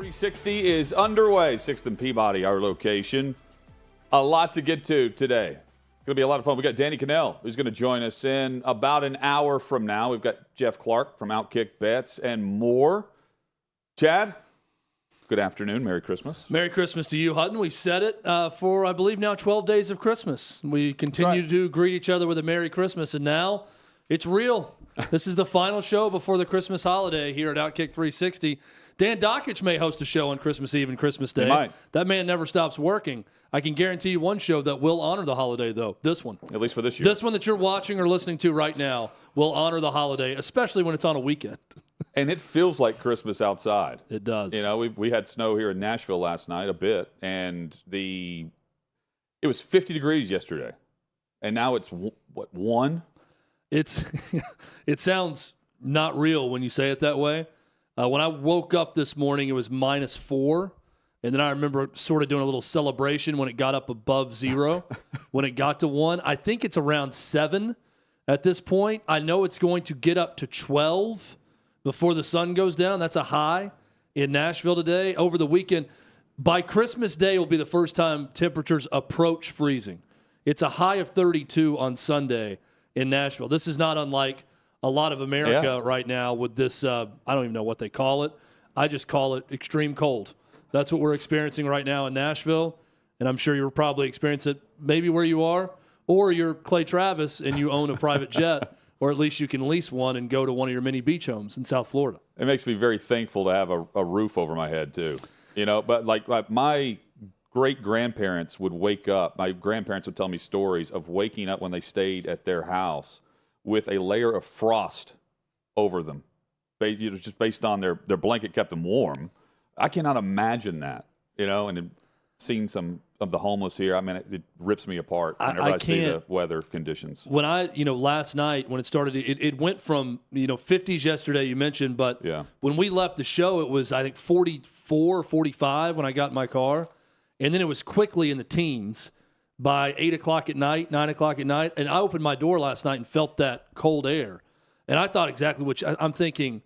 360 is underway. 6th and Peabody, our location. A lot to get to today. It's going to be a lot of fun. We got Danny Kanell, who's going to join us in about an hour from now. We've got Geoff Clark from OutKick Bets and more. Chad, good afternoon. Merry Christmas. Merry Christmas to you, Hutton. We've said it for, I believe, now 12 days of Christmas. We continue to greet each other with a Merry Christmas, and now it's real. This is the final show before the Christmas holiday here at OutKick 360. Dan Dockich may host a show on Christmas Eve and Christmas Day. He might. That man never stops working. I can guarantee you one show that will honor the holiday, though. This one. At least for this year. This one that you're watching or listening to right now will honor the holiday, especially when it's on a weekend. And it feels like Christmas outside. It does. You know, we had snow here in Nashville last night a bit, and it was 50 degrees yesterday. And now it's, what, 1? It sounds not real when you say it that way. When I woke up this morning, it was -4. And then I remember sort of doing a little celebration when it got up above 0. When it got to 1, I think it's around 7 at this point. I know it's going to get up to 12 before the sun goes down. That's a high in Nashville today. Over the weekend, by Christmas Day will be the first time temperatures approach freezing. It's a high of 32 on Sunday in Nashville. This is not unlike a lot of America right now with this, I don't even know what they call it. I just call it extreme cold. That's what we're experiencing right now in Nashville, and I'm sure you're probably experiencing it maybe where you are, or you're Clay Travis and you own a private jet, or at least you can lease one and go to one of your many beach homes in South Florida. It makes me very thankful to have a roof over my head, too. You know, but like my great-grandparents would wake up. My grandparents would tell me stories of waking up when they stayed at their house with a layer of frost over them. Just based on their blanket kept them warm. I cannot imagine that, you know, and seeing some of the homeless here, I mean, it rips me apart whenever I see the weather conditions. When last night when it started, it went from, 50s yesterday, you mentioned, but when we left the show, it was, I think, 44, 45 when I got in my car. And then it was quickly in the teens by 8 o'clock at night, 9 o'clock at night. And I opened my door last night and felt that cold air. And I thought exactly what I'm thinking,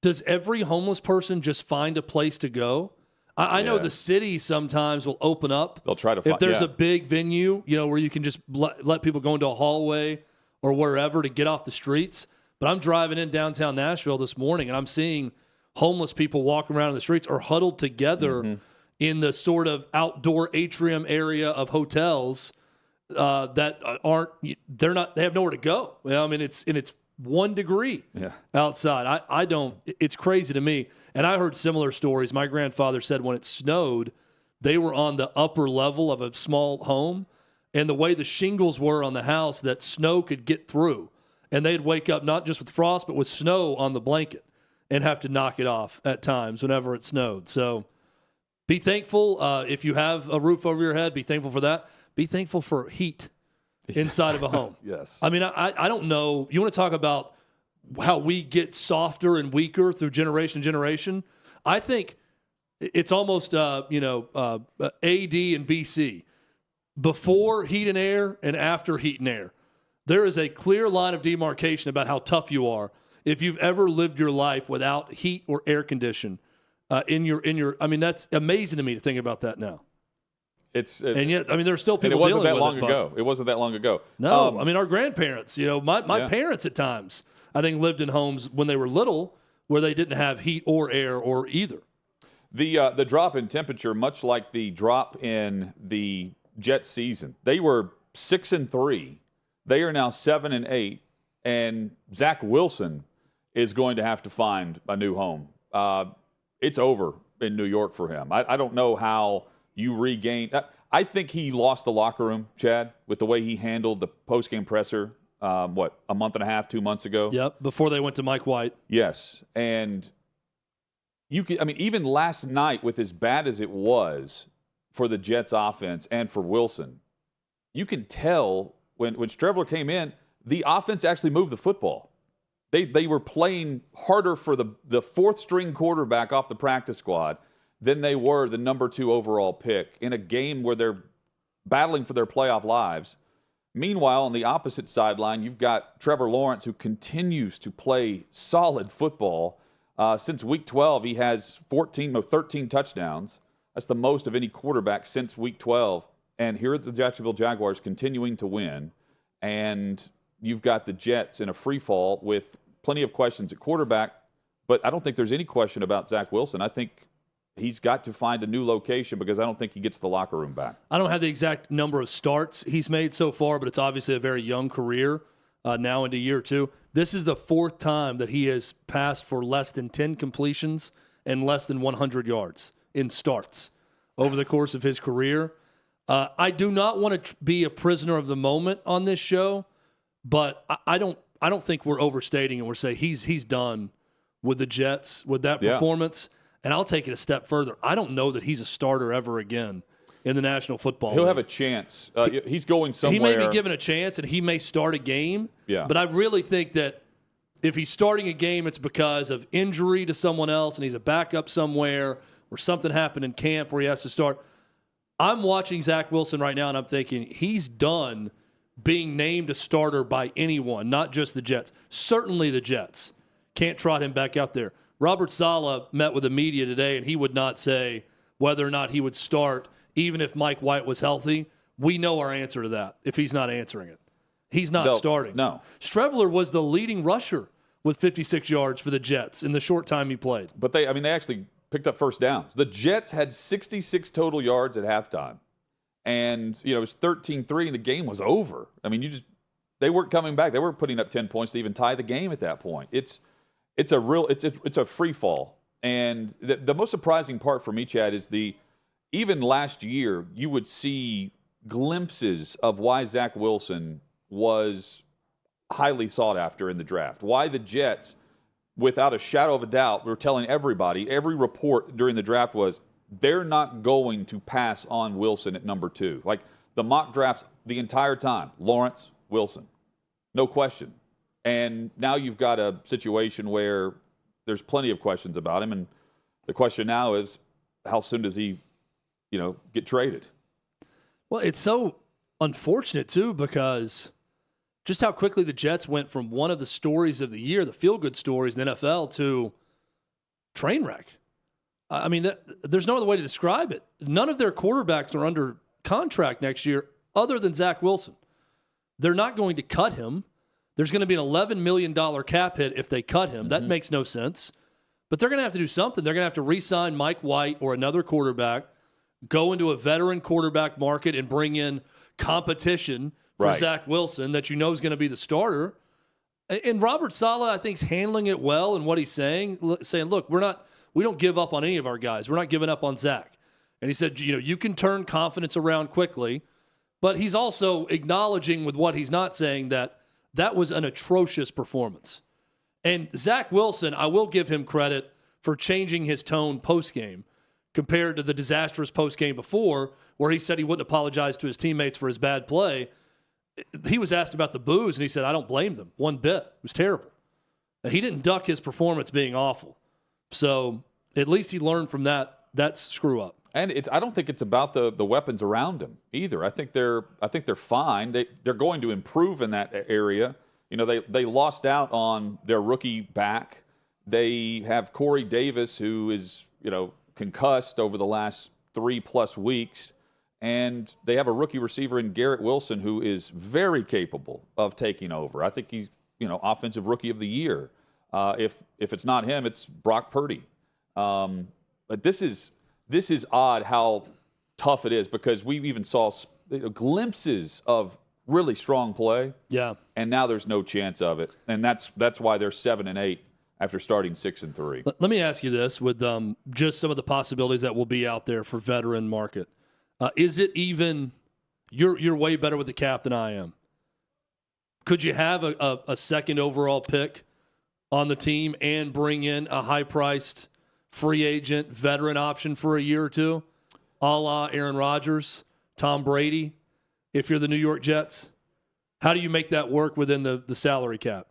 does every homeless person just find a place to go? I know the city sometimes will open up. They'll try to find, if there's a big venue, where you can just let people go into a hallway or wherever to get off the streets. But I'm driving in downtown Nashville this morning, and I'm seeing homeless people walking around in the streets or huddled together in the sort of outdoor atrium area of hotels that they have nowhere to go. I mean, it's 1 degree outside. It's crazy to me. And I heard similar stories. My grandfather said when it snowed, they were on the upper level of a small home, and the way the shingles were on the house, that snow could get through. And they'd wake up not just with frost, but with snow on the blanket and have to knock it off at times whenever it snowed. So be thankful if you have a roof over your head. Be thankful for that. Be thankful for heat inside of a home. Yes. I mean, I don't know. You want to talk about how we get softer and weaker through generation to generation? I think it's almost, AD and BC. Before heat and air and after heat and air. There is a clear line of demarcation about how tough you are if you've ever lived your life without heat or air condition in your. I mean, that's amazing to me to think about that now. And yet, I mean, there's still people dealing with it. It wasn't that long ago. No, I mean, our grandparents, my parents at times, I think, lived in homes when they were little where they didn't have heat or air or either. The drop in temperature, much like the drop in the Jets season, they were 6-3. They are now 7-8, and Zach Wilson is going to have to find a new home. It's over in New York for him. I don't know how you regain. I think he lost the locker room, Chad, with the way he handled the post-game presser, a month and a half, 2 months ago? Yep, before they went to Mike White. Yes, and even last night, with as bad as it was for the Jets offense and for Wilson, you can tell when Strebler came in, the offense actually moved the football. They were playing harder for the fourth-string quarterback off the practice squad than they were the number 2 overall pick in a game where they're battling for their playoff lives. Meanwhile, on the opposite sideline, you've got Trevor Lawrence, who continues to play solid football. Since week 12, he has 13 touchdowns. That's the most of any quarterback since week 12. And here are the Jacksonville Jaguars continuing to win. And you've got the Jets in a free fall with plenty of questions at quarterback. But I don't think there's any question about Zach Wilson. I think he's got to find a new location because I don't think he gets the locker room back. I don't have the exact number of starts he's made so far, but it's obviously a very young career now into year 2. This is the 4th time that he has passed for less than 10 completions and less than 100 yards in starts over the course of his career. I do not want to be a prisoner of the moment on this show, but I don't think we're overstating and we're saying he's done with the Jets with that performance. And I'll take it a step further. I don't know that he's a starter ever again in the National Football League. He'll have a chance. He's going somewhere. He may be given a chance, and he may start a game. Yeah. But I really think that if he's starting a game, it's because of injury to someone else, and he's a backup somewhere, or something happened in camp where he has to start. I'm watching Zach Wilson right now, and I'm thinking he's done being named a starter by anyone, not just the Jets. Certainly the Jets can't trot him back out there. Robert Saleh met with the media today, and he would not say whether or not he would start, even if Mike White was healthy. We know our answer to that if he's not answering it. He's not starting. No. Streveler was the leading rusher with 56 yards for the Jets in the short time he played. But they actually picked up first downs. The Jets had 66 total yards at halftime. And, it was 13-3, and the game was over. I mean, they weren't coming back. They weren't putting up 10 points to even tie the game at that point. It's a free fall. And the most surprising part for me, Chad, is even last year, you would see glimpses of why Zach Wilson was highly sought after in the draft. Why the Jets, without a shadow of a doubt, were telling everybody, every report during the draft was they're not going to pass on Wilson at number 2. Like the mock drafts the entire time, Lawrence, Wilson, no question. And now you've got a situation where there's plenty of questions about him. And the question now is, how soon does he, get traded? Well, it's so unfortunate, too, because just how quickly the Jets went from one of the stories of the year, the feel-good stories in the NFL, to train wreck. I mean, there's no other way to describe it. None of their quarterbacks are under contract next year other than Zach Wilson. They're not going to cut him. There's going to be an $11 million cap hit if they cut him. Mm-hmm. That makes no sense. But they're going to have to do something. They're going to have to re-sign Mike White or another quarterback, go into a veteran quarterback market and bring in competition for Zach Wilson that is going to be the starter. And Robert Saleh, I think, is handling it well in what he's saying, look, we don't give up on any of our guys. We're not giving up on Zach. And he said, you can turn confidence around quickly. But he's also acknowledging with what he's not saying that was an atrocious performance. And Zach Wilson, I will give him credit for changing his tone postgame compared to the disastrous postgame before where he said he wouldn't apologize to his teammates for his bad play. He was asked about the boos, and he said, I don't blame them one bit. It was terrible. He didn't duck his performance being awful. So at least he learned from that screw up. And I don't think it's about the weapons around him either. I think they're fine. They're going to improve in that area. They lost out on their rookie back. They have Corey Davis, who is concussed over the last 3+ weeks, and they have a rookie receiver in Garrett Wilson who is very capable of taking over. I think he's offensive rookie of the year. If it's not him, it's Brock Purdy. But this is odd how tough it is because we even saw glimpses of really strong play. Yeah. And now there's no chance of it. And that's why they're 7-8 after starting 6-3. Let me ask you this with just some of the possibilities that will be out there for veteran market. Is it even you're way better with the cap than I am? Could you have a second overall pick on the team and bring in a high-priced free agent veteran option for a year or two, a la Aaron Rodgers, Tom Brady, if you're the New York Jets? How do you make that work within the salary cap?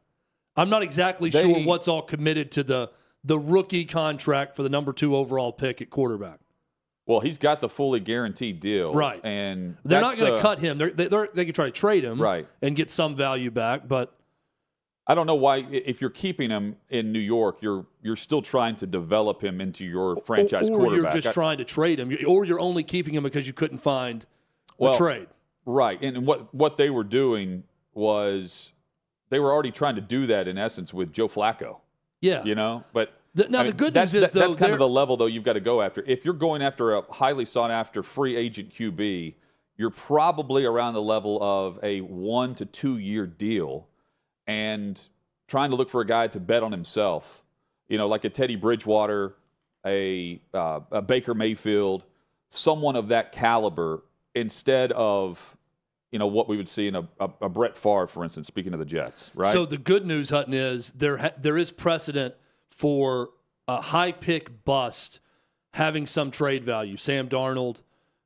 I'm not exactly sure what's all committed to the rookie contract for the number 2 overall pick at quarterback. Well, he's got the fully guaranteed deal. Right. And they're not going to cut him. They can try to trade him right. and get some value back, but I don't know why, if you're keeping him in New York, you're still trying to develop him into your franchise or quarterback. You're just trying to trade him, or you're only keeping him because you couldn't find a trade. Right. And what they were doing was they were already trying to do that, in essence, with Joe Flacco. Yeah. But the good news is, though, that's kind of the level, though, you've got to go after. If you're going after a highly sought-after free agent QB, you're probably around the level of a 1 to 2 year deal and trying to look for a guy to bet on himself, like a Teddy Bridgewater, a Baker Mayfield, someone of that caliber, instead of what we would see in a Brett Favre, for instance, speaking of the Jets, right? So the good news, Hutton, is there is precedent for a high pick bust having some trade value. Sam Darnold,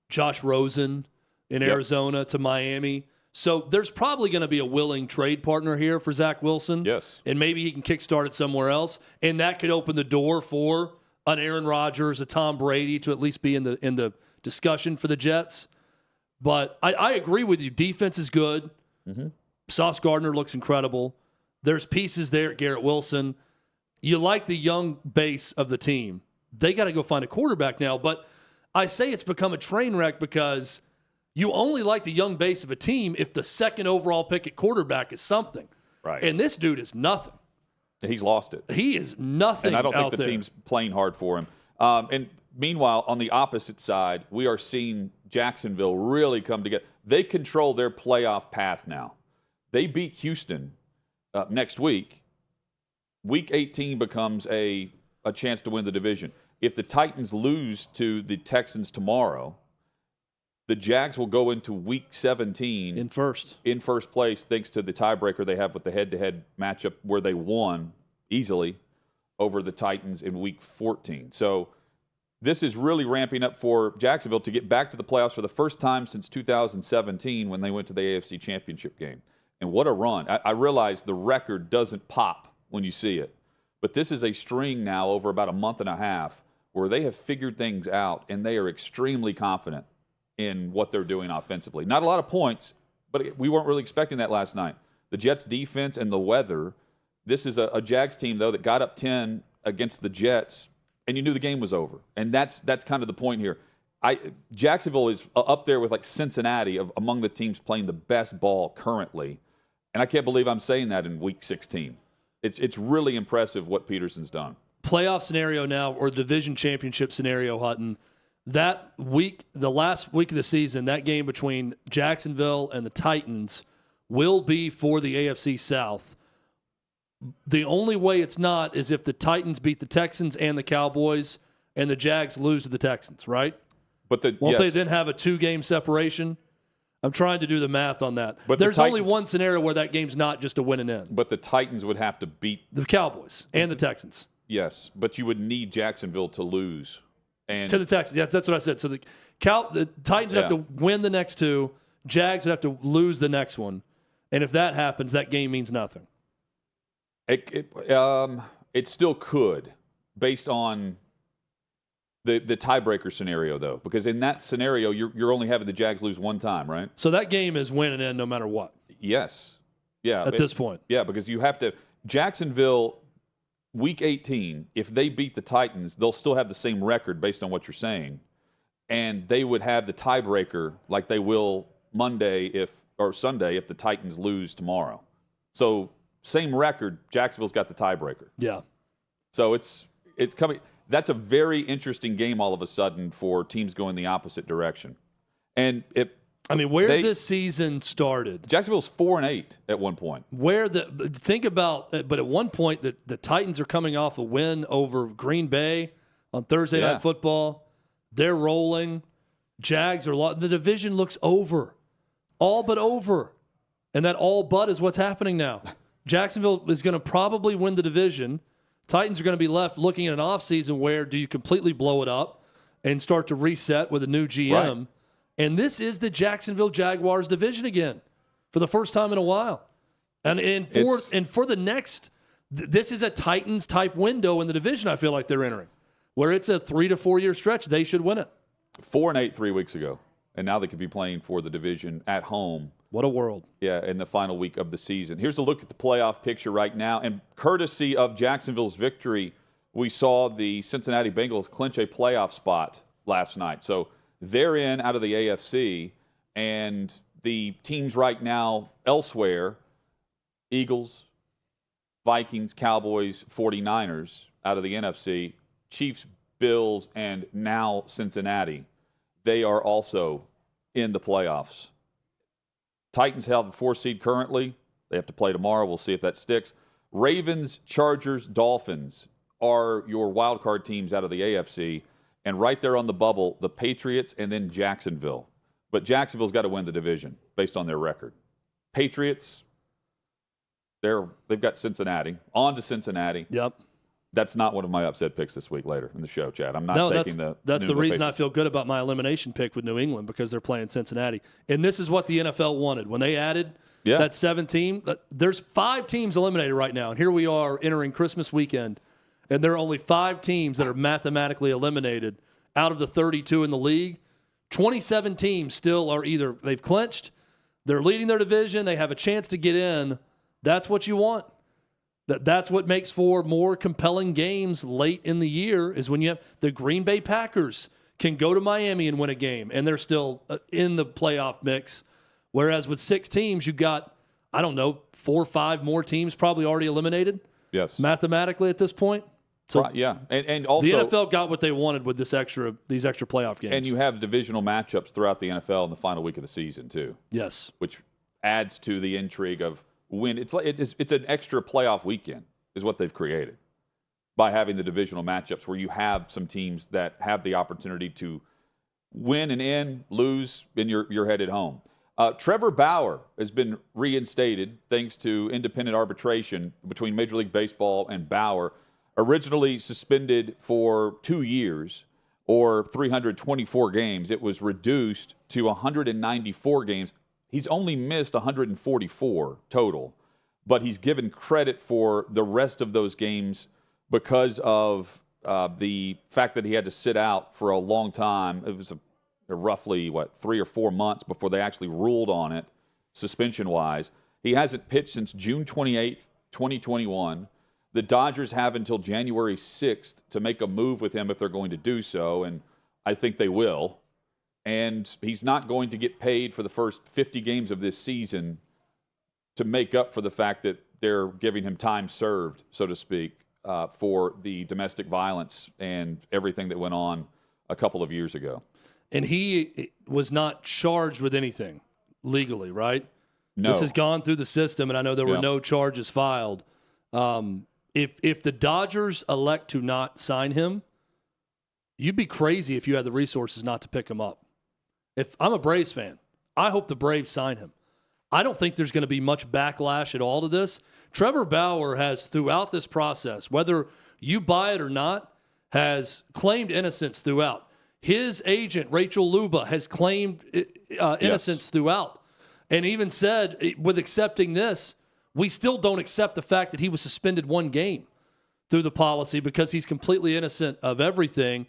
Josh Rosen in Arizona to Miami. So there's probably going to be a willing trade partner here for Zach Wilson. Yes. And maybe he can kickstart it somewhere else. And that could open the door for an Aaron Rodgers, a Tom Brady to at least be in the discussion for the Jets. But I agree with you. Defense is good. Mm-hmm. Sauce Gardner looks incredible. There's pieces there at Garrett Wilson. You like the young base of the team. They got to go find a quarterback now. But I say it's become a train wreck because you only like the young base of a team if the second overall pick at quarterback is something. Right. And this dude is nothing. He's lost it. He is nothing. And I don't think the there. team's playing hard for him. And meanwhile, on the opposite side, we are seeing Jacksonville really come together. They control their playoff path now. They beat Houston next week. Week 18 becomes a chance to win the division. If the Titans lose to the Texans tomorrow, the Jags will go into Week 17 in first place, thanks to the tiebreaker they have with the head-to-head matchup where they won easily over the Titans in Week 14. So this is really ramping up for Jacksonville to get back to the playoffs for the first time since 2017 when they went to the AFC Championship game. And what a run. I realize the record doesn't pop when you see it, but this is a string now over about a month and a half where they have figured things out, and they are extremely confident in what they're doing offensively. Not a lot of points, but we weren't really expecting that last night. The Jets' defense and the weather. This is a Jags team, though, that got up 10 against the Jets, and you knew the game was over. And that's kind of the point here. Jacksonville is up there with like Cincinnati among the teams playing the best ball currently, and I can't believe I'm saying that in Week 16. It's really impressive what Peterson's done. Playoff scenario now, or division championship scenario, Hutton. That week, the last week of the season, that game between Jacksonville and the Titans will be for the AFC South. The only way it's not is if the Titans beat the Texans and the Cowboys and the Jags lose to the Texans, right? But won't they then have a 2-game separation? I'm trying to do the math on that. But there's only one scenario where that game's not just a win and end. But the Titans would have to beat the Cowboys and the Texans. Yes, but you would need Jacksonville to lose. And to the Texans. Yeah, that's what I said. So the Titans would have to win the next two. Jags would have to lose the next one. And if that happens, that game means nothing. It still could, based on the tiebreaker scenario, though, because in that scenario, you're only having the Jags lose one time, right? So that game is win and end no matter what. Yes. Yeah. At this point. Yeah, because you have to – Jacksonville, Week 18, if they beat the Titans, they'll still have the same record based on what you're saying, and they would have the tiebreaker like they will Monday or Sunday if the Titans lose tomorrow. So same record, Jacksonville's got the tiebreaker. Yeah. So it's coming. That's a very interesting game all of a sudden for teams going the opposite direction. And this season started. Jacksonville's 4-8 at one point. Think about, but at one point the Titans are coming off a win over Green Bay on Thursday Night Football. They're rolling. Jags are the division looks over, all but over, and that all but is what's happening now. Jacksonville is going to probably win the division. Titans are going to be left looking at an offseason where do you completely blow it up and start to reset with a new GM. Right. And this is the Jacksonville Jaguars division again for the first time in a while. And for the next, this is a Titans type window in the division I feel like they're entering, where it's a 3 to 4 year stretch. They should win it. 4-8 3 weeks ago, and now they could be playing for the division at home. What a world. Yeah, in the final week of the season. Here's a look at the playoff picture right now. And courtesy of Jacksonville's victory, we saw the Cincinnati Bengals clinch a playoff spot last night. So they're in out of the AFC, and the teams right now elsewhere, Eagles, Vikings, Cowboys, 49ers out of the NFC, Chiefs, Bills, and now Cincinnati. They are also in the playoffs. Titans have the 4 seed currently. They have to play tomorrow. We'll see if that sticks. Ravens, Chargers, Dolphins are your wild card teams out of the AFC. And right there on the bubble, the Patriots and then Jacksonville. But Jacksonville's got to win the division based on their record. Patriots, they've got Cincinnati. On to Cincinnati. Yep. That's not one of my upset picks this week later in the show, Chad. I'm not taking that's the reason I feel good about my elimination pick with New England, because they're playing Cincinnati. And this is what the NFL wanted. When they added that 7 team, there's 5 teams eliminated right now. And here we are entering Christmas weekend, and there are only 5 teams that are mathematically eliminated out of the 32 in the league. 27 teams still are either they've clinched, they're leading their division, they have a chance to get in. That's what you want. That's what makes for more compelling games late in the year, is when you have the Green Bay Packers can go to Miami and win a game, and they're still in the playoff mix. Whereas with 6 teams, you got, 4 or 5 more teams probably already eliminated. Yes. Mathematically at this point. So right, yeah. And also the NFL got what they wanted with these extra playoff games. And you have divisional matchups throughout the NFL in the final week of the season too. Yes. Which adds to the intrigue of when it's an extra playoff weekend is what they've created by having the divisional matchups where you have some teams that have the opportunity to win and in, lose, and you're headed home. Trevor Bauer has been reinstated thanks to independent arbitration between Major League Baseball and Bauer. Originally suspended for 2 years or 324 games, it was reduced to 194 games. He's only missed 144 total, but he's given credit for the rest of those games because of the fact that he had to sit out for a long time. It was roughly, 3 or 4 months before they actually ruled on it, suspension-wise. He hasn't pitched since June 28th, 2021. The Dodgers have until January 6th to make a move with him if they're going to do so, and I think they will. And he's not going to get paid for the first 50 games of this season to make up for the fact that they're giving him time served, so to speak, for the domestic violence and everything that went on a couple of years ago. And he was not charged with anything legally, right? No. This has gone through the system, and I know there were no charges filed. If the Dodgers elect to not sign him, you'd be crazy if you had the resources not to pick him up. If I'm a Braves fan, I hope the Braves sign him. I don't think there's going to be much backlash at all to this. Trevor Bauer has, throughout this process, whether you buy it or not, has claimed innocence throughout. His agent, Rachel Luba, has claimed innocence throughout, and even said, with accepting this, we still don't accept the fact that he was suspended 1 game through the policy because he's completely innocent of everything.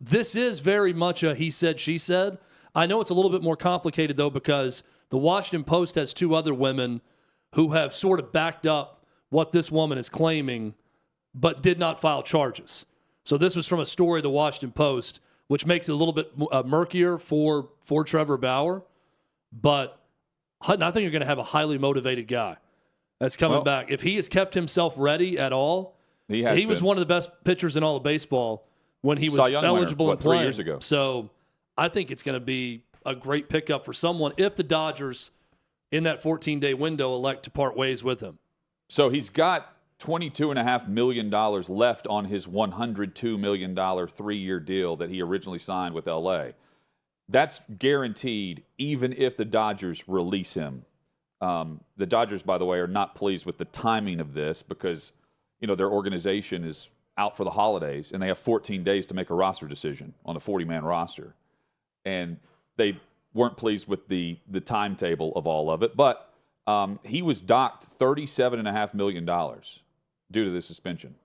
This is very much a he said, she said. I know it's a little bit more complicated, though, because the Washington Post has 2 other women who have sort of backed up what this woman is claiming, but did not file charges. So this was from a story of the Washington Post, which makes it a little bit murkier for Trevor Bauer. But I think you're going to have a highly motivated guy that's coming back. If he has kept himself ready at all, he was one of the best pitchers in all of baseball when he was eligible and playing 3 years ago. So I think it's going to be a great pickup for someone if the Dodgers, in that 14-day window, elect to part ways with him. So he's got $22.5 million left on his $102 million 3-year deal that he originally signed with L.A. That's guaranteed even if the Dodgers release him. The Dodgers, by the way, are not pleased with the timing of this because, their organization is out for the holidays and they have 14 days to make a roster decision on a 40-man roster. And they weren't pleased with the timetable of all of it. But he was docked $37.5 million due to the suspension.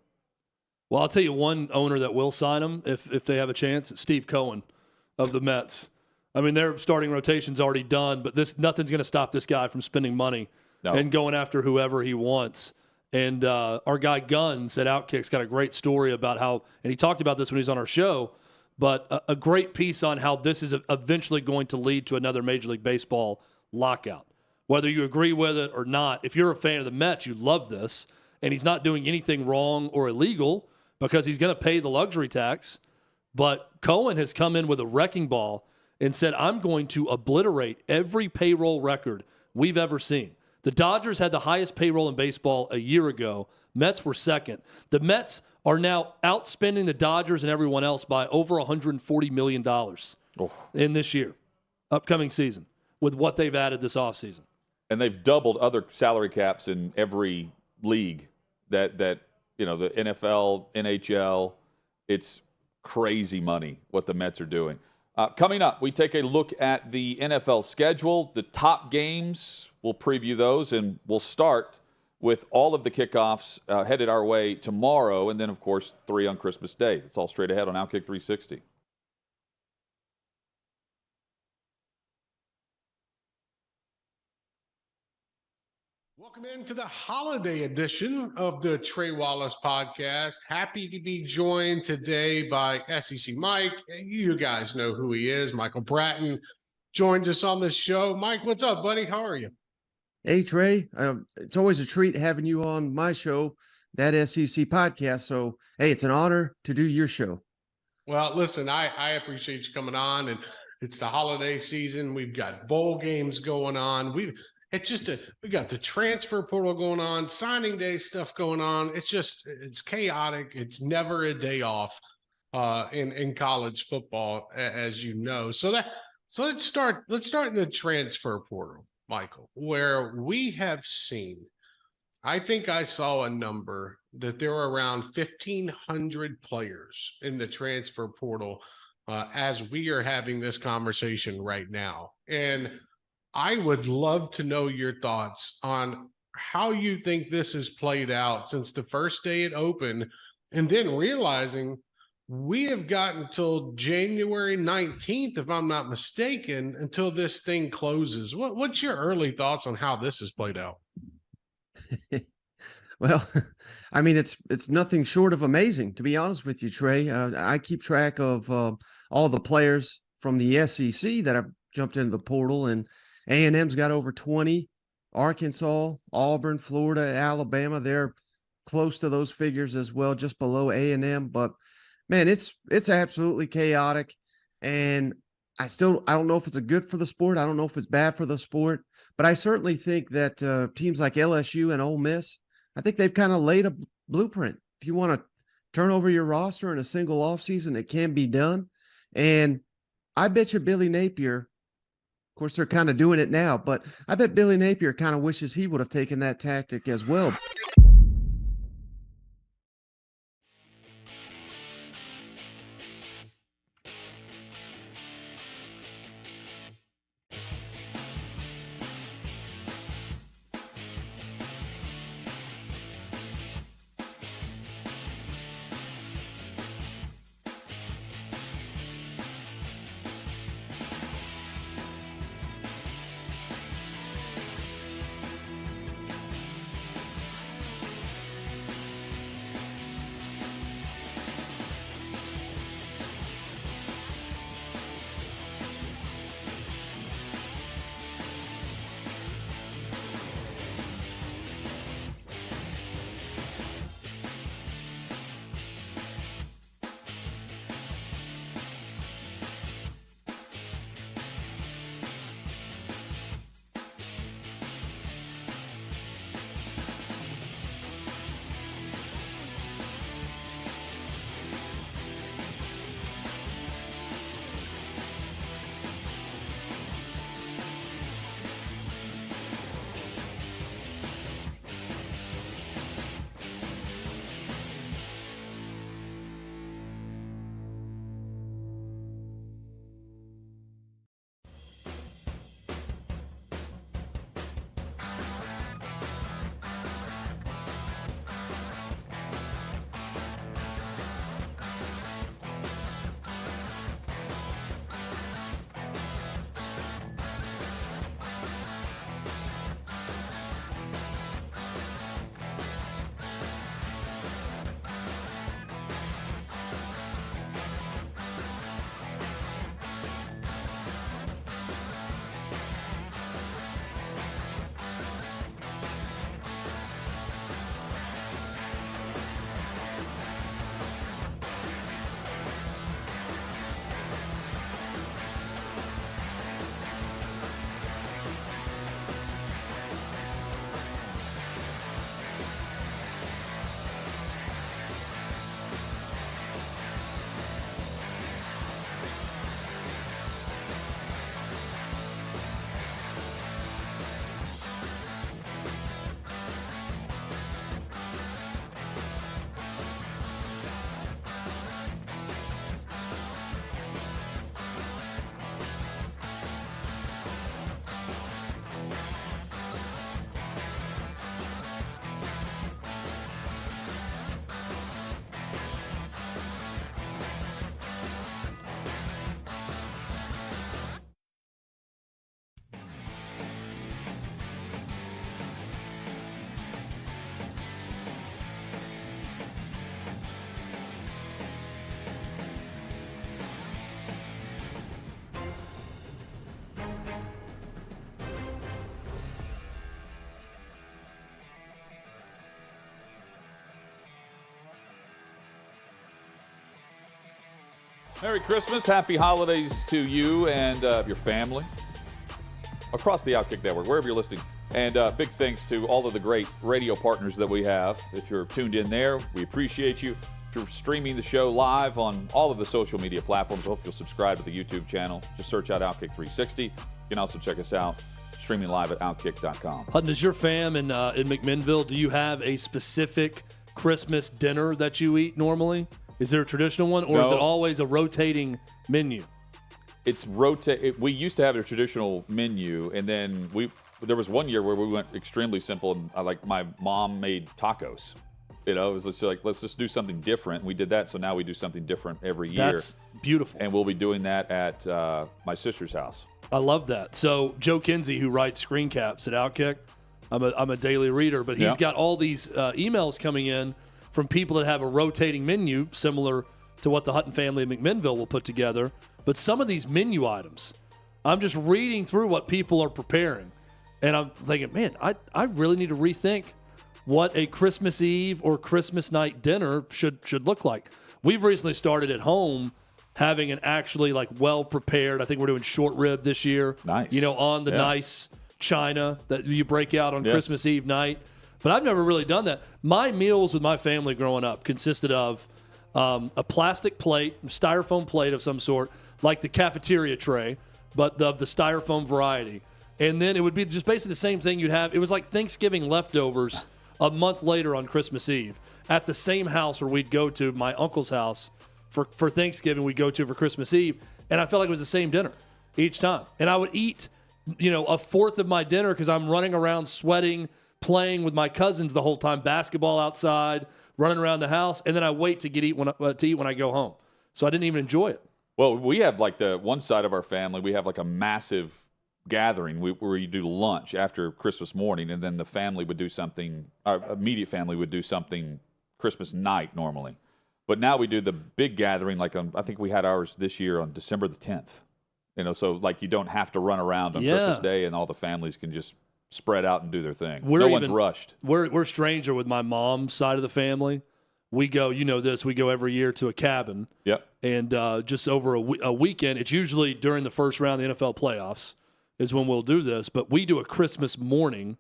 Well, I'll tell you one owner that will sign him if they have a chance. It's Steve Cohen of the Mets. I mean, their starting rotation's already done, but nothing's going to stop this guy from spending money and going after whoever he wants. And our guy Guns at OutKick's got a great story about how, and he talked about this when he was on our show, but a great piece on how this is eventually going to lead to another Major League Baseball lockout. Whether you agree with it or not, if you're a fan of the Mets, you love this. And he's not doing anything wrong or illegal because he's going to pay the luxury tax. But Cohen has come in with a wrecking ball and said, I'm going to obliterate every payroll record we've ever seen. The Dodgers had the highest payroll in baseball a year ago. Mets were second. The Mets are now outspending the Dodgers and everyone else by over $140 million in this year, upcoming season, with what they've added this offseason. And they've doubled other salary caps in every league that the NFL, NHL, it's crazy money what the Mets are doing. Coming up, we take a look at the NFL schedule, the top games. We'll preview those, and we'll start with all of the kickoffs headed our way tomorrow, and then, of course, 3 on Christmas Day. It's all straight ahead on OutKick 360. Welcome into the holiday edition of the Trey Wallace podcast. Happy to be joined today by SEC Mike. You guys know who he is. Michael Bratton joins us on this show. Mike, what's up, buddy? How are you? Hey, Trey. It's always a treat having you on my show, that SEC podcast. So, hey, it's an honor to do your show. Well, listen, I appreciate you coming on, and it's the holiday season. We've got bowl games going on. We got the transfer portal going on, signing day stuff going on. It's chaotic. It's never a day off in college football, as you know. So let's start in the transfer portal, Michael, where we have seen, I think I saw a number that there were around 1,500 players in the transfer portal as we are having this conversation right now. And I would love to know your thoughts on how you think this has played out since the first day it opened, and then realizing we have got until January 19th, if I'm not mistaken, until this thing closes. What's your early thoughts on how this has played out? Well, I mean, it's nothing short of amazing, to be honest with you, Trey. I keep track of all the players from the SEC that have jumped into the portal, and A&M's got over 20. Arkansas, Auburn, Florida, Alabama, they're close to those figures as well, just below A&M. But, man, it's absolutely chaotic. And I don't know if it's a good for the sport. I don't know if it's bad for the sport. But I certainly think that teams like LSU and Ole Miss, I think they've kind of laid a blueprint. If you want to turn over your roster in a single offseason, it can be done. And I bet you Billy Napier, of course, they're kind of doing it now, but I bet Billy Napier kind of wishes he would have taken that tactic as well. Merry Christmas. Happy holidays to you and your family across the OutKick Network, wherever you're listening. And big thanks to all of the great radio partners that we have. If you're tuned in there, we appreciate you. If you're streaming the show live on all of the social media platforms, I hope you'll subscribe to the YouTube channel. Just search out OutKick 360. You can also check us out streaming live at OutKick.com. Hutton, is your fam in McMinnville, do you have a specific Christmas dinner that you eat normally? Is there a traditional one, or is it always a rotating menu? It's we used to have a traditional menu, and then there was one year where we went extremely simple, and like my mom made tacos. It was just like, let's just do something different. We did that, so now we do something different every year. That's beautiful. And we'll be doing that at my sister's house. I love that. So Joe Kinsey, who writes screen caps at OutKick, I'm a daily reader, but he's got all these emails coming in from people that have a rotating menu similar to what the Hutton family of McMinnville will put together. But some of these menu items, I'm just reading through what people are preparing, and I'm thinking, man, I really need to rethink what a Christmas Eve or Christmas night dinner should look like. We've recently started at home having an actually like well prepared. I think we're doing short rib this year. Nice. On the nice china that you break out on Christmas Eve night. But I've never really done that. My meals with my family growing up consisted of a plastic plate, styrofoam plate of some sort, like the cafeteria tray, but the styrofoam variety. And then it would be just basically the same thing you'd have. It was like Thanksgiving leftovers a month later on Christmas Eve at the same house where we'd go to, my uncle's house for Thanksgiving, we'd go to for Christmas Eve. And I felt like it was the same dinner each time. And I would eat, a fourth of my dinner because I'm running around sweating, playing with my cousins the whole time, basketball outside, running around the house, and then I wait to eat when I go home. So I didn't even enjoy it. Well, we have like the one side of our family, we have like a massive gathering where you do lunch after Christmas morning, and then the family would do something, our immediate family would do something Christmas night normally. But now we do the big gathering, like I think we had ours this year on December the 10th. So like you don't have to run around on Christmas Day, and all the families can just spread out and do their thing. No one's rushed. We're stranger with my mom's side of the family. We go, we go every year to a cabin. Yep. And just over a weekend, it's usually during the first round of the NFL playoffs is when we'll do this. But we do a Christmas morning,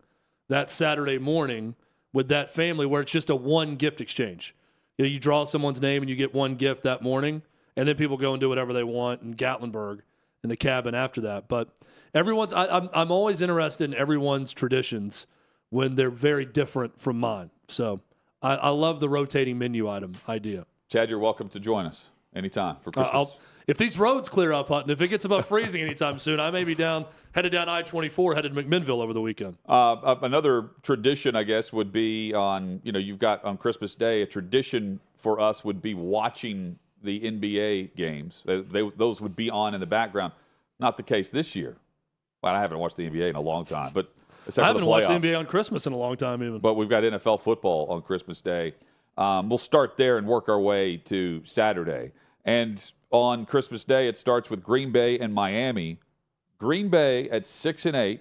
that Saturday morning, with that family where it's just a one gift exchange. You draw someone's name and you get one gift that morning, and then people go and do whatever they want in Gatlinburg in the cabin after that. But I'm always interested in everyone's traditions when they're very different from mine. So I love the rotating menu item idea. Chad, you're welcome to join us anytime for Christmas. If these roads clear up, Hutton, if it gets above freezing anytime soon, I may be headed down I-24, headed to McMinnville over the weekend. Another tradition, I guess, would be you've got on Christmas Day, a tradition for us would be watching the NBA games. Those would be on in the background. Not the case this year. Well, I haven't watched the NBA in a long time, but I haven't watched the NBA on Christmas in a long time even. But we've got NFL football on Christmas Day. We'll start there and work our way to Saturday. And on Christmas Day, it starts with Green Bay and Miami. Green Bay at 6-8,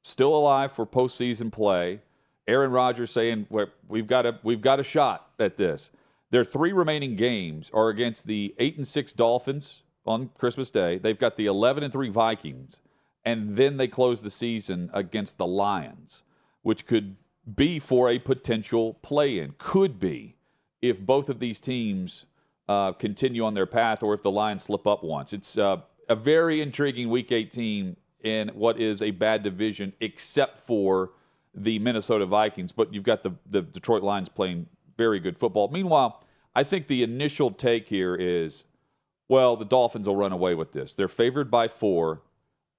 still alive for postseason play. Aaron Rodgers saying we've got a shot at this. Their three remaining games are against the 8-6 Dolphins on Christmas Day. They've got the 11-3 Vikings, and then they close the season against the Lions, which could be for a potential play-in. Could be if both of these teams continue on their path, or if the Lions slip up once. It's a very intriguing Week 18 in what is a bad division, except for the Minnesota Vikings. But you've got the Detroit Lions playing very good football. Meanwhile, I think the initial take here is, well, the Dolphins will run away with this. They're favored by 4.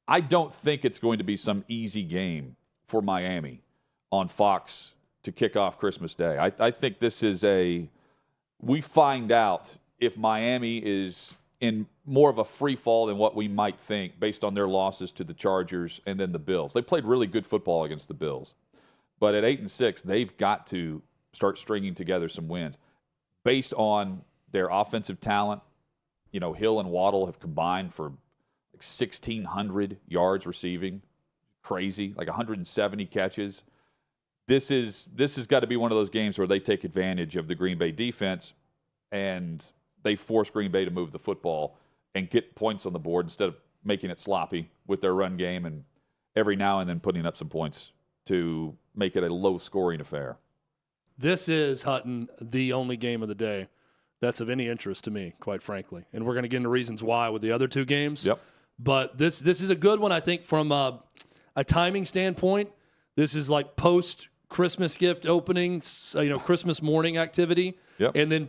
I don't think it's going to be some easy game for Miami on Fox to kick off Christmas Day. I think this is we find out if Miami is in more of a free fall than what we might think based on their losses to the Chargers and then the Bills. They played really good football against the Bills. But at 8-6, they've got to start stringing together some wins based on their offensive talent. Hill and Waddle have combined for 1,600 yards receiving. Crazy, like 170 catches. This has got to be one of those games where they take advantage of the Green Bay defense and they force Green Bay to move the football and get points on the board instead of making it sloppy with their run game and every now and then putting up some points to make it a low-scoring affair. This is, Hutton, the only game of the day that's of any interest to me, quite frankly. And we're going to get into reasons why with the other two games. Yep. But this is a good one, I think, from a timing standpoint. This is like post-Christmas gift opening, Christmas morning activity. Yep. And then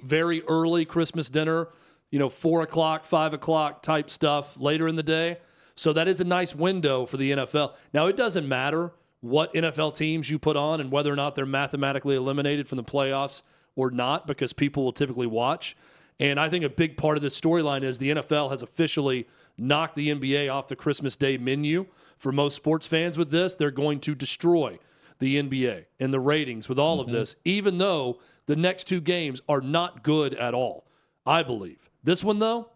very early Christmas dinner, 4 o'clock, 5 o'clock type stuff later in the day. So that is a nice window for the NFL. Now, it doesn't matter what NFL teams you put on and whether or not they're mathematically eliminated from the playoffs or not, because people will typically watch. And I think a big part of this storyline is the NFL has officially knocked the NBA off the Christmas Day menu. For most sports fans with this, they're going to destroy the NBA and the ratings with all of this, even though the next two games are not good at all, I believe. This one, though,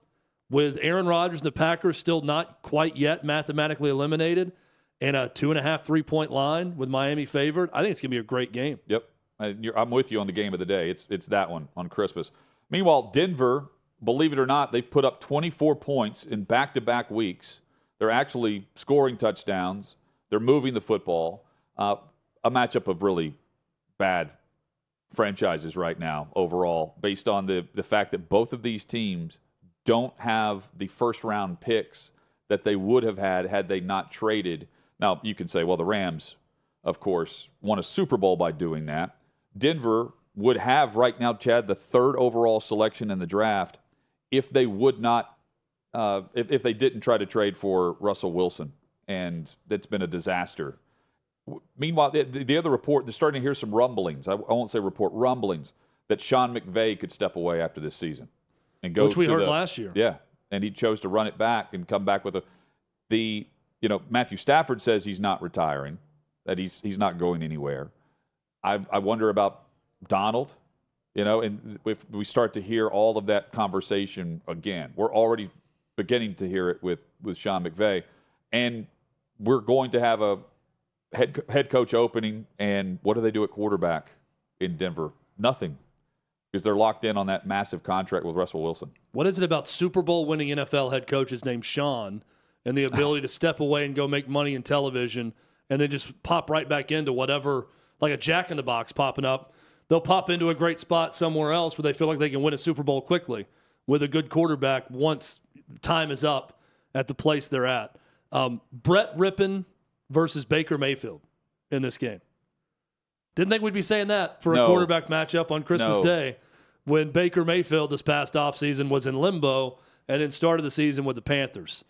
with Aaron Rodgers and the Packers still not quite yet mathematically eliminated and a 2.5 3-point line with Miami favored, I think it's going to be a great game. Yep. I'm with you on the game of the day. It's that one on Christmas. Meanwhile, Denver, believe it or not, they've put up 24 points in back-to-back weeks. They're actually scoring touchdowns. They're moving the football. A matchup of really bad franchises right now overall, based on the fact that both of these teams don't have the first-round picks that they would have had they not traded. Now, you can say, well, the Rams, of course, won a Super Bowl by doing that. Denver would have right now, Chad, the third overall selection in the draft if they would not, if they didn't try to trade for Russell Wilson, and that's been a disaster. Meanwhile, the other report, they're starting to hear some rumblings. I won't say report, rumblings that Sean McVay could step away after this season and go. Which we heard last year. Yeah, and he chose to run it back and come back with Matthew Stafford says he's not retiring, that he's not going anywhere. I wonder about Donald, and if we start to hear all of that conversation again. We're already beginning to hear it with Sean McVay, and we're going to have a head coach opening, and what do they do at quarterback in Denver? Nothing, because they're locked in on that massive contract with Russell Wilson. What is it about Super Bowl winning NFL head coaches named Sean and the ability to step away and go make money in television and then just pop right back into whatever, like a Jack in the Box popping up? They'll pop into a great spot somewhere else where they feel like they can win a Super Bowl quickly with a good quarterback once time is up at the place they're at. Brett Rippon versus Baker Mayfield in this game. Didn't think we'd be saying that for a quarterback matchup on Christmas Day when Baker Mayfield this past offseason was in limbo and then started the season with the Panthers.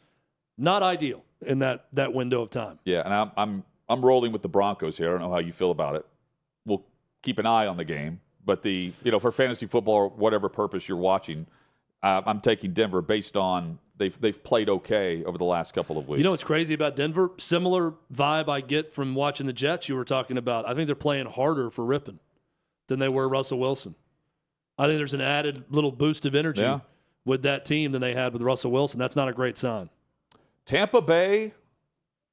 Not ideal in that window of time. Yeah, and I'm rolling with the Broncos here. I don't know how you feel about it. We'll keep an eye on the game, but for fantasy football or whatever purpose you're watching, I'm taking Denver based on they've played okay over the last couple of weeks. You know what's crazy about Denver? Similar vibe I get from watching the Jets you were talking about. I think they're playing harder for Rippon than they were Russell Wilson. I think there's an added little boost of energy with that team than they had with Russell Wilson. That's not a great sign. Tampa Bay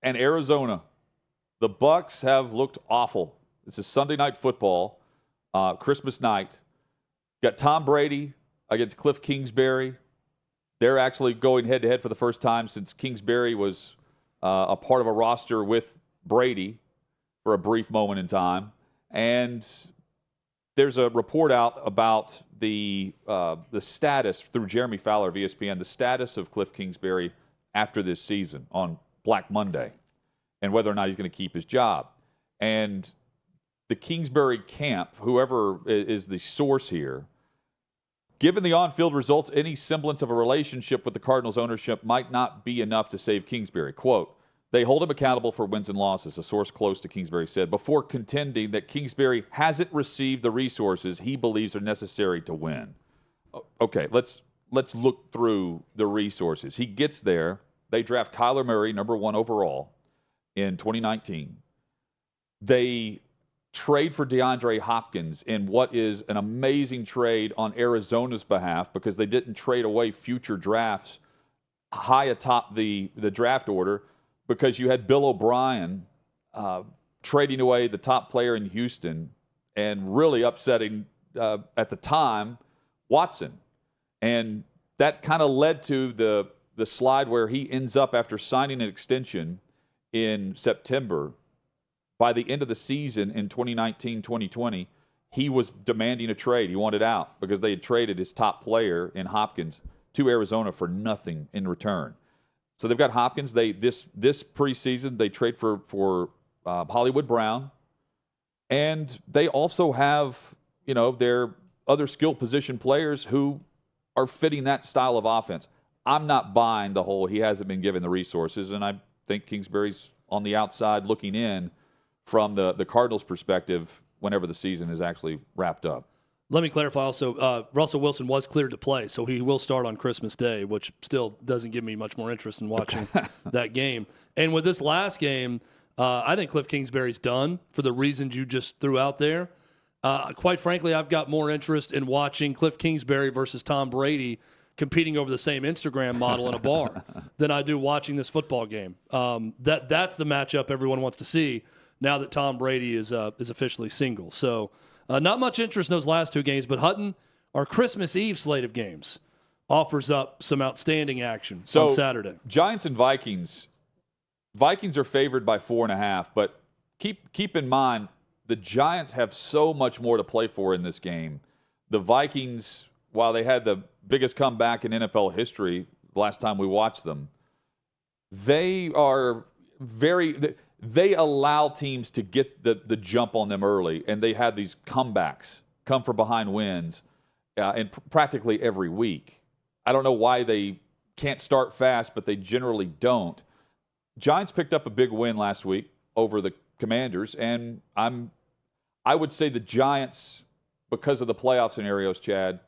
and Arizona. The Bucs have looked awful. This is Sunday Night Football, Christmas night. Got Tom Brady against Cliff Kingsbury. They're actually going head-to-head for the first time since Kingsbury was a part of a roster with Brady for a brief moment in time. And there's a report out about the status, through Jeremy Fowler of ESPN, the status of Cliff Kingsbury after this season on Black Monday and whether or not he's going to keep his job. And the Kingsbury camp, whoever is the source here, given the on-field results, any semblance of a relationship with the Cardinals ownership might not be enough to save Kingsbury. Quote, they hold him accountable for wins and losses, a source close to Kingsbury said, before contending that Kingsbury hasn't received the resources he believes are necessary to win. Okay, let's look through the resources. He gets there. They draft Kyler Murray, number 1 overall, in 2019. They trade for DeAndre Hopkins in what is an amazing trade on Arizona's behalf because they didn't trade away future drafts high atop the draft order because you had Bill O'Brien trading away the top player in Houston and really upsetting, at the time, Watson. And that kind of led to the slide where he ends up after signing an extension in September. By the end of the season in 2019-2020, he was demanding a trade. He wanted out because they had traded his top player in Hopkins to Arizona for nothing in return. So they've got Hopkins. This preseason they trade for Hollywood Brown, and they also have their other skill position players who are fitting that style of offense. I'm not buying the whole he hasn't been given the resources, and I think Kingsbury's on the outside looking in from the Cardinals' perspective whenever the season is actually wrapped up. Let me clarify also, Russell Wilson was cleared to play, so he will start on Christmas Day, which still doesn't give me much more interest in watching that game. And with this last game, I think Cliff Kingsbury's done for the reasons you just threw out there. Quite frankly, I've got more interest in watching Cliff Kingsbury versus Tom Brady competing over the same Instagram model in a bar than I do watching this football game. That's the matchup everyone wants to see now that Tom Brady is officially single. So not much interest in those last two games, but Hutton, our Christmas Eve slate of games, offers up some outstanding action on Saturday. Giants and Vikings. Vikings are favored by 4.5, but keep in mind the Giants have so much more to play for in this game. The Vikings, while they had the biggest comeback in NFL history the last time we watched them, they allow teams to get the jump on them early, and they have these comebacks, come from behind wins, and practically every week. I don't know why they can't start fast, but they generally don't. Giants picked up a big win last week over the Commanders, and I would say the Giants, because of the playoff scenarios, Chad,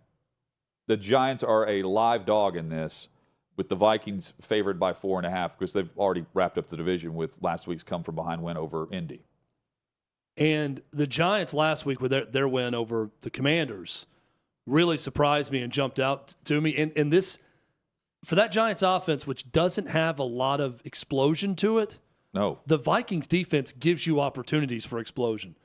the Giants are a live dog in this, with the Vikings favored by 4.5 because they've already wrapped up the division with last week's come-from-behind win over Indy. And the Giants last week with their win over the Commanders really surprised me and jumped out to me. And this, for that Giants offense, which doesn't have a lot of explosion to it, no, the Vikings defense gives you opportunities for explosion.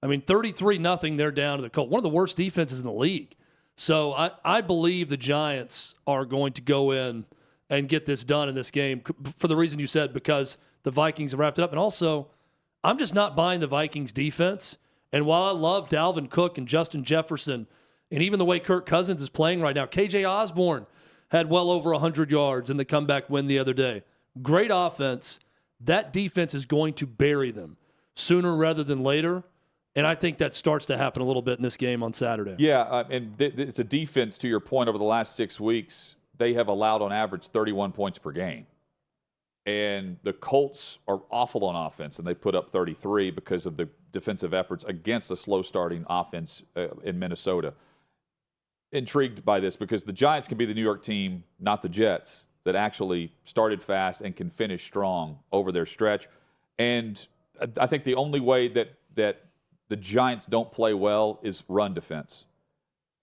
I mean, 33-0, they're down to the Colts. One of the worst defenses in the league. So I believe the Giants are going to go in and get this done in this game for the reason you said, because the Vikings have wrapped it up. And also, I'm just not buying the Vikings defense. And while I love Dalvin Cook and Justin Jefferson, and even the way Kirk Cousins is playing right now, KJ Osborne had well over 100 yards in the comeback win the other day. Great offense. That defense is going to bury them sooner rather than later. And I think that starts to happen a little bit in this game on Saturday. Yeah, and it's a defense, to your point, over the last 6 weeks, they have allowed on average 31 points per game. And the Colts are awful on offense, and they put up 33 because of the defensive efforts against the slow-starting offense in Minnesota. Intrigued by this because the Giants can be the New York team, not the Jets, that actually started fast and can finish strong over their stretch. And I think the only way that the Giants don't play well is run defense.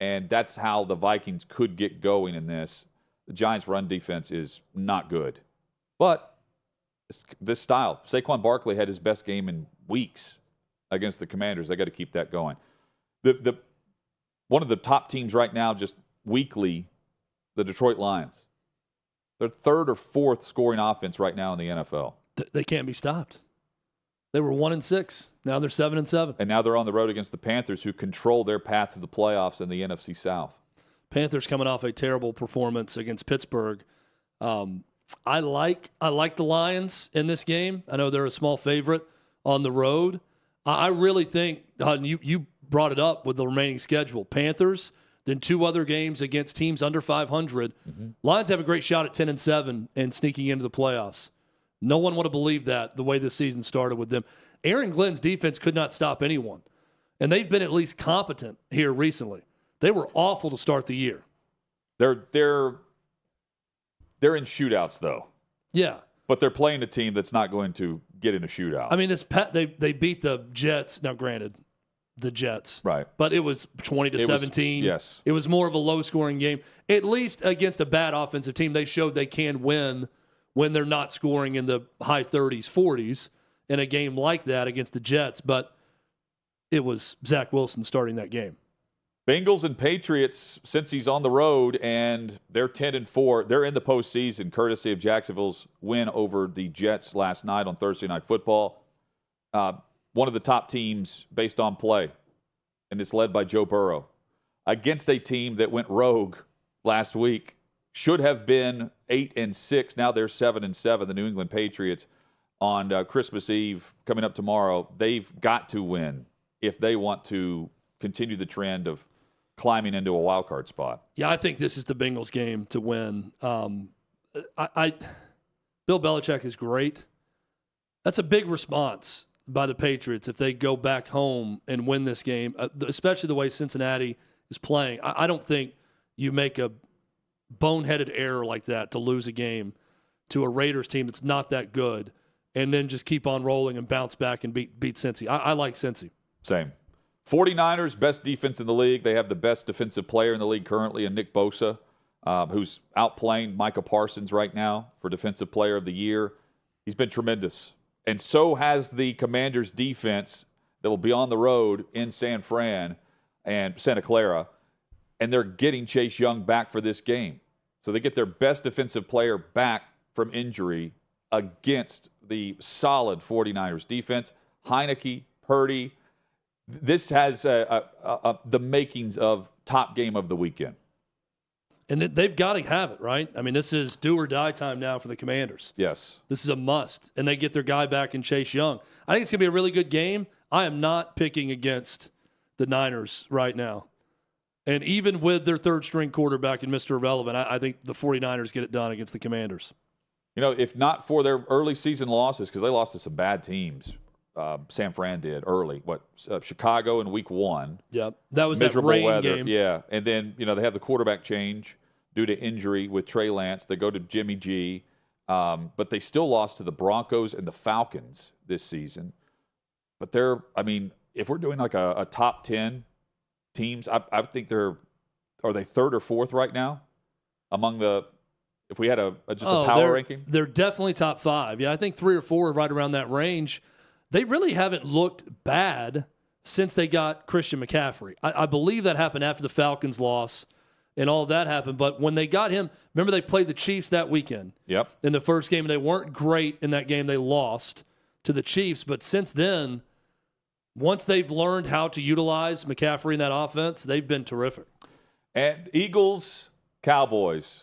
And that's how the Vikings could get going in this. The Giants' run defense is not good. But this style, Saquon Barkley had his best game in weeks against the Commanders. They got to keep that going. One of the top teams right now, just weekly, the Detroit Lions. They're third or fourth scoring offense right now in the NFL. They can't be stopped. They were 1-6. Now they're 7-7. And now they're on the road against the Panthers, who control their path to the playoffs in the NFC South. Panthers coming off a terrible performance against Pittsburgh. I like the Lions in this game. I know they're a small favorite on the road. I really think you brought it up with the remaining schedule. Panthers, then 2 other games against teams under 500. Mm-hmm. Lions have a great shot at 10-7 and sneaking into the playoffs. No one would have believed that the way the season started with them. Aaron Glenn's defense could not stop anyone, and they've been at least competent here recently. They were awful to start the year. They're in shootouts though. Yeah, but they're playing a team that's not going to get in a shootout. I mean, they beat the Jets. Now, granted, the Jets, right? But it was 20-17. Yes, it was more of a low-scoring game. At least against a bad offensive team, they showed they can win when they're not scoring in the high 30s, 40s in a game like that against the Jets. But it was Zach Wilson starting that game. Bengals and Patriots, since he's on the road, and they're 10-4. They're in the postseason, courtesy of Jacksonville's win over the Jets last night on Thursday Night Football. One of the top teams based on play, and it's led by Joe Burrow against a team that went rogue last week. Should have been 8-6. Now they're 7-7. The New England Patriots on Christmas Eve coming up tomorrow. They've got to win if they want to continue the trend of climbing into a wild card spot. Yeah, I think this is the Bengals game to win. Bill Belichick is great. That's a big response by the Patriots if they go back home and win this game, especially the way Cincinnati is playing. I don't think you make a boneheaded error like that to lose a game to a Raiders team that's not that good and then just keep on rolling and bounce back and beat Cincy. I like Cincy. Same. 49ers, best defense in the league. They have the best defensive player in the league currently in Nick Bosa, who's outplaying Micah Parsons right now for Defensive Player of the Year. He's been tremendous. And so has the Commanders' defense that will be on the road in San Fran and Santa Clara. And they're getting Chase Young back for this game. So they get their best defensive player back from injury against the solid 49ers defense. Heineke, Purdy. This has the makings of top game of the weekend. And they've got to have it, right? I mean, this is do or die time now for the Commanders. Yes. This is a must. And they get their guy back in Chase Young. I think it's going to be a really good game. I am not picking against the Niners right now. And even with their third-string quarterback and Mr. Irrelevant, I think the 49ers get it done against the Commanders. You know, if not for their early season losses, because they lost to some bad teams, San Fran did early. Chicago in week 1. Yep. That was miserable that rain weather. game. Yeah. And then, they have the quarterback change due to injury with Trey Lance. They go to Jimmy G. But they still lost to the Broncos and the Falcons this season. But if we're doing like a top 10 teams, I think are they third or fourth right now among the, if we had a power ranking? They're definitely top 5. Yeah, I think 3 or 4 are right around that range. They really haven't looked bad since they got Christian McCaffrey. I believe that happened after the Falcons loss and all of that happened. But when they got him, remember they played the Chiefs that weekend. Yep. In the first game, and they weren't great in that game. They lost to the Chiefs. But since then, once they've learned how to utilize McCaffrey in that offense, they've been terrific. And Eagles, Cowboys.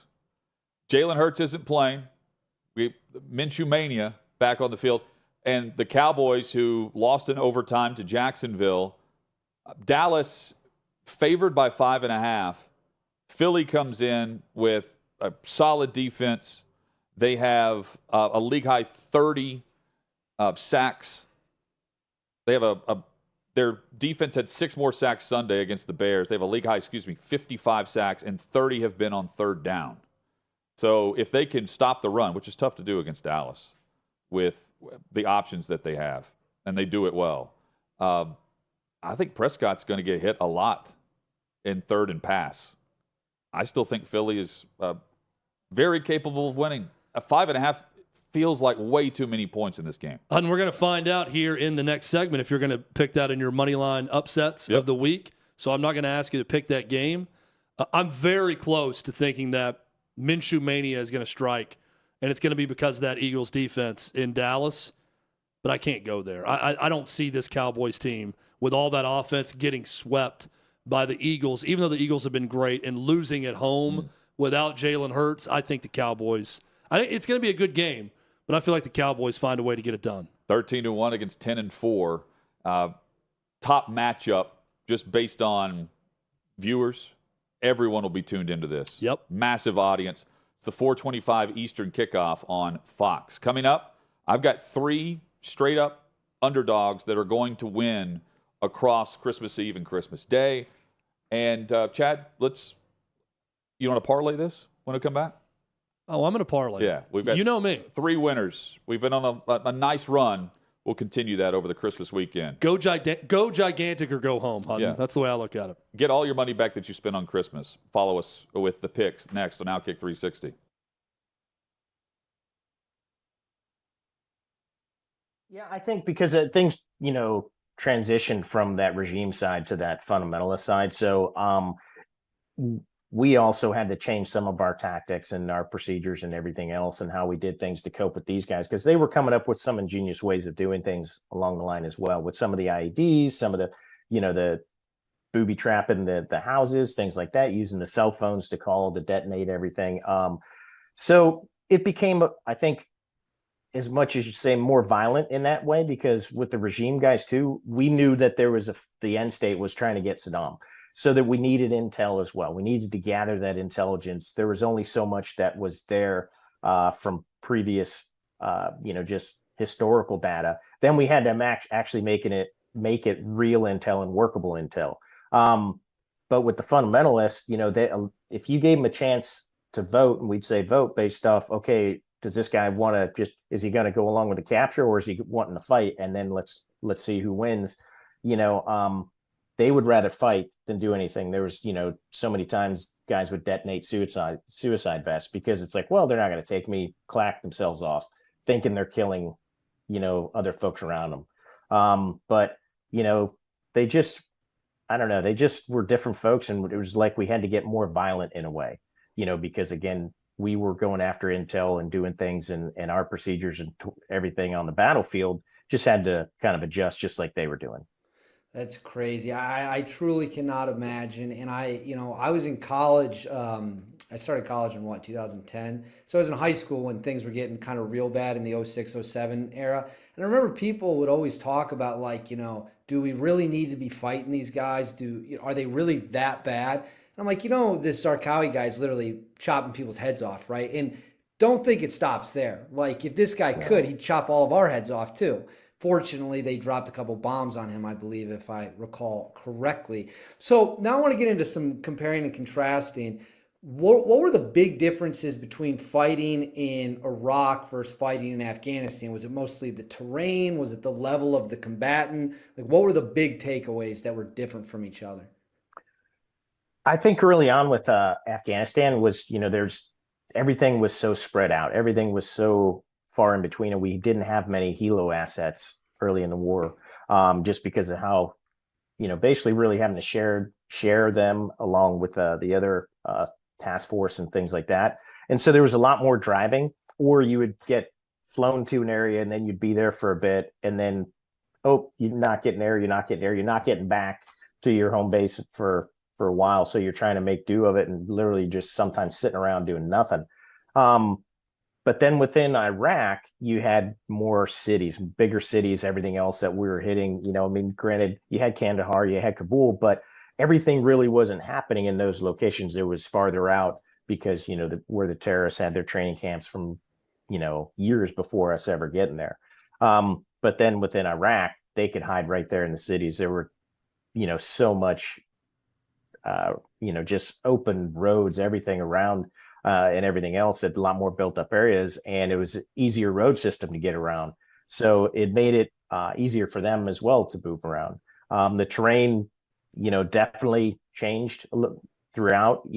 Jalen Hurts isn't playing. Minshew Mania back on the field. And the Cowboys, who lost in overtime to Jacksonville. Dallas favored by 5.5. Philly comes in with a solid defense. They have a league-high 30 sacks. They have their defense had 6 more sacks Sunday against the Bears. They have a league-high, 55 sacks, and 30 have been on third down. So if they can stop the run, which is tough to do against Dallas with the options that they have, and they do it well, I think Prescott's going to get hit a lot in third and pass. I still think Philly is very capable of winning. A 5.5 feels like way too many points in this game. And we're going to find out here in the next segment if you're going to pick that in your money line upsets of the week. So I'm not going to ask you to pick that game. I'm very close to thinking that Minshew Mania is going to strike, and it's going to be because of that Eagles defense in Dallas. But I can't go there. I don't see this Cowboys team with all that offense getting swept by the Eagles, even though the Eagles have been great, and losing at home without Jalen Hurts. I think the Cowboys, it's going to be a good game, but I feel like the Cowboys find a way to get it done. 13-1 against 10-4. Top matchup just based on viewers. Everyone will be tuned into this. Yep. Massive audience. It's the 4:25 Eastern kickoff on Fox. Coming up, I've got 3 straight-up underdogs that are going to win across Christmas Eve and Christmas Day. And, Chad, you want to parlay this when we come back? Oh, I'm going to parlay. Yeah. We've got you know me. 3 winners. We've been on a nice run. We'll continue that over the Christmas weekend. Go gigantic or go home, honey. Yeah. That's the way I look at it. Get all your money back that you spent on Christmas. Follow us with the picks next on OutKick 360. Yeah, I think because things, transitioned from that regime side to that fundamentalist side. So we also had to change some of our tactics and our procedures and everything else and how we did things to cope with these guys, because they were coming up with some ingenious ways of doing things along the line as well, with some of the IEDs, some of the, the booby trapping the houses, things like that, using the cell phones to call to detonate everything. So it became, I think, as much as you say, more violent in that way, because with the regime guys too, we knew that there was the end state was trying to get Saddam. So that we needed intel as well. We needed to gather that intelligence. There was only so much that was there from previous, just historical data. Then we had to actually make it real intel and workable intel. But with the fundamentalists, if you gave them a chance to vote, and we'd say vote based off, okay, does this guy want to is he going to go along with the capture, or is he wanting to fight? And then let's see who wins. They would rather fight than do anything. There was, so many times guys would detonate suicide vests because it's like, well, they're not going to take me, clack themselves off, thinking they're killing, other folks around them. But, they just, I don't know, they just were different folks. And it was like we had to get more violent in a way, because again, we were going after intel and doing things, and our procedures and everything on the battlefield just had to kind of adjust just like they were doing. That's crazy. I truly cannot imagine. And I was in college. I started college in 2010. So I was in high school when things were getting kind of real bad in the 06, 07 era. And I remember people would always talk about do we really need to be fighting these guys? Are they really that bad? And I'm like, this Zarqawi guy's literally chopping people's heads off, right? And don't think it stops there. Like, if this guy could, he'd chop all of our heads off too. Fortunately, they dropped a couple bombs on him, I believe, if I recall correctly. So now I want to get into some comparing and contrasting. What were the big differences between fighting in Iraq versus fighting in Afghanistan? Was it mostly the terrain? Was it the level of the combatant? Like, what were the big takeaways that were different from each other? I think early on with Afghanistan was, everything was so spread out. Everything was so far in between, and we didn't have many helo assets early in the war, just because of how, basically really having to share them along with the other task force and things like that. And so there was a lot more driving, or you would get flown to an area and then you'd be there for a bit, and then, oh, you're not getting there, you're not getting back to your home base for a while. So you're trying to make do of it and literally just sometimes sitting around doing nothing. But then within Iraq, you had more cities, bigger cities, everything else that we were hitting. Granted, you had Kandahar, you had Kabul, but everything really wasn't happening in those locations. It was farther out because, where the terrorists had their training camps from, years before us ever getting there. But then within Iraq, they could hide right there in the cities. There were, so much, just open roads, everything around. And everything else, at a lot more built up areas, and it was an easier road system to get around. So it made it easier for them as well to move around. The terrain, definitely changed throughout.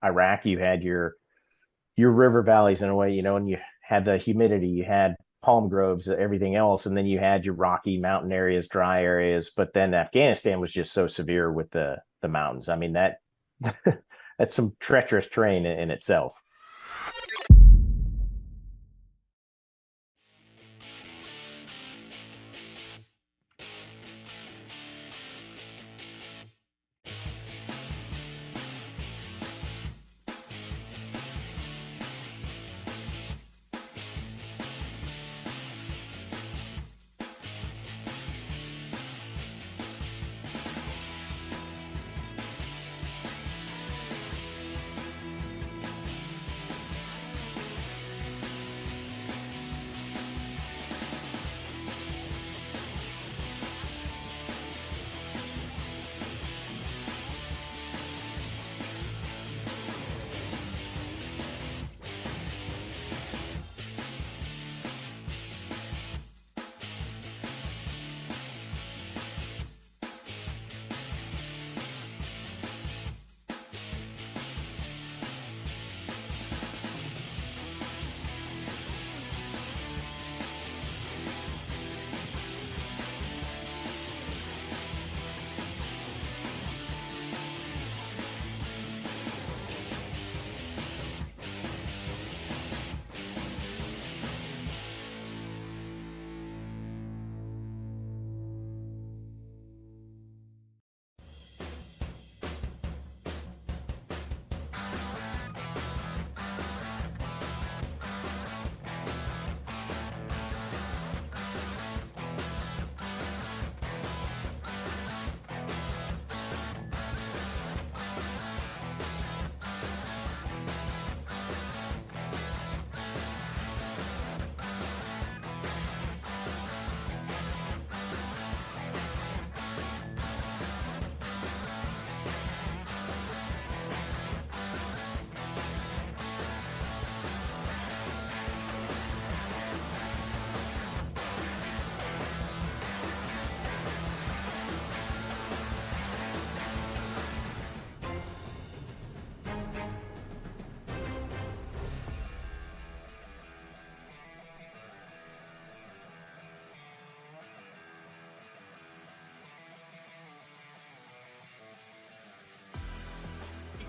Iraq, you had your river valleys in a way, and you had the humidity, you had palm groves, everything else, and then you had your rocky mountain areas, dry areas. But then Afghanistan was just so severe with the mountains. I mean, that that's some treacherous terrain in itself.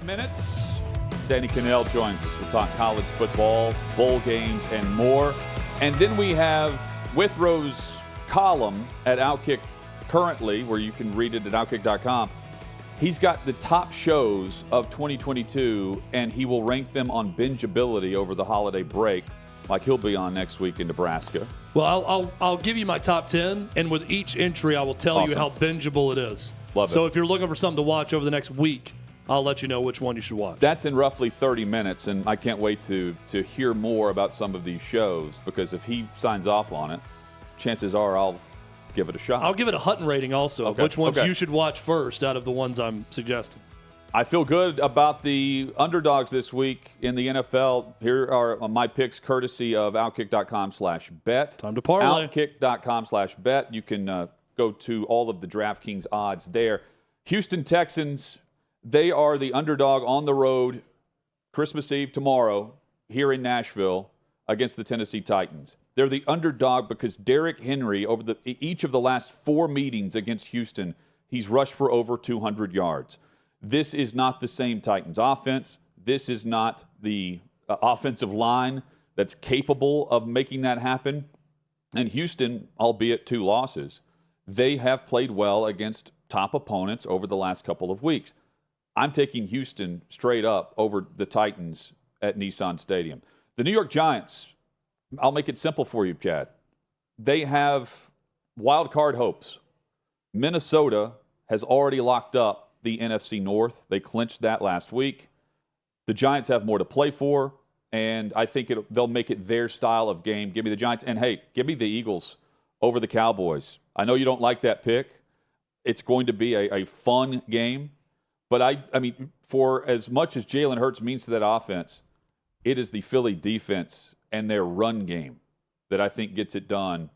minutes. Danny Kanell joins us. We'll talk college football, bowl games, and more. And then we have Withrow's column at OutKick currently, where you can read it at outkick.com. He's got the top shows of 2022, and he will rank them on bingeability over the holiday break, like he'll be on next week in Nebraska. Well, I'll give you my top 10, and with each entry, I will tell you how bingeable it is. Love it. So if you're looking for something to watch over the next week, I'll let you know which one you should watch. That's in roughly 30 minutes, and I can't wait to hear more about some of these shows, because if he signs off on it, chances are I'll give it a shot. I'll give it a Hutton rating also, Okay. which ones you should watch first out of the ones I'm suggesting. I feel good about the underdogs this week in the NFL. Here are my picks courtesy of outkick.com/bet. Time to parlay. Outkick.com/bet. You can go to all of the DraftKings odds there. Houston Texans, they are the underdog on the road Christmas Eve tomorrow here in Nashville against the Tennessee Titans. They're the underdog because Derrick Henry, over each of the last 4 meetings against Houston, he's rushed for over 200 yards. This is not the same Titans offense. This is not the offensive line that's capable of making that happen. And Houston, albeit 2 losses, they have played well against top opponents over the last couple of weeks. I'm taking Houston straight up over the Titans at Nissan Stadium. The New York Giants, I'll make it simple for you, Chad. They have wild card hopes. Minnesota has already locked up the NFC North. They clinched that last week. The Giants have more to play for, and I think they'll make it their style of game. Give me the Giants, and hey, give me the Eagles over the Cowboys. I know you don't like that pick. It's going to be a fun game, but I mean, for as much as Jalen Hurts means to that offense, it is the Philly defense and their run game that I think gets it done.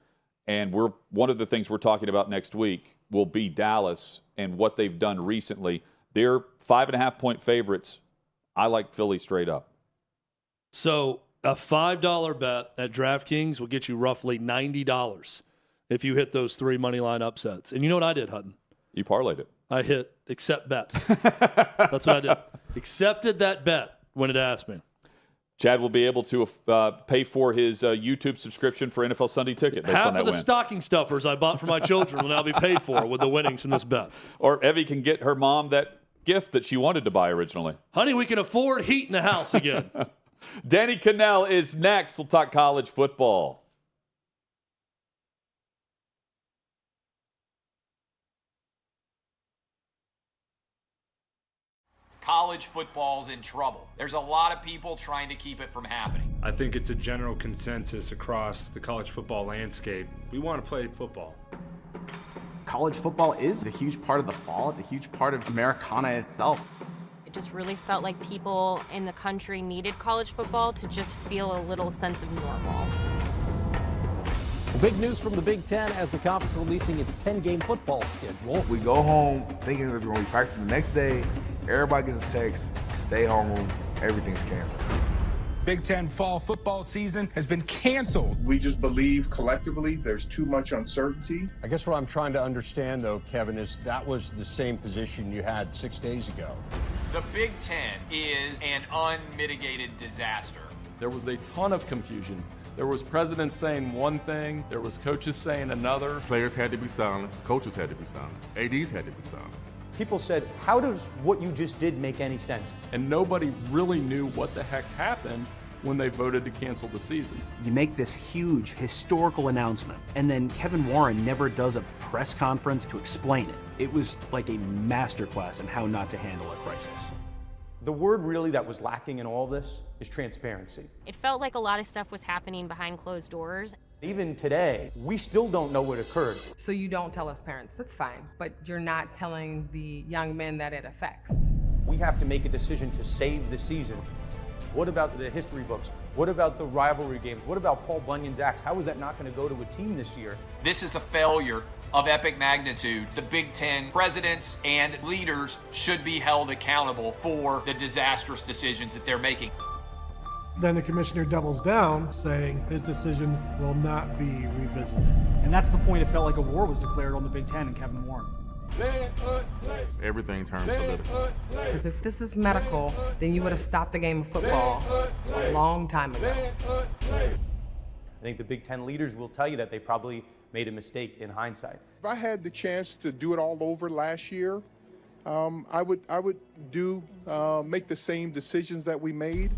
And one of the things we're talking about next week will be Dallas and what they've done recently. They're 5.5-point favorites. I like Philly straight up. So a $5 bet at DraftKings will get you roughly $90 if you hit those 3 money line upsets. And you know what I did, Hutton? You parlayed it. I hit accept bet. That's what I did. Accepted that bet when it asked me. Chad will be able to pay for his YouTube subscription for NFL Sunday Ticket based Half on that of the win. stocking stuffers I bought for my children will now be paid for with the winnings from this bet. Or Evie can get her mom that gift that she wanted to buy originally. Honey, we can afford heat in the house again. Danny Kanell is next. We'll talk college football. College football's in trouble. There's a lot of people trying to keep it from happening. I think it's a general consensus across the college football landscape. We want to play football. College football is a huge part of the fall. It's a huge part of Americana itself. It just really felt like people in the country needed college football to just feel a little sense of normal. Big news from the Big Ten as the conference releasing its 10-game football schedule. We go home thinking that we're going to be practicing the next day. Everybody gets a text, stay home, everything's canceled. Big Ten fall football season has been canceled. We just believe collectively there's too much uncertainty. I guess what I'm trying to understand, though, Kevin, is that was the same position you had 6 days ago. The Big Ten is an unmitigated disaster. There was a ton of confusion. There was presidents saying one thing, there was coaches saying another. Players had to be silent, coaches had to be silent, ADs had to be silent. People said, how does what you just did make any sense? And nobody really knew what the heck happened when they voted to cancel the season. You make this huge historical announcement, and then Kevin Warren never does a press conference to explain it. It was like a masterclass in how not to handle a crisis. The word really that was lacking in all of this is transparency. It felt like a lot of stuff was happening behind closed doors. Even today, we still don't know what occurred. So you don't tell us parents, that's fine, but you're not telling the young men that it affects. We have to make a decision to save the season. What about the history books? What about the rivalry games? What about Paul Bunyan's axe? How is that not going to go to a team this year? This is a failure of epic magnitude. The Big Ten presidents and leaders should be held accountable for the disastrous decisions that they're making. Then the commissioner doubles down, saying his decision will not be revisited. And that's the point. It felt like a war was declared on the Big Ten and Kevin Warren. Everything turned political. Because if this is medical, then you would have stopped the game of football a long time ago. I think the Big Ten leaders will tell you that they probably made a mistake in hindsight. If I had the chance to do it all over last year, I would make the same decisions that we made.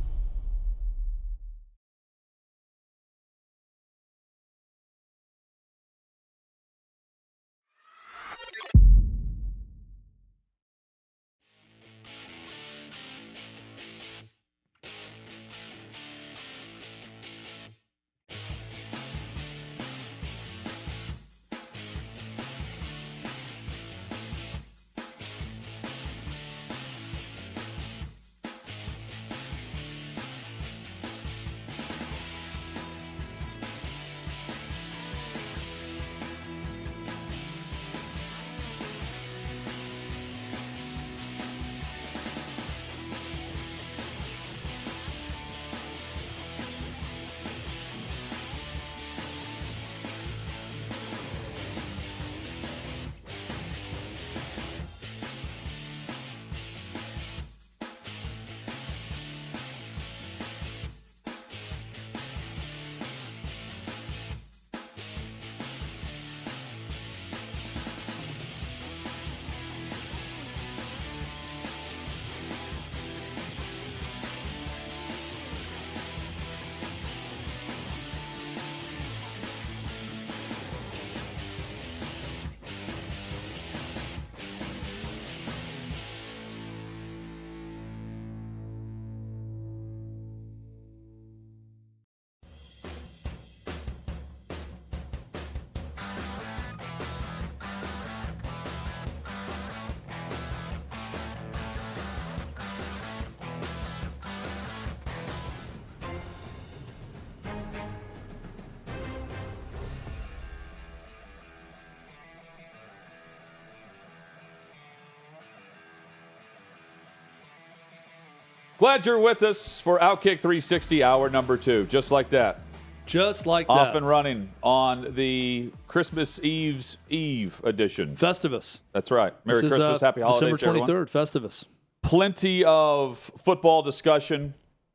Glad you're with us for OutKick 360, hour number 2. Just like that. Just like that. Off and running on the Christmas Eve's Eve edition. Festivus. That's right. Merry Christmas, Happy Holidays, December 23rd, everyone. Festivus. Plenty of football discussion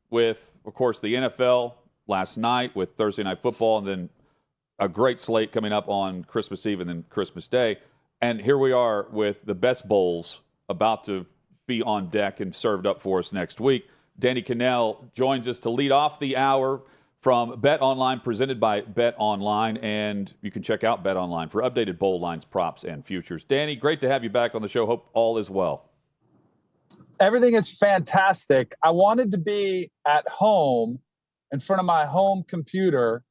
with, of course, the NFL last night with Thursday Night Football, and then a great slate coming up on Christmas Eve and then Christmas Day. And here we are with the best bowls about to be on deck and served up for us next week. Danny Kanell joins us to lead off the hour from Bet Online, presented by Bet Online, and you can check out Bet Online for updated bowl lines, props, and futures. Danny, great to have you back on the show. Hope all is well. Everything is fantastic. I wanted to be at home in front of my home computer,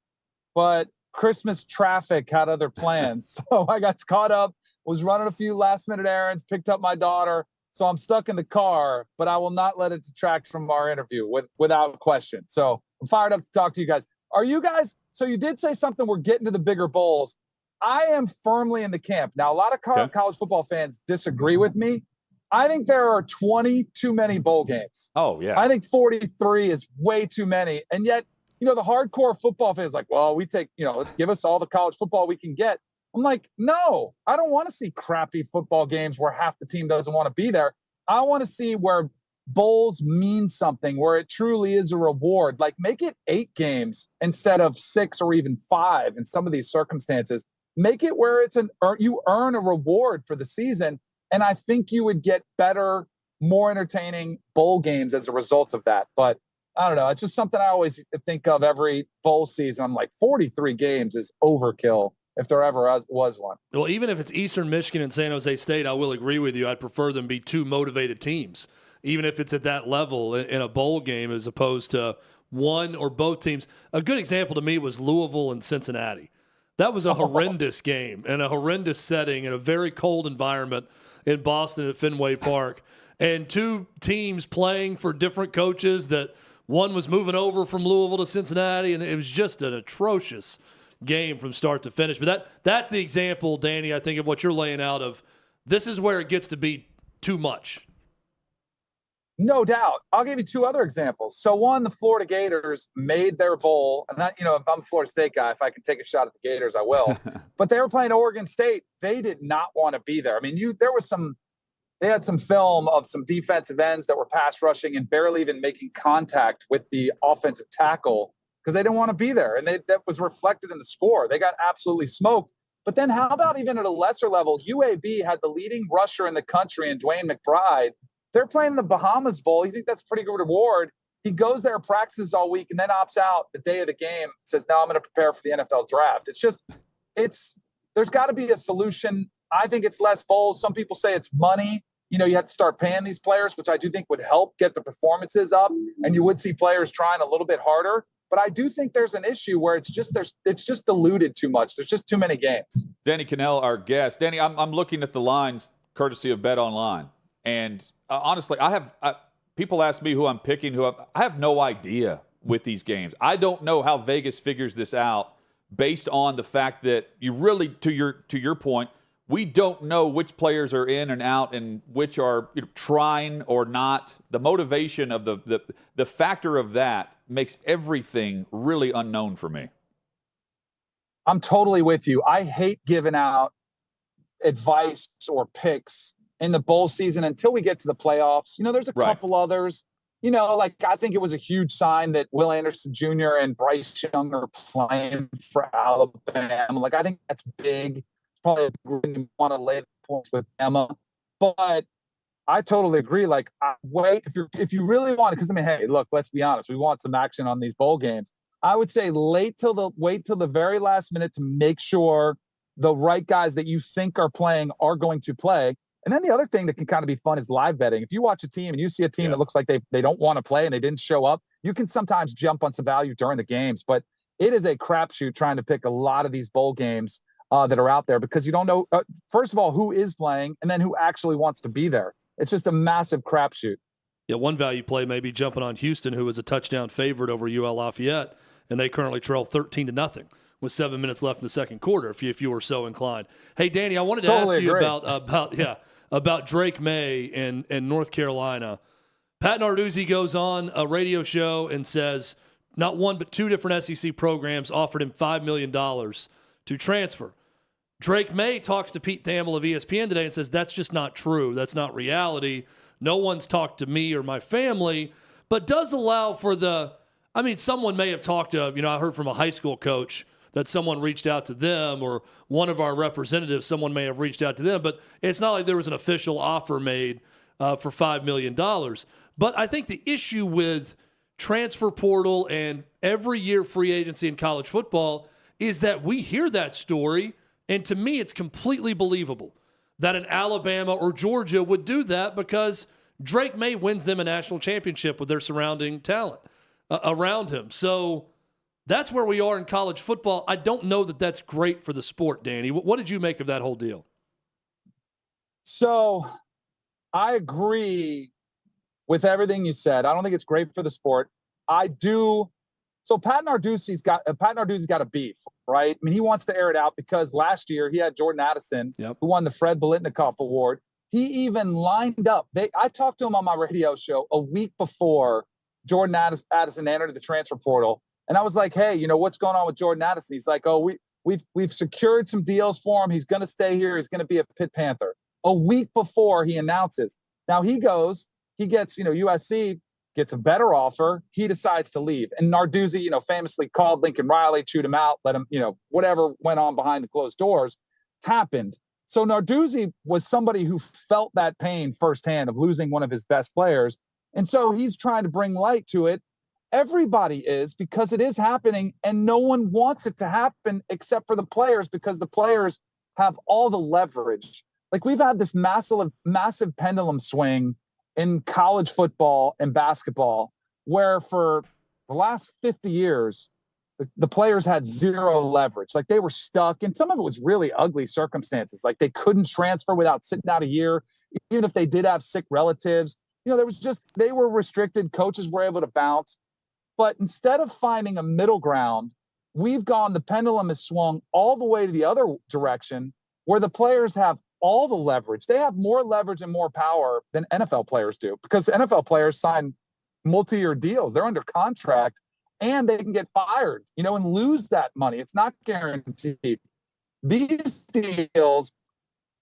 but Christmas traffic had other plans. So I got caught up, was running a few last-minute errands, picked up my daughter. So I'm stuck in the car, but I will not let it detract from our interview without question. So I'm fired up to talk to you guys. Are you guys, so you did say something, we're getting to the bigger bowls. I am firmly in the camp. Now, a lot of college football fans disagree with me. I think there are 20 too many bowl games. Oh, yeah. I think 43 is way too many. And yet, the hardcore football fans like, well, we take, let's give us all the college football we can get. I'm like, no, I don't want to see crappy football games where half the team doesn't want to be there. I want to see where bowls mean something, where it truly is a reward. Like, make it 8 games instead of 6 or even 5 in some of these circumstances. Make it where it's you earn a reward for the season. And I think you would get better, more entertaining bowl games as a result of that. But I don't know. It's just something I always think of every bowl season. I'm like, 43 games is overkill, if there ever was one. Well, even if it's Eastern Michigan and San Jose State, I will agree with you. I'd prefer them be 2 motivated teams, even if it's at that level in a bowl game as opposed to one or both teams. A good example to me was Louisville and Cincinnati. That was a horrendous game in a horrendous setting in a very cold environment in Boston at Fenway Park. And 2 teams playing for different coaches that one was moving over from Louisville to Cincinnati, and it was just an atrocious game from start to finish. But that's the example, Danny, I think, of what you're laying out of this is where it gets to be too much. No doubt. I'll give you two other examples. So one, the Florida Gators made their bowl, and that, if I'm a Florida State guy, if I can take a shot at the Gators, I will. But they were playing Oregon State. They did not want to be there. I mean, they had some film of some defensive ends that were pass rushing and barely even making contact with the offensive tackle because they didn't want to be there. And that was reflected in the score. They got absolutely smoked. But then how about even at a lesser level, UAB had the leading rusher in the country in Dwayne McBride. They're playing in the Bahamas Bowl. You think that's a pretty good reward. He goes there, practices all week, and then opts out the day of the game, says, no, I'm going to prepare for the NFL draft. There's got to be a solution. I think it's less bowls. Some people say it's money. You have to start paying these players, which I do think would help get the performances up, and you would see players trying a little bit harder. But I do think there's an issue where it's just diluted too much. There's just too many games. Danny Kanell, our guest. Danny, I'm looking at the lines courtesy of Bet Online, and honestly, people ask me who I'm picking. I have no idea with these games. I don't know how Vegas figures this out based on the fact that you really, to your point, we don't know which players are in and out and which are trying or not. The motivation of the factor of that makes everything really unknown for me. I'm totally with you. I hate giving out advice or picks in the bowl season until we get to the playoffs. There's a couple others. I think it was a huge sign that Will Anderson Jr. and Bryce Young are playing for Alabama. I think that's big. Probably you want to lay points with Emma, but I totally agree. Wait, if you really want it, because hey, look, let's be honest, we want some action on these bowl games. I would say wait till the very last minute to make sure the right guys that you think are playing are going to play. And then the other thing that can kind of be fun is live betting. If you watch a team and you see a team that looks like they don't want to play and they didn't show up, you can sometimes jump on some value during the games. But it is a crapshoot trying to pick a lot of these bowl games that are out there because you don't know, first of all, who is playing and then who actually wants to be there. It's just a massive crapshoot. Yeah, one value play may be jumping on Houston, who is a touchdown favorite over UL Lafayette, and they currently trail 13-0 with 7 minutes left in the second quarter, if you were so inclined. Hey, Danny, I wanted to ask you about Drake May in North Carolina. Pat Narduzzi goes on a radio show and says not one but two different SEC programs offered him $5 million to transfer. Drake May talks to Pete Thamel of ESPN today and says that's just not true. That's not reality. No one's talked to me or my family, but does allow for someone may have talked to, I heard from a high school coach that someone reached out to them, or one of our representatives, someone may have reached out to them, but it's not like there was an official offer made for $5 million. But I think the issue with transfer portal and every year free agency in college football is that we hear that story, and to me it's completely believable that an Alabama or Georgia would do that because Drake May wins them a national championship with their surrounding talent around him. So that's where we are in college football. I don't know that that's great for the sport, Danny. What did you make of that whole deal? So I agree with everything you said. I don't think it's great for the sport. I do. So Pat Narduzzi's got a beef, right? I mean, he wants to air it out because last year he had Jordan Addison, who won the Fred Biletnikoff Award. He even lined up. I talked to him on my radio show a week before Jordan Addison entered the transfer portal. And I was like, hey, what's going on with Jordan Addison? He's like, oh, we've secured some deals for him. He's going to stay here. He's going to be a Pitt Panther. A week before he announces. Now he gets, USC gets a better offer. He decides to leave. And Narduzzi, famously called Lincoln Riley, chewed him out, let him, whatever went on behind the closed doors happened. So Narduzzi was somebody who felt that pain firsthand of losing one of his best players. And so he's trying to bring light to it. Everybody is, because it is happening, and no one wants it to happen except for the players, because the players have all the leverage. Like, we've had this massive pendulum swing in college football and basketball, where for the last 50 years, the players had zero leverage. Like, they were stuck, and some of it was really ugly circumstances. Like, they couldn't transfer without sitting out a year, even if they did have sick relatives. They were restricted. Coaches were able to bounce. But instead of finding a middle ground, the pendulum has swung all the way to the other direction, where the players have all the leverage. They have more leverage and more power than NFL players do, because NFL players sign multi-year deals. They're under contract and they can get fired, and lose that money. It's not guaranteed. These deals,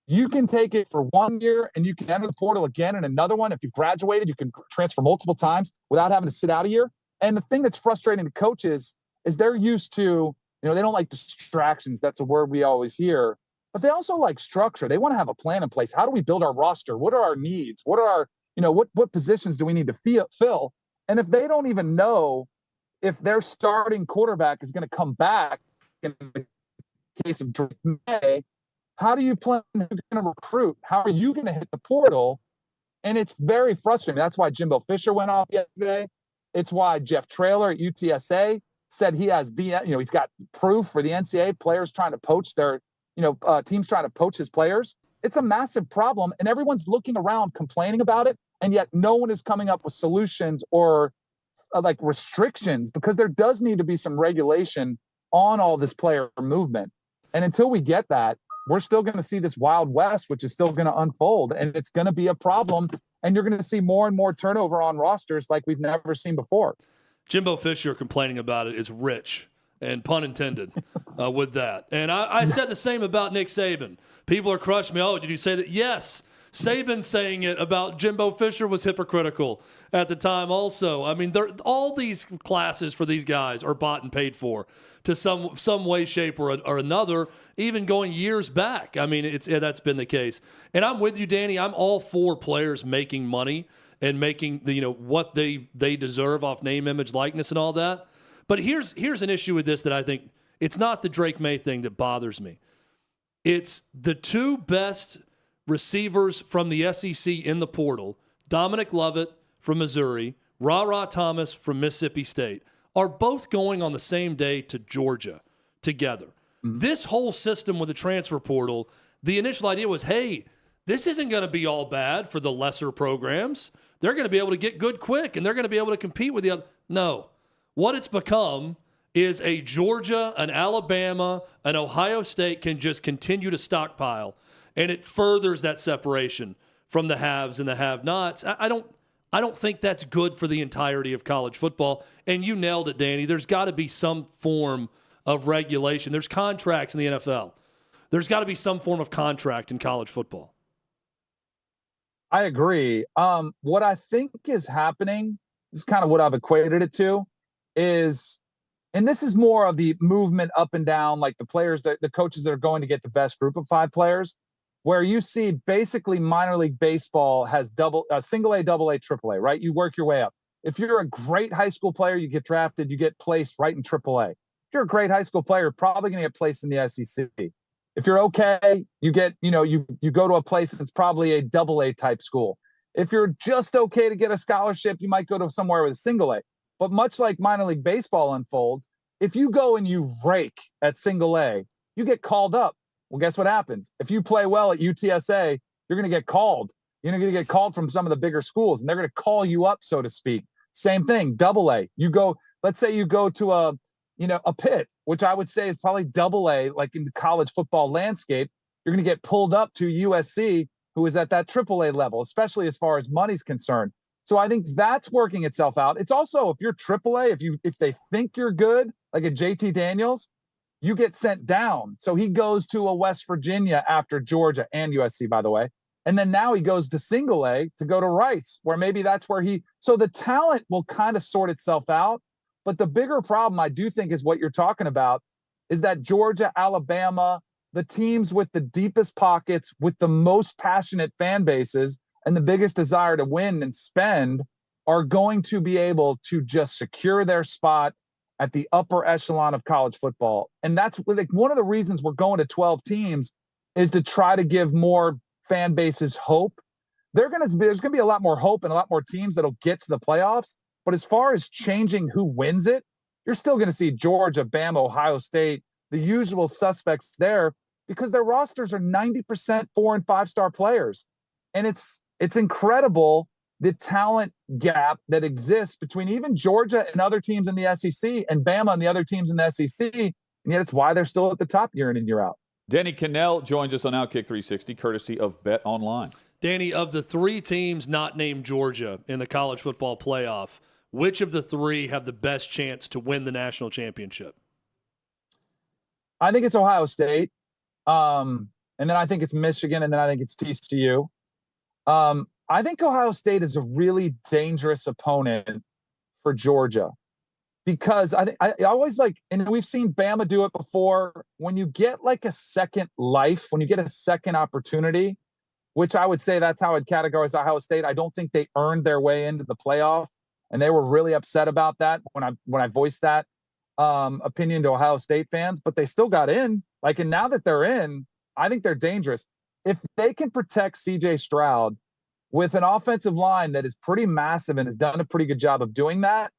you can take it for 1 year and you can enter the portal again in another one. If you've graduated, you can transfer multiple times without having to sit out a year. And the thing that's frustrating to coaches is they're used to, they don't like distractions. That's a word we always hear. But they also like structure. They want to have a plan in place. How do we build our roster? What are our needs? What are our, what positions do we need to fill? And if they don't even know if their starting quarterback is going to come back in the case of Drake May, how do you plan who's going to recruit? How are you going to hit the portal? And it's very frustrating. That's why Jimbo Fisher went off yesterday. It's why Jeff Traylor at UTSA said he has he's got proof for the NCAA players trying to poach their, teams trying to poach his players. It's a massive problem, and everyone's looking around complaining about it, and yet no one is coming up with solutions or like restrictions, because there does need to be some regulation on all this player movement. And until we get that, we're still going to see this Wild West, which is still going to unfold, and it's going to be a problem. And you're going to see more and more turnover on rosters like we've never seen before. Jimbo Fisher complaining about it is rich, and pun intended with that. And I said the same about Nick Saban. People are crushing me. Oh, did you say that? Yes. Saban saying it about Jimbo Fisher was hypocritical at the time also. I mean, all these classes for these guys are bought and paid for to some way, shape, or another, even going years back. I mean, that's been the case. And I'm with you, Danny. I'm all for players making money and making what they deserve off name, image, likeness, and all that. But here's an issue with this that I think it's not the Drake May thing that bothers me. It's the two best receivers from the SEC in the portal, Dominic Lovett from Missouri, Ra Thomas from Mississippi State, are both going on the same day to Georgia together. Mm-hmm. This whole system with the transfer portal, the initial idea was, hey, this isn't going to be all bad for the lesser programs. They're going to be able to get good quick, and they're going to be able to compete with the other. No. What it's become is a Georgia, an Alabama, an Ohio State can just continue to stockpile, and it furthers that separation from the haves and the have-nots. I don't think that's good for the entirety of college football. And you nailed it, Danny. There's got to be some form of regulation. There's contracts in the NFL. There's got to be some form of contract in college football. I agree. What I think is happening, this is kind of what I've equated it to, is, and this is more of the movement up and down, like the players, the coaches that are going to get the best group of 5 players, where you see basically minor league baseball has single A, double A, triple A, right? You work your way up. If you're a great high school player, you get drafted, you get placed right in triple A. If you're a great high school player, you're probably going to get placed in the SEC. If you're okay, you get, you go to a place that's probably a double A type school. If you're just okay to get a scholarship, you might go to somewhere with a single A. But much like minor league baseball unfolds, if you go and you rake at single A, you get called up. Well, guess what happens? If you play well at UTSA, you're going to get called. You're going to get called from some of the bigger schools, and they're going to call you up, so to speak. Same thing, double A. You go, let's say you go to a Pitt, which I would say is probably double A, like in the college football landscape. You're going to get pulled up to USC, who is at that triple A level, especially as far as money's concerned. So I think that's working itself out. It's also, if you're triple A, if they think you're good, like a JT Daniels, you get sent down. So he goes to a West Virginia after Georgia and USC, by the way. And then now he goes to single A to go to Rice, where maybe that's where so the talent will kind of sort itself out. But the bigger problem, I do think, is what you're talking about, is that Georgia, Alabama, the teams with the deepest pockets, with the most passionate fan bases, and the biggest desire to win and spend are going to be able to just secure their spot at the upper echelon of college football. And that's like one of the reasons we're going to 12 teams is to try to give more fan bases hope. There's going to be a lot more hope and a lot more teams that'll get to the playoffs. But as far as changing who wins it, you're still going to see Georgia, Bama, Ohio State, the usual suspects there, because their rosters are 90% 4- and 5-star players. And it's incredible the talent gap that exists between even Georgia and other teams in the SEC and Bama and the other teams in the SEC. And yet it's why they're still at the top year in and year out. Danny Kanell joins us on OutKick 360, courtesy of Bet Online. Danny, of the 3 teams not named Georgia in the college football playoff, which of the 3 have the best chance to win the national championship? I think it's Ohio State. And then I think it's Michigan, and then I think it's TCU. I think Ohio State is a really dangerous opponent for Georgia because I always like, and we've seen Bama do it before, when you get like a second life, when you get a second opportunity, which I would say that's how I'd categorize Ohio State. I don't think they earned their way into the playoff, and they were really upset about that when I voiced that opinion to Ohio State fans, but they still got in. Like, and now that they're in, I think they're dangerous. If they can protect CJ Stroud with an offensive line that is pretty massive and has done a pretty good job of doing that,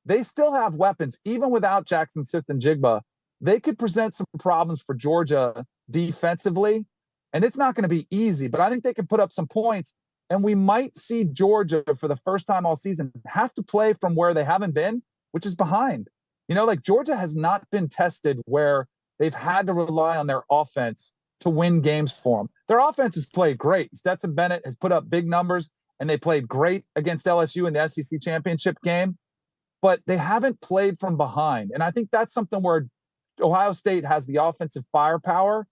they still have weapons. Even without Jackson Smith and Jigba, they could present some problems for Georgia defensively. And it's not going to be easy, but I think they can put up some points. And we might see Georgia for the first time all season have to play from where they haven't been, which is behind. You know, like Georgia has not been tested where they've had to rely on their offense to win games for them. Their offense has played great. Stetson Bennett has put up big numbers, and they played great against LSU in the SEC championship game, but they haven't played from behind. And I think that's something where Ohio State has the offensive firepower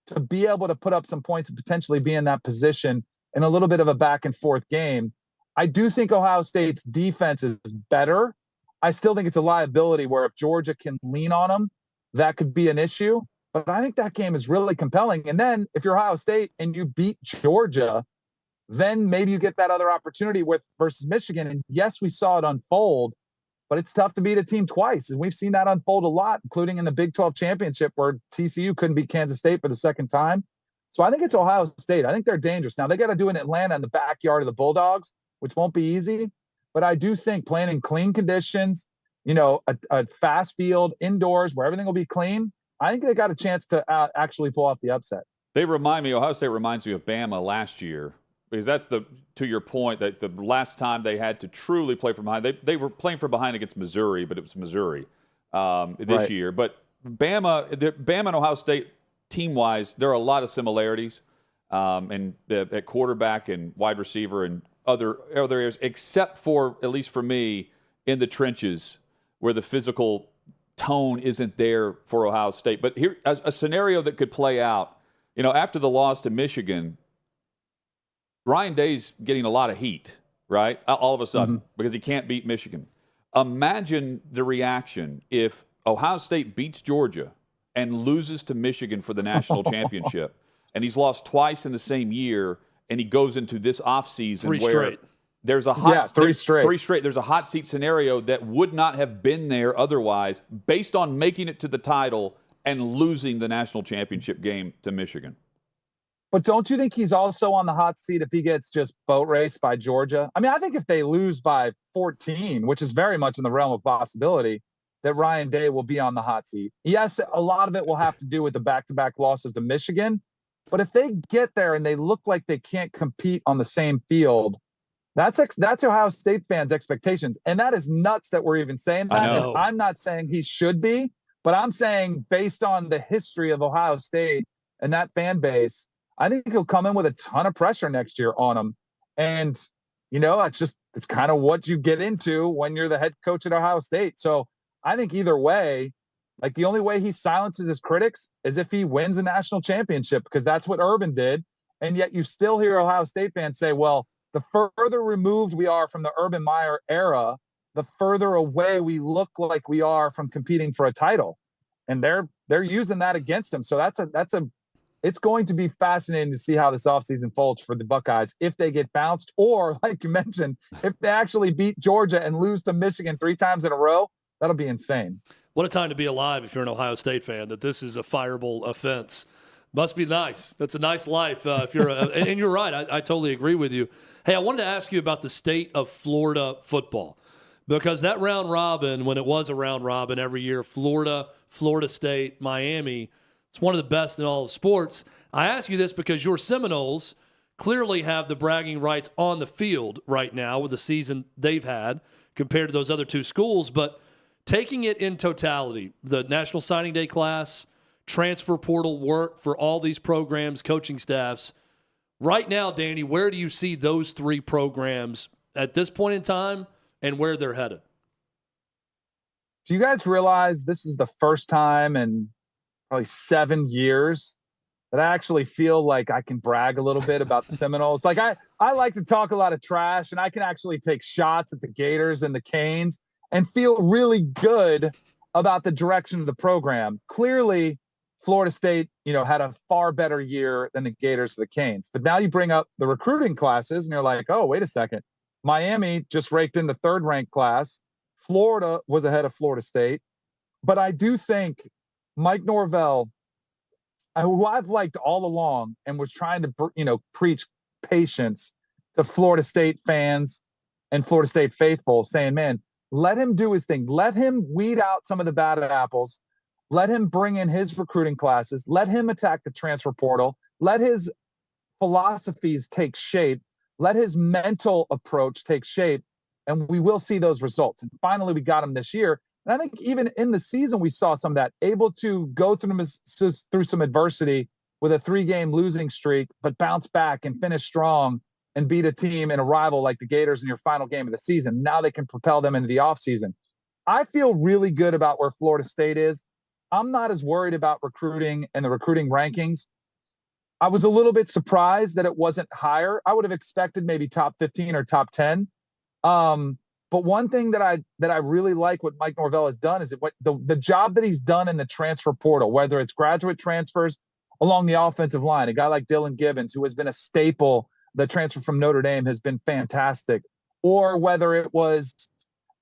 to be able to put up some points and potentially be in that position in a little bit of a back and forth game. I do think Ohio State's defense is better. I still think it's a liability where if Georgia can lean on them, that could be an issue. But I think that game is really compelling. And then if you're Ohio State and you beat Georgia, then maybe you get that other opportunity versus Michigan. And yes, we saw it unfold, but it's tough to beat a team twice. And we've seen that unfold a lot, including in the Big 12 championship where TCU couldn't beat Kansas State for the second time. So I think it's Ohio State. I think they're dangerous. Now they got to do it in Atlanta in the backyard of the Bulldogs, which won't be easy. But I do think playing in clean conditions, you know, a fast field indoors where everything will be clean, I think they got a chance to actually pull off the upset. Ohio State reminds me of Bama last year, because that's to your point, that the last time they had to truly play from behind, they were playing from behind against Missouri, but it was Missouri this year. But Bama and Ohio State, team-wise, there are a lot of similarities at quarterback and wide receiver and other areas, except for, at least for me, in the trenches where the physical tone isn't there for Ohio State. But here, as a scenario that could play out, you know, after the loss to Michigan, Ryan Day's getting a lot of heat, right? All of a sudden, because he can't beat Michigan. Imagine the reaction if Ohio State beats Georgia and loses to Michigan for the national championship, and he's lost twice in the same year, and he goes into this offseason where there's a hot three straight. There's a hot seat scenario that would not have been there otherwise, based on making it to the title and losing the national championship game to Michigan. But don't you think he's also on the hot seat if he gets just boat raced by Georgia? I mean, I think if they lose by 14, which is very much in the realm of possibility, that Ryan Day will be on the hot seat. Yes, a lot of it will have to do with the back-to-back losses to Michigan. But if they get there and they look like they can't compete on the same field, that's Ohio State fans' expectations. And that is nuts that we're even saying that. And I'm not saying he should be, but I'm saying based on the history of Ohio State and that fan base, I think he'll come in with a ton of pressure next year on him. And, you know, it's kind of what you get into when you're the head coach at Ohio State. So I think either way, like the only way he silences his critics is if he wins a national championship, because that's what Urban did. And yet you still hear Ohio State fans say, well, the further removed we are from the Urban Meyer era, the further away we look like we are from competing for a title. And they're using that against him. So it's going to be fascinating to see how this offseason folds for the Buckeyes if they get bounced, or like you mentioned, if they actually beat Georgia and lose to Michigan 3 times in a row. That'll be insane. What a time to be alive if you're an Ohio State fan, that this is a fireable offense. Must be nice. That's a nice life if you're and you're right. I totally agree with you. Hey, I wanted to ask you about the state of Florida football, because that round robin, when it was a round robin every year, Florida, Florida State, Miami, it's one of the best in all of sports. I ask you this because your Seminoles clearly have the bragging rights on the field right now with the season they've had compared to those other two schools. But taking it in totality, the National Signing Day class, transfer portal work for all these programs, coaching staffs. Right now, Danny, where do you see those three programs at this point in time and where they're headed? Do you guys realize this is the first time in probably 7 years that I actually feel like I can brag a little bit about the Seminoles? Like I like to talk a lot of trash, and I can actually take shots at the Gators and the Canes and feel really good about the direction of the program. Clearly, Florida State, had a far better year than the Gators or the Canes. But now you bring up the recruiting classes, and you're like, oh, wait a second. Miami just raked in the third-ranked class. Florida was ahead of Florida State. But I do think Mike Norvell, who I've liked all along and was trying to, preach patience to Florida State fans and Florida State faithful, saying, man, let him do his thing. Let him weed out some of the bad apples. Let him bring in his recruiting classes. Let him attack the transfer portal. Let his philosophies take shape. Let his mental approach take shape. And we will see those results. And finally, we got him this year. And I think even in the season, we saw some of that, able to go through some adversity with a 3-game losing streak, but bounce back and finish strong and beat a team and a rival like the Gators in your final game of the season. Now they can propel them into the offseason. I feel really good about where Florida State is. I'm not as worried about recruiting and the recruiting rankings. I was a little bit surprised that it wasn't higher. I would have expected maybe top 15 or top 10. But one thing that I really like what Mike Norvell has done is the job that he's done in the transfer portal, whether it's graduate transfers along the offensive line. A guy like Dylan Gibbons, who has been a staple, the transfer from Notre Dame has been fantastic. Or whether it was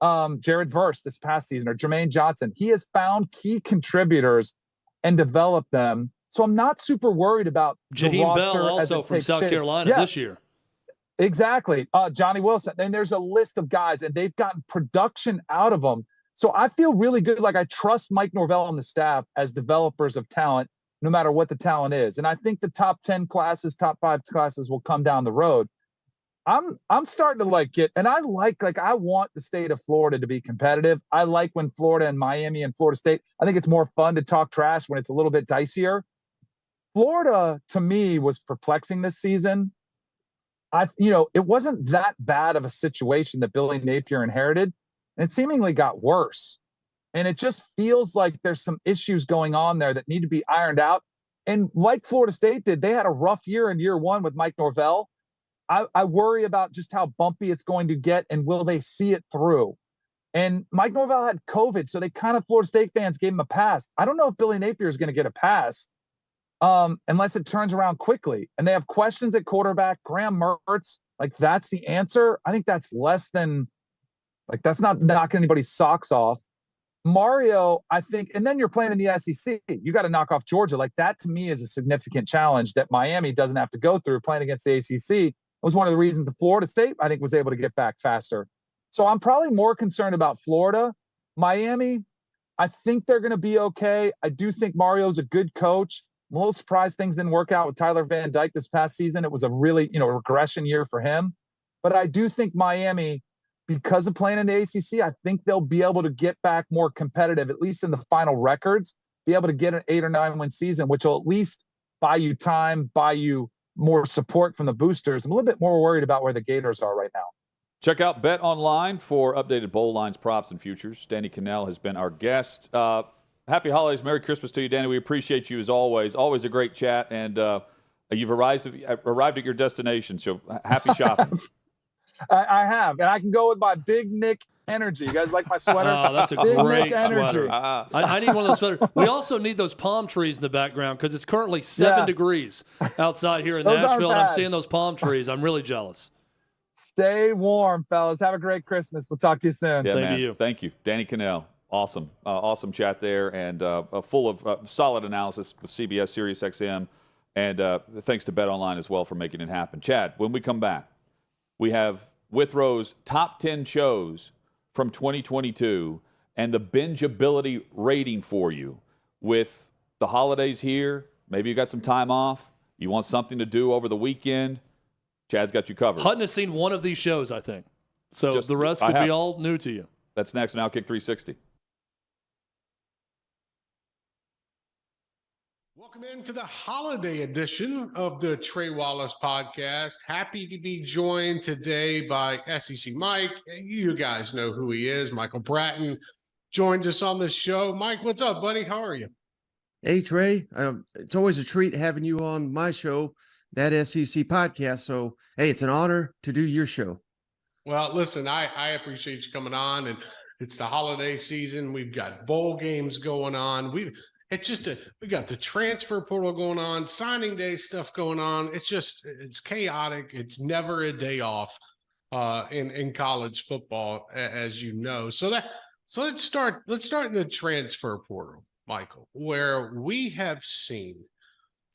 Jared Verse this past season or Jermaine Johnson, he has found key contributors and developed them. So I'm not super worried about Jaheim Bell also from South Carolina this year. Exactly. Johnny Wilson. And there's a list of guys, and they've gotten production out of them. So I feel really good. Like I trust Mike Norvell and the staff as developers of talent, no matter what the talent is. And I think the top 10 classes, top 5 classes will come down the road. I'm starting to like it. And I want the state of Florida to be competitive. I like when Florida and Miami and Florida State, I think it's more fun to talk trash when it's a little bit dicier. Florida, to me, was perplexing this season. It wasn't that bad of a situation that Billy Napier inherited, and it seemingly got worse. And it just feels like there's some issues going on there that need to be ironed out. And like Florida State did, they had a rough year in year one with Mike Norvell. I worry about just how bumpy it's going to get, and will they see it through? And Mike Norvell had COVID, so Florida State fans gave him a pass. I don't know if Billy Napier is going to get a pass. Unless it turns around quickly. And they have questions at quarterback. Graham Mertz, that's the answer. I think that's less than, that's not knocking anybody's socks off. Mario, I think, and then you're playing in the SEC. You got to knock off Georgia. That to me is a significant challenge that Miami doesn't have to go through. Playing against the ACC was one of the reasons the Florida State, I think, was able to get back faster. So I'm probably more concerned about Florida. Miami, I think they're going to be okay. I do think Mario's a good coach. I'm a little surprised things didn't work out with Tyler Van Dyke this past season. It was a really, regression year for him. But I do think Miami, because of playing in the ACC, I think they'll be able to get back more competitive, at least in the final records, be able to get an 8 or 9 win season, which will at least buy you time, buy you more support from the boosters. I'm a little bit more worried about where the Gators are right now. Check out Bet Online for updated bowl lines, props, and futures. Danny Kanell has been our guest. Happy holidays. Merry Christmas to you, Danny. We appreciate you as always. Always a great chat, and you've arrived at your destination, so happy shopping. I have, and I can go with my Big Nick energy. You guys like my sweater? Oh, that's a great sweater. I need one of those sweaters. We also need those palm trees in the background because it's currently 7 degrees outside here in Nashville, and I'm seeing those palm trees. I'm really jealous. Stay warm, fellas. Have a great Christmas. We'll talk to you soon. Yeah, Same man. to you. Thank you. Danny Kanell. Awesome. Awesome chat there, and full of solid analysis with CBS, SiriusXM, and thanks to Bet Online as well for making it happen. Chad, when we come back, we have Withrow's top 10 shows from 2022 and the bingeability rating for you. With the holidays here, maybe you got some time off, you want something to do over the weekend, Chad's got you covered. Hutton has seen one of these shows, I think. So the rest could be all new to you. That's next on OutKick 360. Welcome into the holiday edition of the Trey Wallace podcast. Happy to be joined today by SEC Mike. You guys know who he is. Michael Bratton joins us on the show. Mike, what's up, buddy? How are you? Hey, Trey. It's always a treat having you on my show, that SEC podcast. So, hey, it's an honor to do your show. Well, listen, I appreciate you coming on, and it's the holiday season. We've got bowl games going on. We got the transfer portal going on, signing day stuff going on. It's chaotic. It's never a day off in college football, as you know. So let's start in the transfer portal, Michael, where we have seen,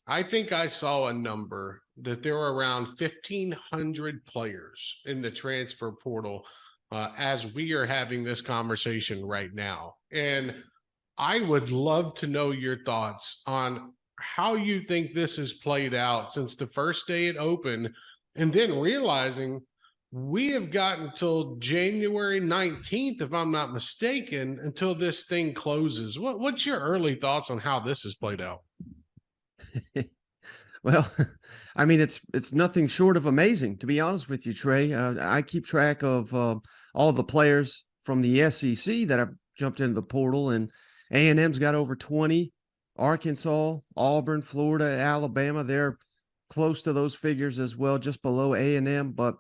I think I saw a number that there were around 1,500 players in the transfer portal as we are having this conversation right now. And I would love to know your thoughts on how you think this has played out since the first day it opened, and then realizing we have got until January 19th, if I'm not mistaken, until this thing closes. What's your early thoughts on how this has played out? Well, I mean, it's nothing short of amazing, to be honest with you, Trey. I keep track of all the players from the SEC that have jumped into the portal, and A&M's got over 20. Arkansas, Auburn, Florida, Alabama, they're close to those figures as well, just below A&M. But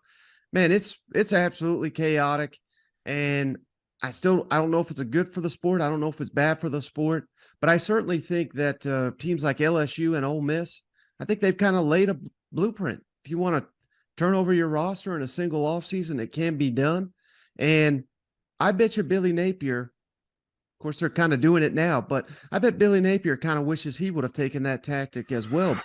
man, it's absolutely chaotic, and I don't know if it's a good for the sport. I don't know if it's bad for the sport, but I certainly think that teams like LSU and Ole Miss, I think they've kind of laid a blueprint. If you want to turn over your roster in a single offseason, it can be done. And I bet you Billy Napier, of course, they're kind of doing it now, but I bet Billy Napier kind of wishes he would have taken that tactic as well.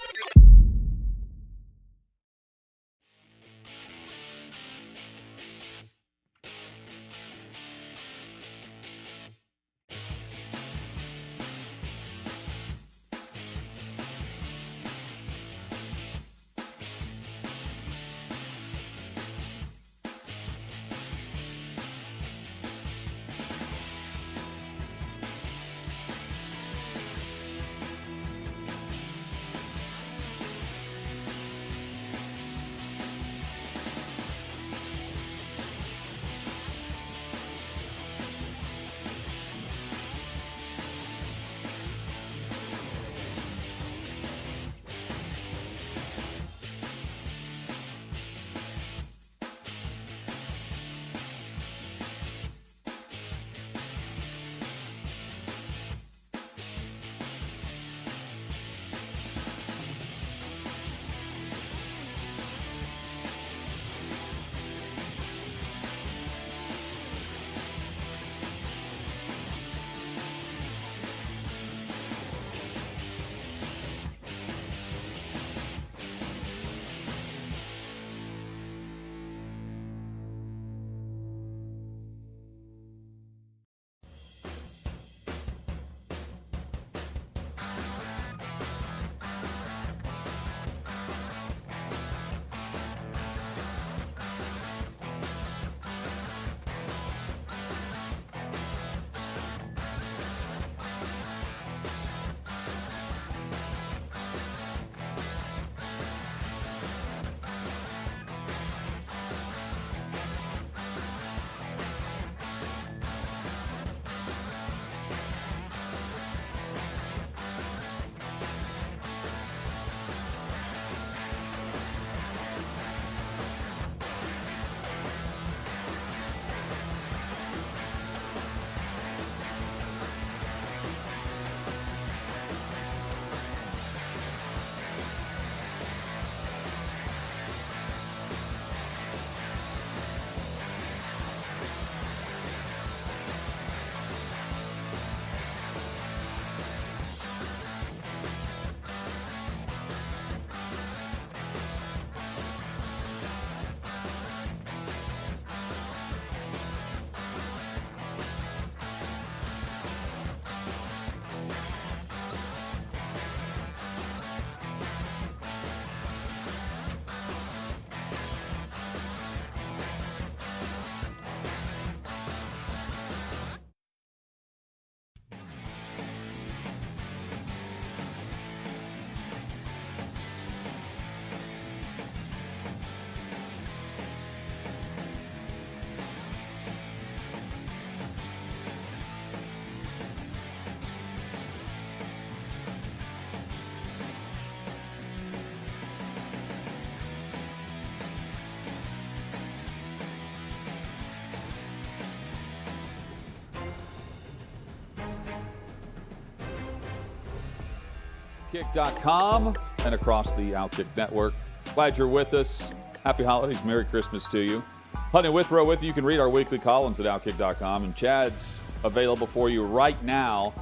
OutKick.com and across the OutKick network. Glad you're with us. Happy holidays. Merry Christmas to you. Hunting Withrow with you. You can read our weekly columns at OutKick.com. And Chad's available for you right now.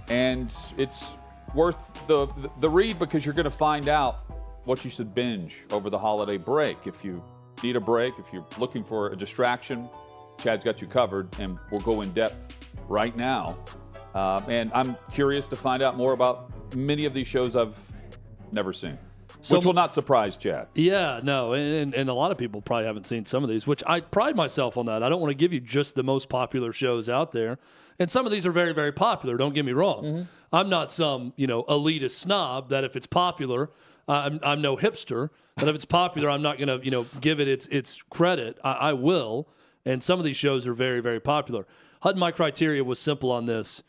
And it's worth the read because you're going to find out what you should binge over the holiday break. If you need a break, if you're looking for a distraction, Chad's got you covered. And we'll go in depth right now. And I'm curious to find out more about many of these shows I've never seen, which will not surprise Chad. Yeah, no, and a lot of people probably haven't seen some of these, which I pride myself on that. I don't want to give you just the most popular shows out there. And some of these are very, very popular, don't get me wrong. Mm-hmm. I'm not some, elitist snob that if it's popular, I'm no hipster, but if it's popular, I'm not going to, give it its credit. I will. And some of these shows are very, very popular. Hutton, my criteria was simple on this.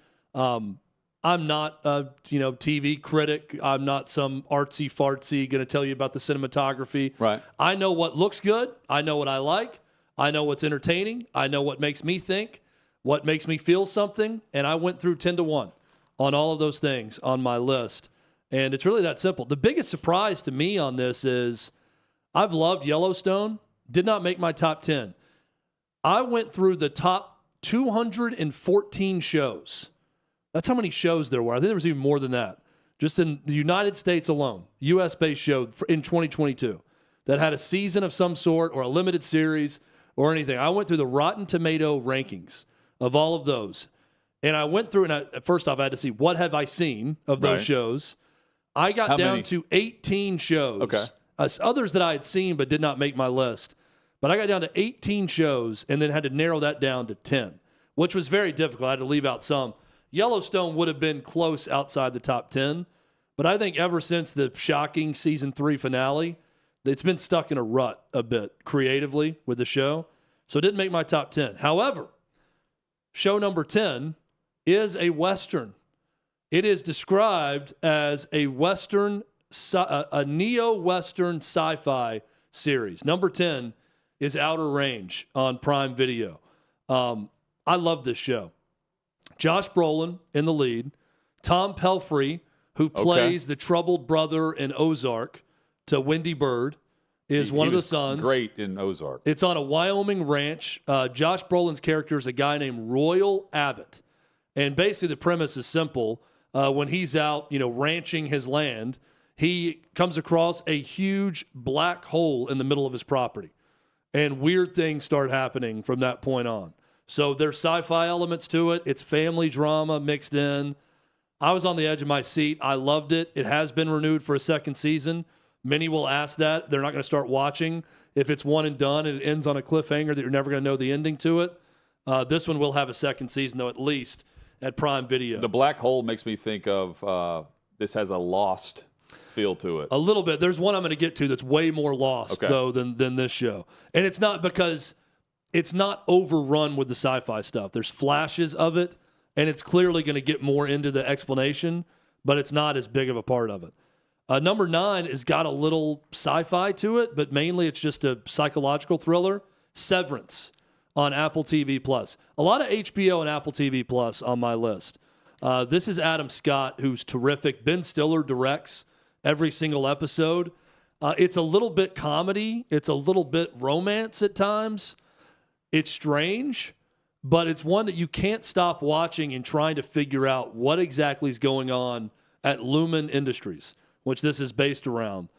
I'm not a TV critic. I'm not some artsy fartsy going to tell you about the cinematography. Right. I know what looks good. I know what I like. I know what's entertaining. I know what makes me think, what makes me feel something. And I went through 10-1 on all of those things on my list. And it's really that simple. The biggest surprise to me on this is I've loved Yellowstone. Did not make my top 10. I went through the top 214 shows. That's how many shows there were. I think there was even more than that. Just in the United States alone, U.S.-based show in 2022 that had a season of some sort or a limited series or anything. I went through the Rotten Tomato rankings of all of those. And I went through, and first off, I had to see what have I seen of those shows. I got down to 18 shows. Okay. Others that I had seen but did not make my list. But I got down to 18 shows and then had to narrow that down to 10, which was very difficult. I had to leave out some. Yellowstone would have been close outside the top 10, but I think ever since the shocking season 3 finale, it's been stuck in a rut a bit creatively with the show, so it didn't make my top 10. However, show number 10 is a Western. It is described as a Western, a neo-Western sci-fi series. Number 10 is Outer Range on Prime Video. I love this show. Josh Brolin in the lead. Tom Pelphrey, who plays the troubled brother in Ozark to Wendy Bird, is one of the sons. Great in Ozark. It's on a Wyoming ranch. Josh Brolin's character is a guy named Royal Abbott. And basically the premise is simple. When he's out, ranching his land, he comes across a huge black hole in the middle of his property. And weird things start happening from that point on. So there's sci-fi elements to it. It's family drama mixed in. I was on the edge of my seat. I loved it. It has been renewed for a second season. Many will ask that. They're not going to start watching if it's one and done and it ends on a cliffhanger that you're never going to know the ending to it. This one will have a second season, though, at least at Prime Video. The black hole makes me think of this has a Lost feel to it. A little bit. There's one I'm going to get to that's way more Lost, though, than this show. And it's not because it's not overrun with the sci-fi stuff. There's flashes of it, and it's clearly going to get more into the explanation, but it's not as big of a part of it. Number 9 has got a little sci-fi to it, but mainly it's just a psychological thriller. Severance on Apple TV+. A lot of HBO and Apple TV+ on my list. This is Adam Scott, who's terrific. Ben Stiller directs every single episode. It's a little bit comedy. It's a little bit romance at times. It's strange, but it's one that you can't stop watching and trying to figure out what exactly is going on at Lumen Industries, which this is based around.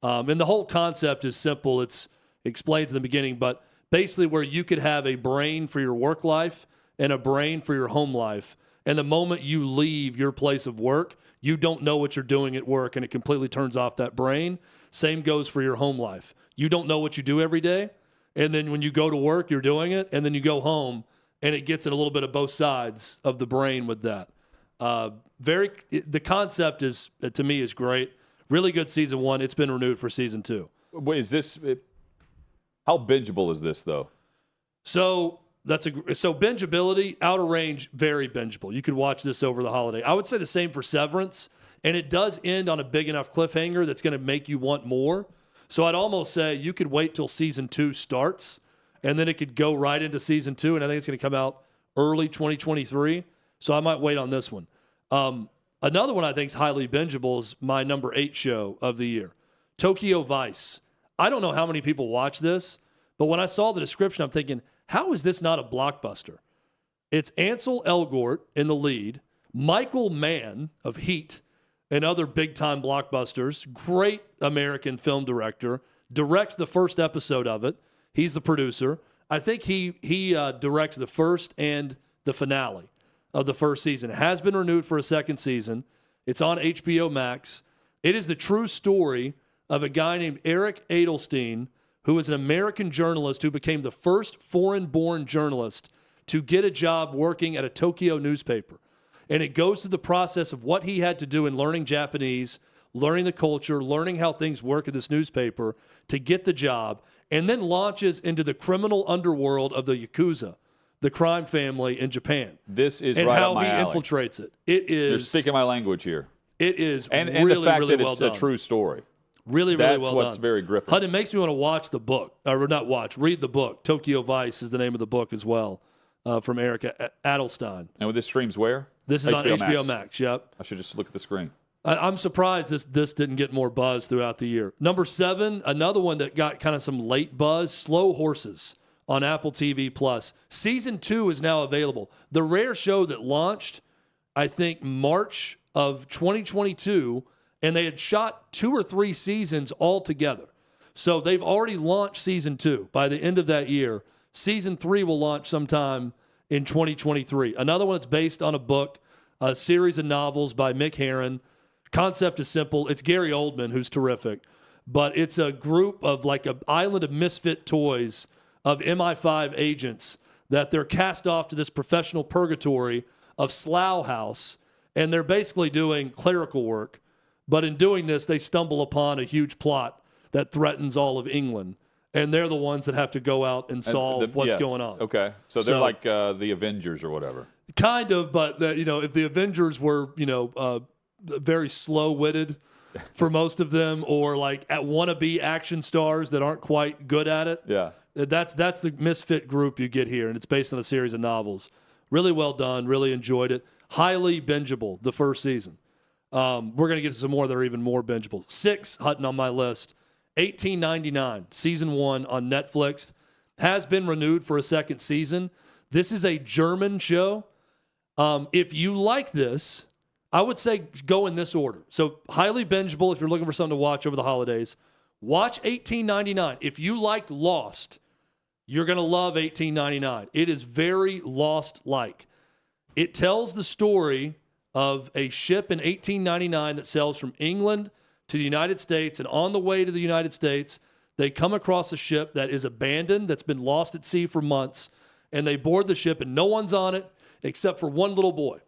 And the whole concept is simple. It's explained in the beginning, but basically where you could have a brain for your work life and a brain for your home life. And the moment you leave your place of work, you don't know what you're doing at work, and it completely turns off that brain. Same goes for your home life. You don't know what you do every day. And then when you go to work, you're doing it. And then you go home, and it gets in a little bit of both sides of the brain with that. The concept is, to me, is great. Really good season 1. It's been renewed for season 2. Wait, how bingeable is this, though? So bingeability, Outer Range, very bingeable. You could watch this over the holiday. I would say the same for Severance. And it does end on a big enough cliffhanger that's going to make you want more. So I'd almost say you could wait till season 2 starts, and then it could go right into season 2, and I think it's going to come out early 2023. So I might wait on this one. Another one I think is highly bingeable is my number 8 show of the year, Tokyo Vice. I don't know how many people watch this, but when I saw the description, I'm thinking, how is this not a blockbuster? It's Ansel Elgort in the lead, Michael Mann of Heat and other big-time blockbusters, great American film director, directs the first episode of it. He's the producer. I think he directs the first and the finale of the first season. It has been renewed for a second season. It's on HBO Max. It is the true story of a guy named Eric Edelstein, who is an American journalist who became the first foreign-born journalist to get a job working at a Tokyo newspaper. And it goes through the process of what he had to do in learning Japanese, learning the culture, learning how things work at this newspaper to get the job, and then launches into the criminal underworld of the Yakuza, the crime family in Japan. This is and right how up my he alley. infiltrates it. It is. You're speaking my language here. It is and really, the fact really that well it's done. a true story. Really, really That's well what's done. very gripping. Hud, it makes me want to watch the book, or not watch, read the book. Tokyo Vice is the name of the book as well, from Eric Adelstein. And with this streams where? This is on HBO Max. Yep. I should just look at the screen. I'm surprised this didn't get more buzz throughout the year. Number 7, another one that got kind of some late buzz, Slow Horses on Apple TV Plus. Season 2 is now available. The rare show that launched, I think, March of 2022, and they had shot 2 or 3 seasons all together. So they've already launched Season 2 by the end of that year. Season 3 will launch sometime in 2023. Another one that's based on a book, a series of novels by Mick Herron. Concept is simple. It's Gary Oldman, who's terrific. But it's a group of like an island of misfit toys of MI5 agents that they're cast off to this professional purgatory of Slough House. And they're basically doing clerical work. But in doing this, they stumble upon a huge plot that threatens all of England. And they're the ones that have to go out and solve what's going on. Okay. So they're like the Avengers or whatever. Kind of, but if the Avengers were, very slow-witted for most of them, or like at wannabe action stars that aren't quite good at it. Yeah. That's the misfit group you get here, and it's based on a series of novels. Really well done. Really enjoyed it. Highly bingeable, the first season. We're going to get to some more that are even more bingeable. 6, Hutton, on my list. 1899, season 1 on Netflix. Has been renewed for a second season. This is a German show. If you like this, I would say go in this order. So highly bingeable if you're looking for something to watch over the holidays. Watch 1899. If you liked Lost, you're going to love 1899. It is very Lost-like. It tells the story of a ship in 1899 that sails from England to the United States, and on the way to the United States, they come across a ship that is abandoned, that's been lost at sea for months, and they board the ship, and no one's on it except for one little boy.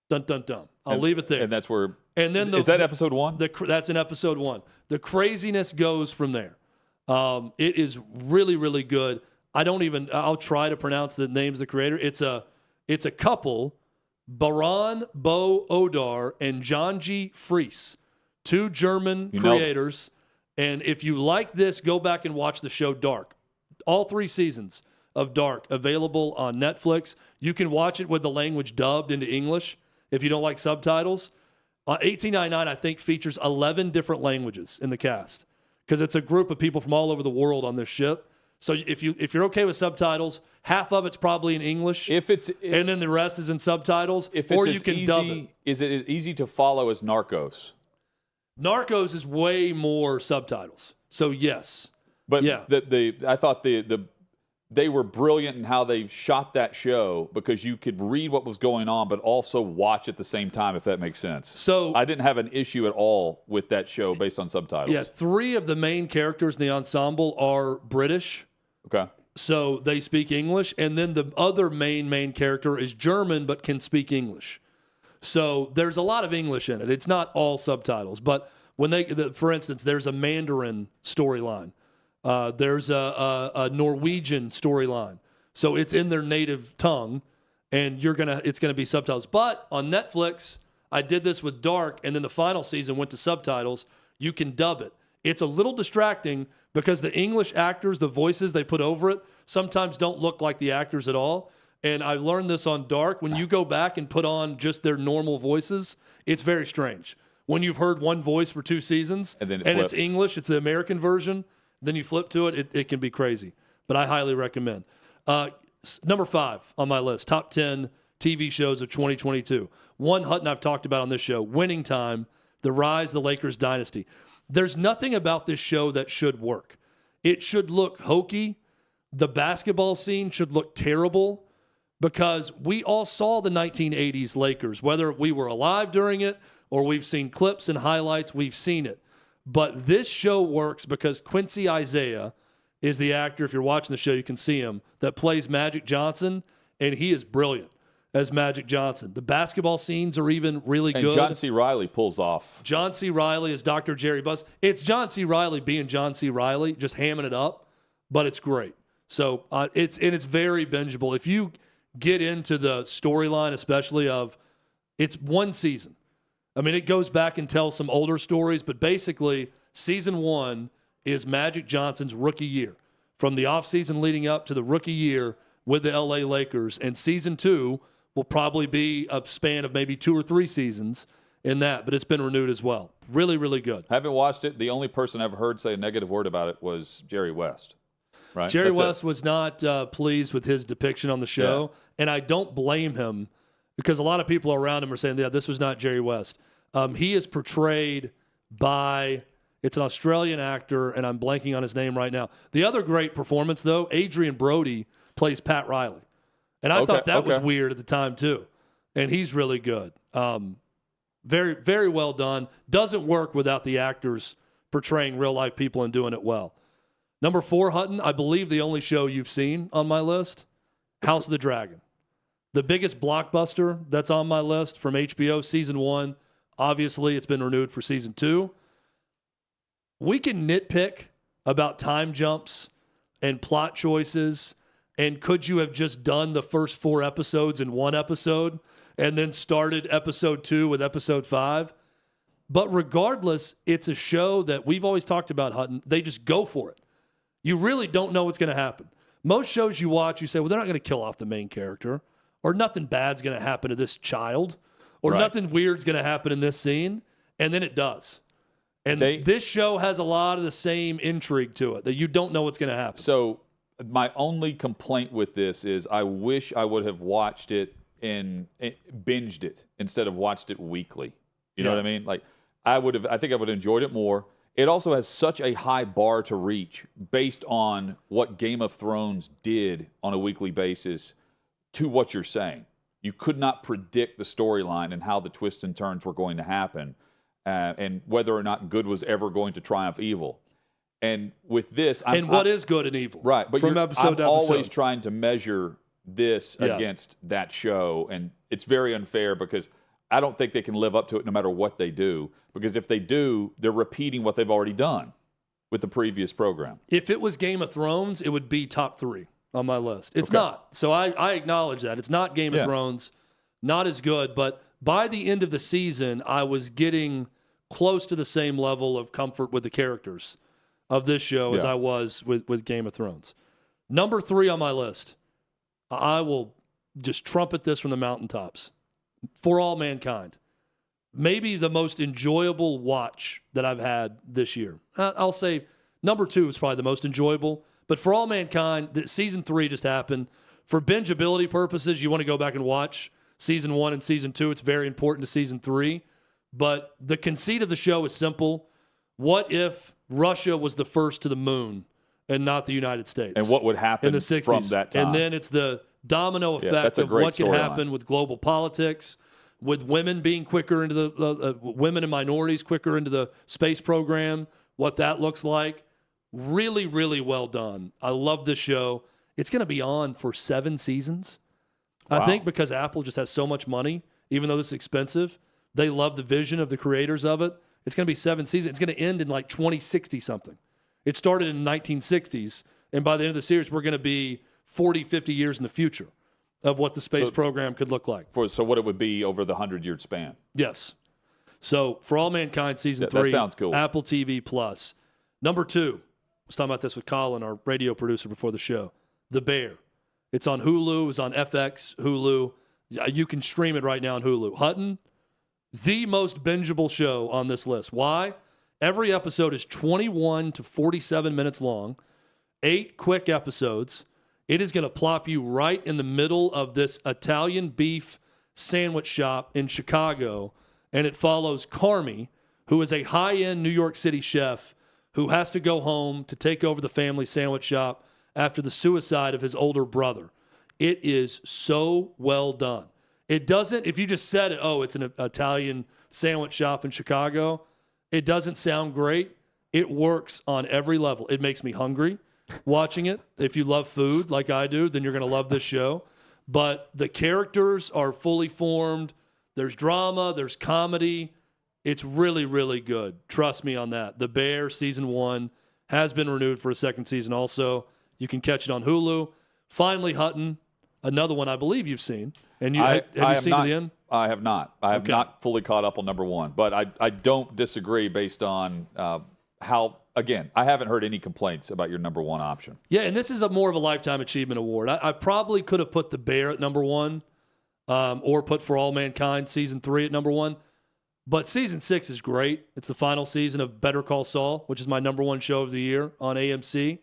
Dun, dun, dun. I'll leave it there. And that's where... And then is that episode 1? That's in episode 1. The craziness goes from there. It is really, really good. I'll try to pronounce the names of the creator. It's a couple, Baran Bo Odar and Janji Fries, 2 German creators. And if you like this, go back and watch the show Dark. All 3 seasons of Dark available on Netflix. You can watch it with the language dubbed into English if you don't like subtitles. 1899, I think, features 11 different languages in the cast because it's a group of people from all over the world on this ship. So if you're okay with subtitles, half of it's probably in English, and then the rest is in subtitles. Or you can dub it. Is it as easy to follow as Narcos? Narcos is way more subtitles. So yes, but yeah. I thought they were brilliant in how they shot that show because you could read what was going on, but also watch at the same time, if that makes sense. So I didn't have an issue at all with that show based on subtitles. Yeah, 3 of the main characters in the ensemble are British. Okay. So they speak English, and then the other main character is German but can speak English. So there's a lot of English in it. It's not all subtitles, but when for instance, there's a Mandarin storyline. There's a Norwegian storyline. So it's in their native tongue, and it's gonna be subtitles. But on Netflix, I did this with Dark, and then the final season went to subtitles. You can dub it. It's a little distracting because the English actors, the voices they put over it, sometimes don't look like the actors at all. And I learned this on Dark. When you go back and put on just their normal voices, it's very strange. When you've heard one voice for 2 seasons and it's English, it's the American version, then you flip to it, it can be crazy. But I highly recommend. Number 5 on my list, top 10 TV shows of 2022. One, Hutton, I've talked about on this show, Winning Time, The Rise of the Lakers Dynasty. There's nothing about this show that should work. It should look hokey. The basketball scene should look terrible because we all saw the 1980s Lakers, whether we were alive during it or we've seen clips and highlights, we've seen it. But this show works because Quincy Isaiah is the actor, if you're watching the show, you can see him, that plays Magic Johnson, and he is brilliant as Magic Johnson. The basketball scenes are even really good. And John C. Reilly pulls off. John C. Reilly is Dr. Jerry Buss. It's John C. Reilly being John C. Reilly, just hamming it up, but it's great. So it's very bingeable. If you get into the storyline, especially of it's one season. I mean, it goes back and tells some older stories, but basically season 1 is Magic Johnson's rookie year, from the offseason leading up to the rookie year with the LA Lakers. And season 2 will probably be a span of maybe 2 or 3 seasons in that, but it's been renewed as well. Really, really good. Haven't watched it. The only person I've heard say a negative word about it was Jerry West. Right? Jerry West was not pleased with his depiction on the show, and I don't blame him because a lot of people around him are saying, yeah, this was not Jerry West. He is portrayed by, it's an Australian actor, and I'm blanking on his name right now. The other great performance, though, Adrian Brody plays Pat Riley. And I thought that was weird at the time, too. And he's really good. Very, very well done. Doesn't work without the actors portraying real-life people and doing it well. Number 4, Hutton, I believe the only show you've seen on my list, House of the Dragon. The biggest blockbuster that's on my list from HBO, season 1. Obviously, it's been renewed for season 2. We can nitpick about time jumps and plot choices, and could you have just done the first 4 episodes in one episode and then started episode 2 with episode 5? But regardless, it's a show that we've always talked about, Hutton. They just go for it. You really don't know what's going to happen. Most shows you watch, you say, well, they're not going to kill off the main character, or nothing bad's going to happen to this child, or nothing weird's going to happen in this scene, and then it does. And this show has a lot of the same intrigue to it that you don't know what's going to happen. So my only complaint with this is I wish I would have watched it and binged it instead of watched it weekly. You know what I mean? Like I think I would have enjoyed it more. It also has such a high bar to reach based on what Game of Thrones did on a weekly basis to what you're saying. You could not predict the storyline and how the twists and turns were going to happen and whether or not good was ever going to triumph evil. And with this... what is good and evil? Right, but from episode to episode. Always trying to measure this against that show, and it's very unfair because I don't think they can live up to it no matter what they do, because if they do, they're repeating what they've already done with the previous program. If it was Game of Thrones, it would be top 3 on my list. It's not. So I acknowledge that. It's not Game of Thrones, not as good, but by the end of the season, I was getting close to the same level of comfort with the characters of this show as I was with Game of Thrones. Number 3 on my list, I will just trumpet this from the mountaintops. For All Mankind. Maybe the most enjoyable watch that I've had this year. I'll say number 2 is probably the most enjoyable. But For All Mankind, season 3 just happened. For bingeability purposes, you want to go back and watch season 1 and season 2. It's very important to season 3. But the conceit of the show is simple. What if Russia was the first to the moon and not the United States? And what would happen in the 60s? From that time? And then it's the domino effect of what could happen with global politics, with women being quicker into the women and minorities quicker into the space program, what that looks like. Really, really well done. I love this show. It's going to be on for 7 seasons. Wow. I think because Apple just has so much money, even though this is expensive, they love the vision of the creators of it. It's going to be 7 seasons. It's going to end in like 2060 something. It started in the 1960s, and by the end of the series, we're going to be 40, 50 years in the future of what the space program could look like. So what it would be over the 100-year span. Yes. So For All Mankind, season 3, that sounds cool. Apple TV Plus. Number 2, I was talking about this with Colin, our radio producer before the show, The Bear. It's on Hulu. It's on FX, Hulu. You can stream it right now on Hulu. Hutton, the most bingeable show on this list. Why? Every episode is 21 to 47 minutes long, 8 quick episodes. It is going to plop you right in the middle of this Italian beef sandwich shop in Chicago, and it follows Carmi, who is a high-end New York City chef who has to go home to take over the family sandwich shop after the suicide of his older brother. It is so well done. It doesn't, if you just said it, oh, it's an Italian sandwich shop in Chicago, it doesn't sound great. It works on every level. It makes me hungry watching it. If you love food like I do, then you're going to love this show. But the characters are fully formed. There's drama. There's comedy. It's really, really good. Trust me on that. The Bear Season 1 has been renewed for a second season also. You can catch it on Hulu. Finally, Hutton, another one I believe you've seen. And you have you seen it in? I have not. I have not fully caught up on number 1. But I don't disagree based on how, again, I haven't heard any complaints about your number 1 option. Yeah, and this is more of a Lifetime Achievement Award. I probably could have put The Bear at number 1 or put For All Mankind Season 3 at number 1. But Season 6 is great. It's the final season of Better Call Saul, which is my number 1 show of the year on AMC.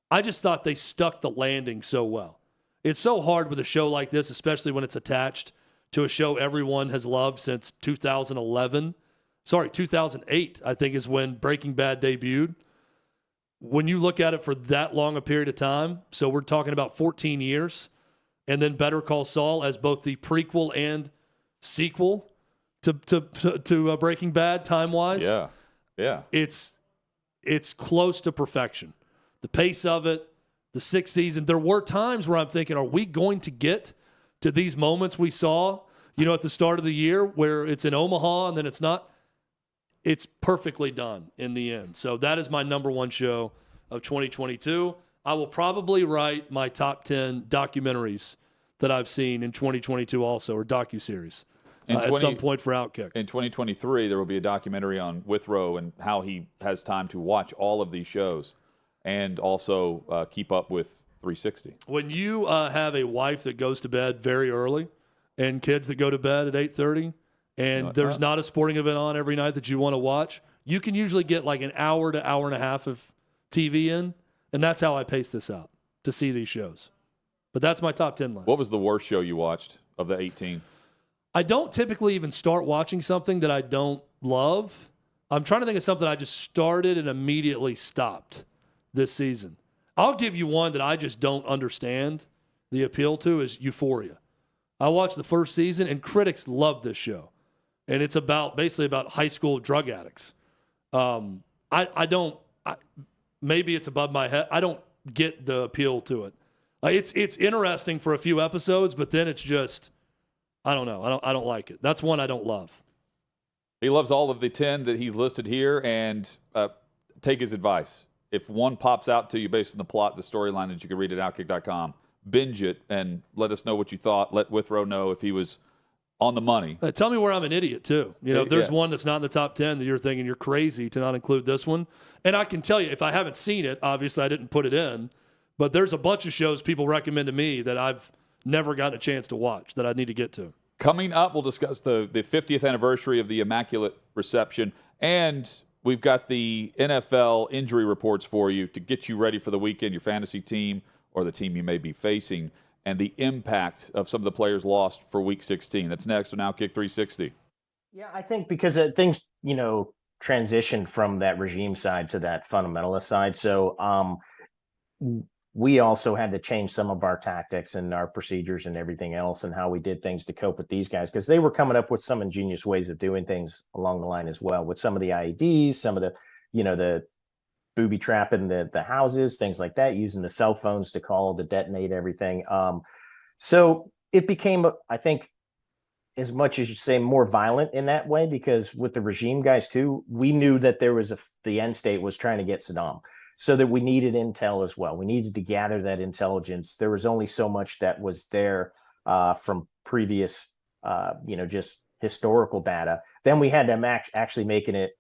I just thought they stuck the landing so well. It's so hard with a show like this, especially when it's attached to a show everyone has loved since 2011. Sorry, 2008, I think, is when Breaking Bad debuted. When you look at it for that long a period of time, so we're talking about 14 years, and then Better Call Saul as both the prequel and sequel to Breaking Bad time-wise. Yeah. It's close to perfection. The pace of it, the 6th season. There were times where I'm thinking, are we going to get to these moments we saw, at the start of the year where it's in Omaha and then it's not? It's perfectly done in the end. So that is my number 1 show of 2022. I will probably write my top 10 documentaries that I've seen in 2022 also, or docuseries. At some point for OutKick. In 2023, there will be a documentary on Withrow and how he has time to watch all of these shows and also keep up with 360. When you have a wife that goes to bed very early and kids that go to bed at 8:30 and there's not a sporting event on every night that you want to watch, you can usually get like an hour to hour and a half of TV in, and that's how I pace this out to see these shows. But that's my top 10 list. What was the worst show you watched of the 18? I don't typically even start watching something that I don't love. I'm trying to think of something I just started and immediately stopped this season. I'll give you one that I just don't understand the appeal to is Euphoria. I watched the first season, and critics love this show. And it's basically about high school drug addicts. Maybe it's above my head. I don't get the appeal to it. It's interesting for a few episodes, but then it's just, I don't know. I don't like it. That's one I don't love. He loves all of the 10 that he's listed here, and take his advice. If one pops out to you based on the plot, the storyline that you can read at OutKick.com, binge it and let us know what you thought. Let Withrow know if he was on the money. Tell me where I'm an idiot, too. If there's one that's not in the top 10 that you're thinking you're crazy to not include this one. And I can tell you, if I haven't seen it, obviously I didn't put it in, but there's a bunch of shows people recommend to me that I've never gotten a chance to watch that I need to get to. Coming up, we'll discuss the 50th anniversary of the Immaculate Reception, and we've got the NFL injury reports for you to get you ready for the weekend, your fantasy team or the team you may be facing, and the impact of some of the players lost for Week 16. That's next on OutKick 360. Yeah, I think because things, transitioned from that regime side to that fundamentalist side. So we also had to change some of our tactics and our procedures and everything else and how we did things to cope with these guys, because they were coming up with some ingenious ways of doing things along the line as well, with some of the IEDs, some of the, the booby trapping the houses, things like that, using the cell phones to call to detonate everything. So it became, I think, as much as you say, more violent in that way, because with the regime guys too, we knew that there was the end state was trying to get Saddam. So that we needed intel as well. We needed to gather that intelligence. There was only so much that was there from previous, just historical data. Then we had to actually make it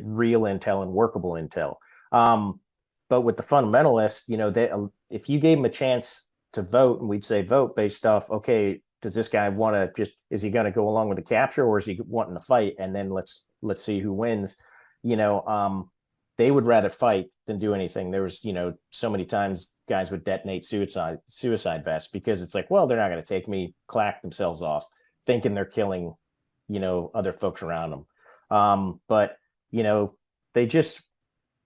real intel and workable intel. But with the fundamentalists, if you gave them a chance to vote, and we'd say vote based off, okay, does this guy want to is he going to go along with the capture, or is he wanting to fight? And then let's see who wins. They would rather fight than do anything. There was, so many times guys would detonate suicide vests because it's like, well, they're not going to take me, clack themselves off, thinking they're killing, other folks around them. But, they just,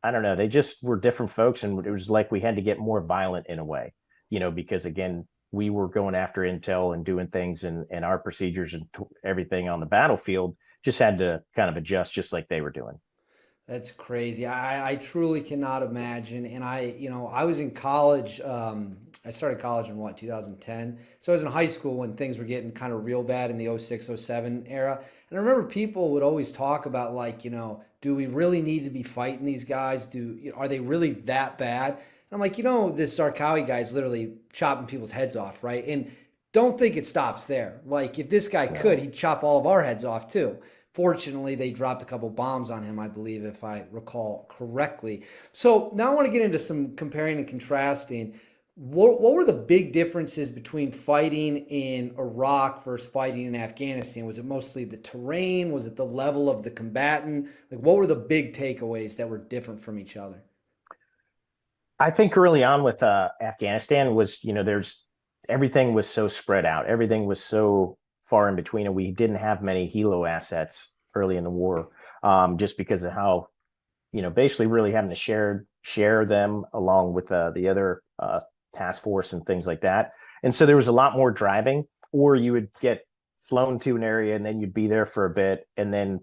I don't know, they just were different folks. And it was like we had to get more violent in a way, because again, we were going after intel and doing things, and our procedures and everything on the battlefield just had to kind of adjust just like they were doing. That's crazy. I truly cannot imagine. And I was in college. I started college in 2010. So I was in high school when things were getting kind of real bad in the 06, 07 era. And I remember people would always talk about do we really need to be fighting these guys? Are they really that bad? And I'm like, this Zarqawi guy is literally chopping people's heads off, right? And don't think it stops there. Like if this guy could, he'd chop all of our heads off too. Fortunately, they dropped a couple bombs on him, I believe, if I recall correctly. So now I want to get into some comparing and contrasting. What were the big differences between fighting in Iraq versus fighting in Afghanistan? Was it mostly the terrain? Was it the level of the combatant? What were the big takeaways that were different from each other? I think early on with Afghanistan was, everything was so spread out. Everything was so far in between, and we didn't have many helo assets early in the war, just because of how, basically really having to share them along with the other task force and things like that. And so there was a lot more driving, or you would get flown to an area and then you'd be there for a bit, and then,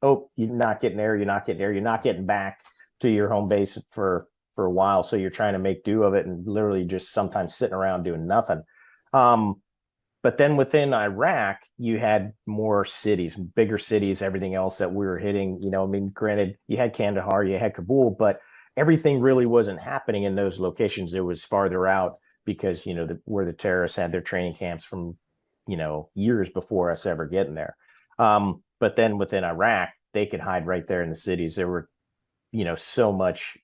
oh, you're not getting there, you're not getting back to your home base for a while. So you're trying to make do of it and literally just sometimes sitting around doing nothing. But then within Iraq, you had more cities, bigger cities, everything else that we were hitting. Granted, you had Kandahar, you had Kabul, but everything really wasn't happening in those locations. It was farther out because, where the terrorists had their training camps from, years before us ever getting there. But then within Iraq, they could hide right there in the cities. There were, so much,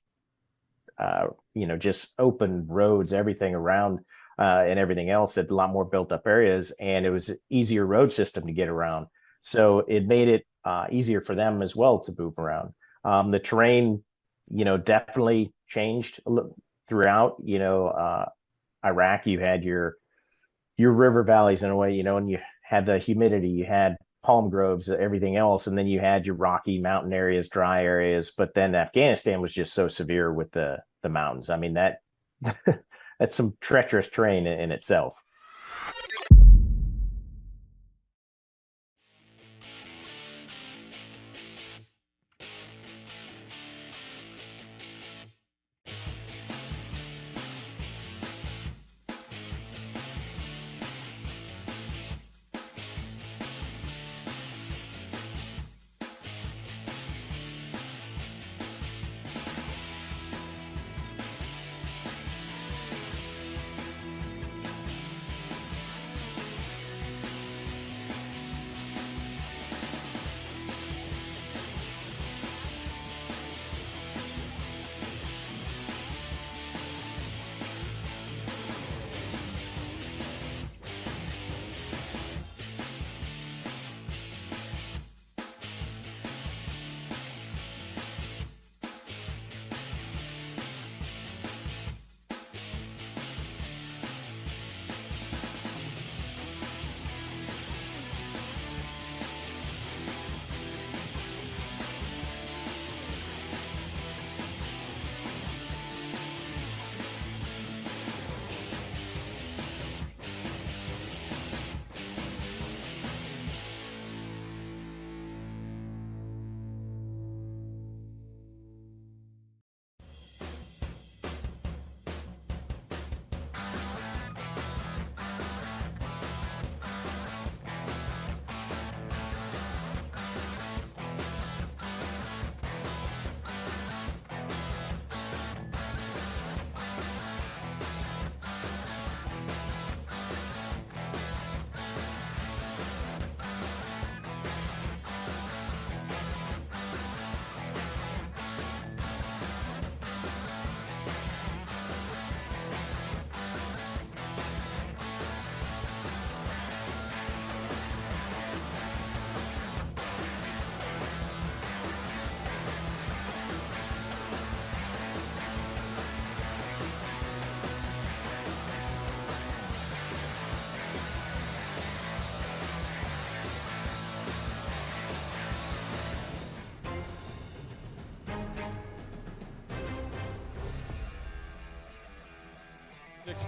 just open roads, everything around. And everything else, at a lot more built up areas, and it was an easier road system to get around. So it made it easier for them as well to move around. The terrain, definitely changed throughout. Iraq, you had your river valleys in a way, and you had the humidity, you had palm groves, everything else, and then you had your rocky mountain areas, dry areas. But then Afghanistan was just so severe with the mountains. I mean, that that's some treacherous terrain in itself.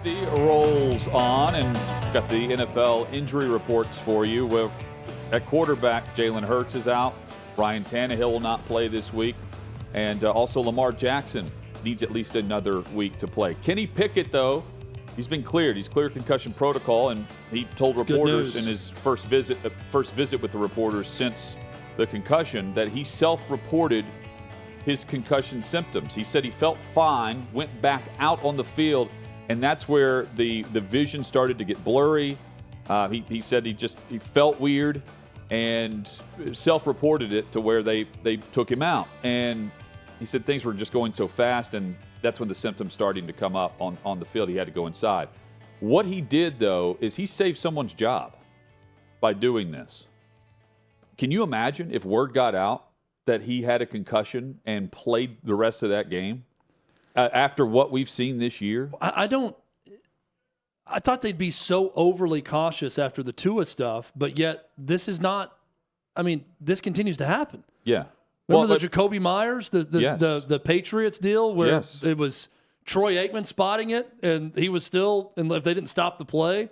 Thursday rolls on, and got the NFL injury reports for you. Well, at quarterback, Jalen Hurts is out. Ryan Tannehill will not play this week. And also Lamar Jackson needs at least another week to play. Kenny Pickett, though, he's been cleared. He's cleared concussion protocol, and he told reporters in his first visit with the reporters since the concussion that he self-reported his concussion symptoms. He said he felt fine, went back out on the field, and that's where the vision started to get blurry. He said he felt weird and self-reported it to where they took him out. And he said things were just going so fast, and that's when the symptoms starting to come up on the field. He had to go inside. What he did, though, is he saved someone's job by doing this. Can you imagine if word got out that he had a concussion and played the rest of that game after what we've seen this year? I thought they'd be so overly cautious after the Tua stuff, but yet this is not. I mean, this continues to happen. Yeah. Remember the Jacoby Myers, the Patriots deal where it was Troy Aikman spotting it, and he was still, and if they didn't stop the play,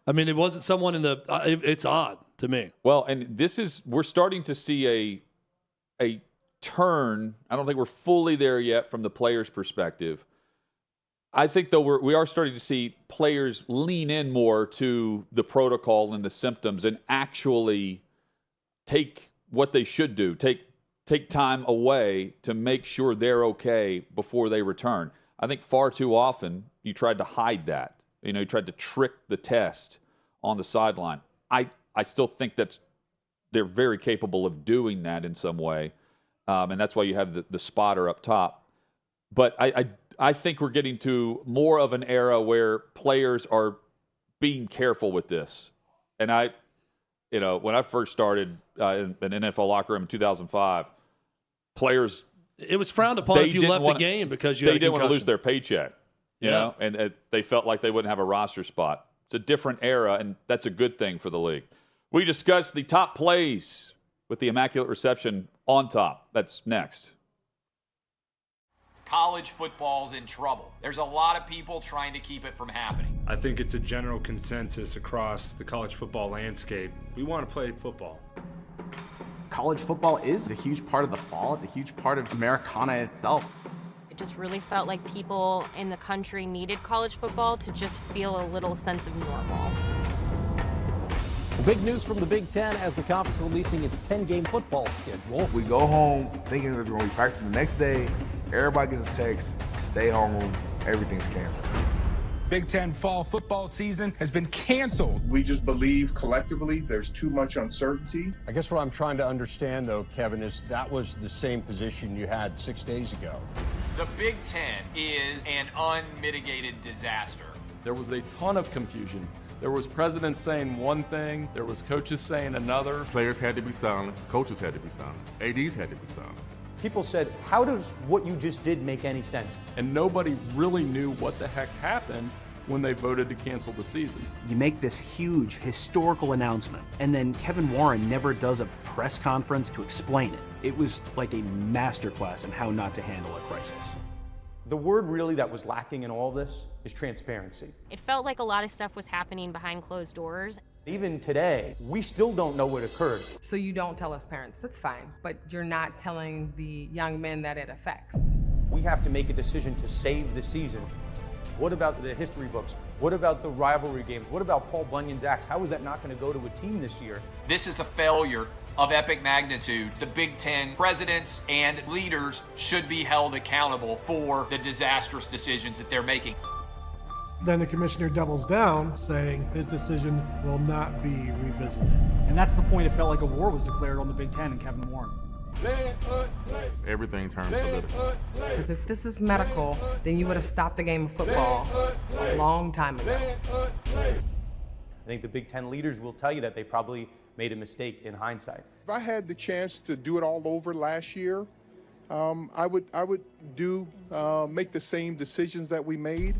I mean, it wasn't someone in the. It's odd to me. Well, and we're starting to see a turn. I don't think we're fully there yet from the players' perspective. I think, though, we are starting to see players lean in more to the protocol and the symptoms and actually take what they should do, take time away to make sure they're okay before they return. I think far too often you tried to hide that. You tried to trick the test on the sideline. I still think they're very capable of doing that in some way, and that's why you have the spotter up top. But I think we're getting to more of an era where players are being careful with this. And when I first started in an NFL locker room in 2005, players, it was frowned upon if you left the game because you had a didn't want to concussion. lose their paycheck, you know, and they felt like they wouldn't have a roster spot. It's a different era, and that's a good thing for the league. We discussed the top plays with the Immaculate Reception on top. That's next. College football's in trouble. There's a lot of people trying to keep it from happening. I think it's a general consensus across the college football landscape. We want to play football. College football is a huge part of the fall. It's a huge part of Americana itself. It just really felt like people in the country needed college football to just feel a little sense of normal. Big news from the Big Ten as the conference releasing its 10-game football schedule. We go home thinking that we're going to be practicing the next day. Everybody gets a text, stay home, everything's canceled. Big Ten fall football season has been canceled. We just believe collectively there's too much uncertainty. I guess what I'm trying to understand, though, Kevin, is that was the same position you had 6 days ago. The Big Ten is an unmitigated disaster. There was a ton of confusion. There was presidents saying one thing, there was coaches saying another. Players had to be silent, coaches had to be silent, ADs had to be silent. People said, how does what you just did make any sense? And nobody really knew what the heck happened when they voted to cancel the season. You make this huge historical announcement, and then Kevin Warren never does a press conference to explain it. It was like a masterclass in how not to handle a crisis. The word really that was lacking in all this is transparency. It felt like a lot of stuff was happening behind closed doors. Even today, we still don't know what occurred. So you don't tell us parents, that's fine, but you're not telling the young men that it affects. We have to make a decision to save the season. What about the history books? What about the rivalry games? What about Paul Bunyan's axe? How is that not going to go to a team this year? This is a failure of epic magnitude. The Big Ten presidents and leaders should be held accountable for the disastrous decisions that they're making. Then the commissioner doubles down, saying his decision will not be revisited. And that's the point. It felt like a war was declared on the Big Ten and Kevin Warren. Everything turned political. Because if this is medical, then you would have stopped the game of football a long time ago. I think the Big Ten leaders will tell you that they probably made a mistake in hindsight. If I had the chance to do it all over last year, I would make the same decisions that we made.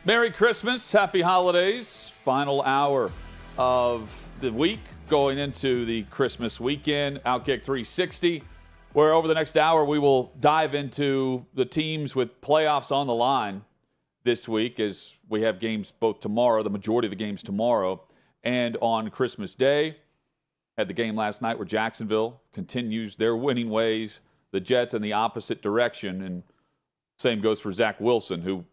Merry Christmas, happy holidays. Final hour of the week going into the Christmas weekend. OutKick 360, where over the next hour we will dive into the teams with playoffs on the line this week, as we have games both tomorrow, the majority of the games tomorrow, and on Christmas Day. Had the game last night where Jacksonville continues their winning ways, the Jets in the opposite direction, and same goes for Zach Wilson, who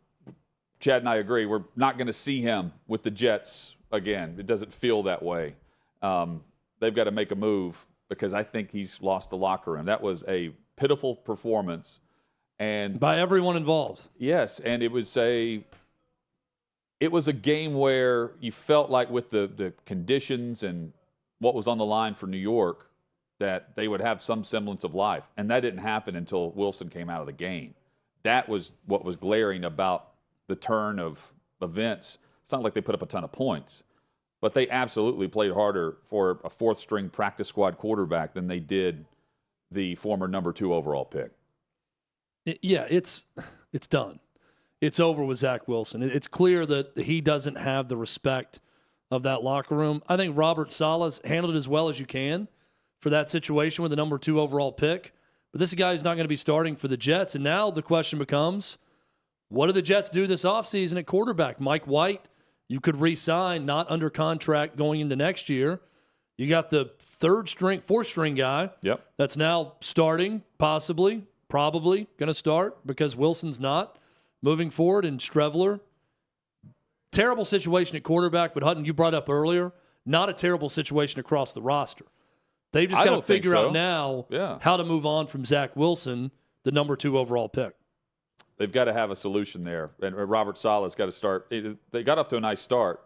Chad and I agree, we're not going to see him with the Jets again. It doesn't feel that way. They've got to make a move because I think he's lost the locker room. That was a pitiful performance, and by everyone involved. Yes, and it was a game where you felt like with the conditions and what was on the line for New York that they would have some semblance of life, and that didn't happen until Wilson came out of the game. That was what was glaring about the turn of events. It's not like they put up a ton of points, but they absolutely played harder for a fourth-string practice squad quarterback than they did the former number 2 overall pick. Yeah, it's done. It's over with Zach Wilson. It's clear that he doesn't have the respect of that locker room. I think Robert Saleh's handled it as well as you can for that situation with the number 2 overall pick, but this is a guy who's not going to be starting for the Jets, and now the question becomes, what do the Jets do this offseason at quarterback? Mike White, you could re-sign, not under contract going into next year. You got the fourth-string guy that's now starting, probably going to start because Wilson's not moving forward, and Streveler. Terrible situation at quarterback, but Hutton, you brought up earlier, not a terrible situation across the roster. They've just got to figure out now how to move on from Zach Wilson, the number 2 overall pick. They've got to have a solution there. And Robert Saleh's got to start. They got off to a nice start,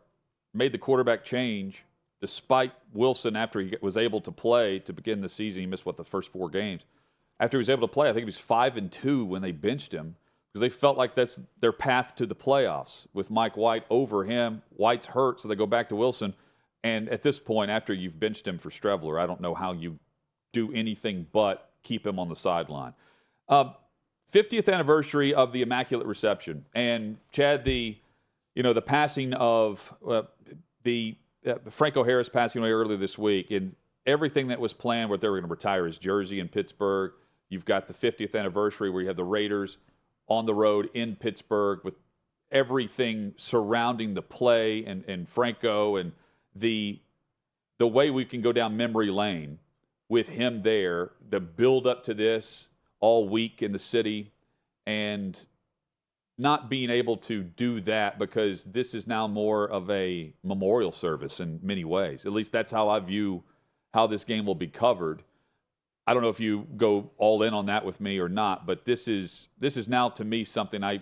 made the quarterback change despite Wilson, after he was able to play to begin the season. He missed, the first 4 games. After he was able to play, I think he was 5-2 when they benched him because they felt like that's their path to the playoffs with Mike White over him. White's hurt, so they go back to Wilson. And at this point, after you've benched him for Streveler, I don't know how you do anything but keep him on the sideline. 50th anniversary of the Immaculate Reception, and Chad, the passing of Franco Harris passing away earlier this week, and everything that was planned, where they were going to retire his jersey in Pittsburgh. You've got the 50th anniversary where you have the Raiders on the road in Pittsburgh with everything surrounding the play and Franco, and the way we can go down memory lane with him there, the build up to this all week in the city, and not being able to do that because this is now more of a memorial service in many ways. At least that's how I view how this game will be covered. I don't know if you go all in on that with me or not, but this is now to me something I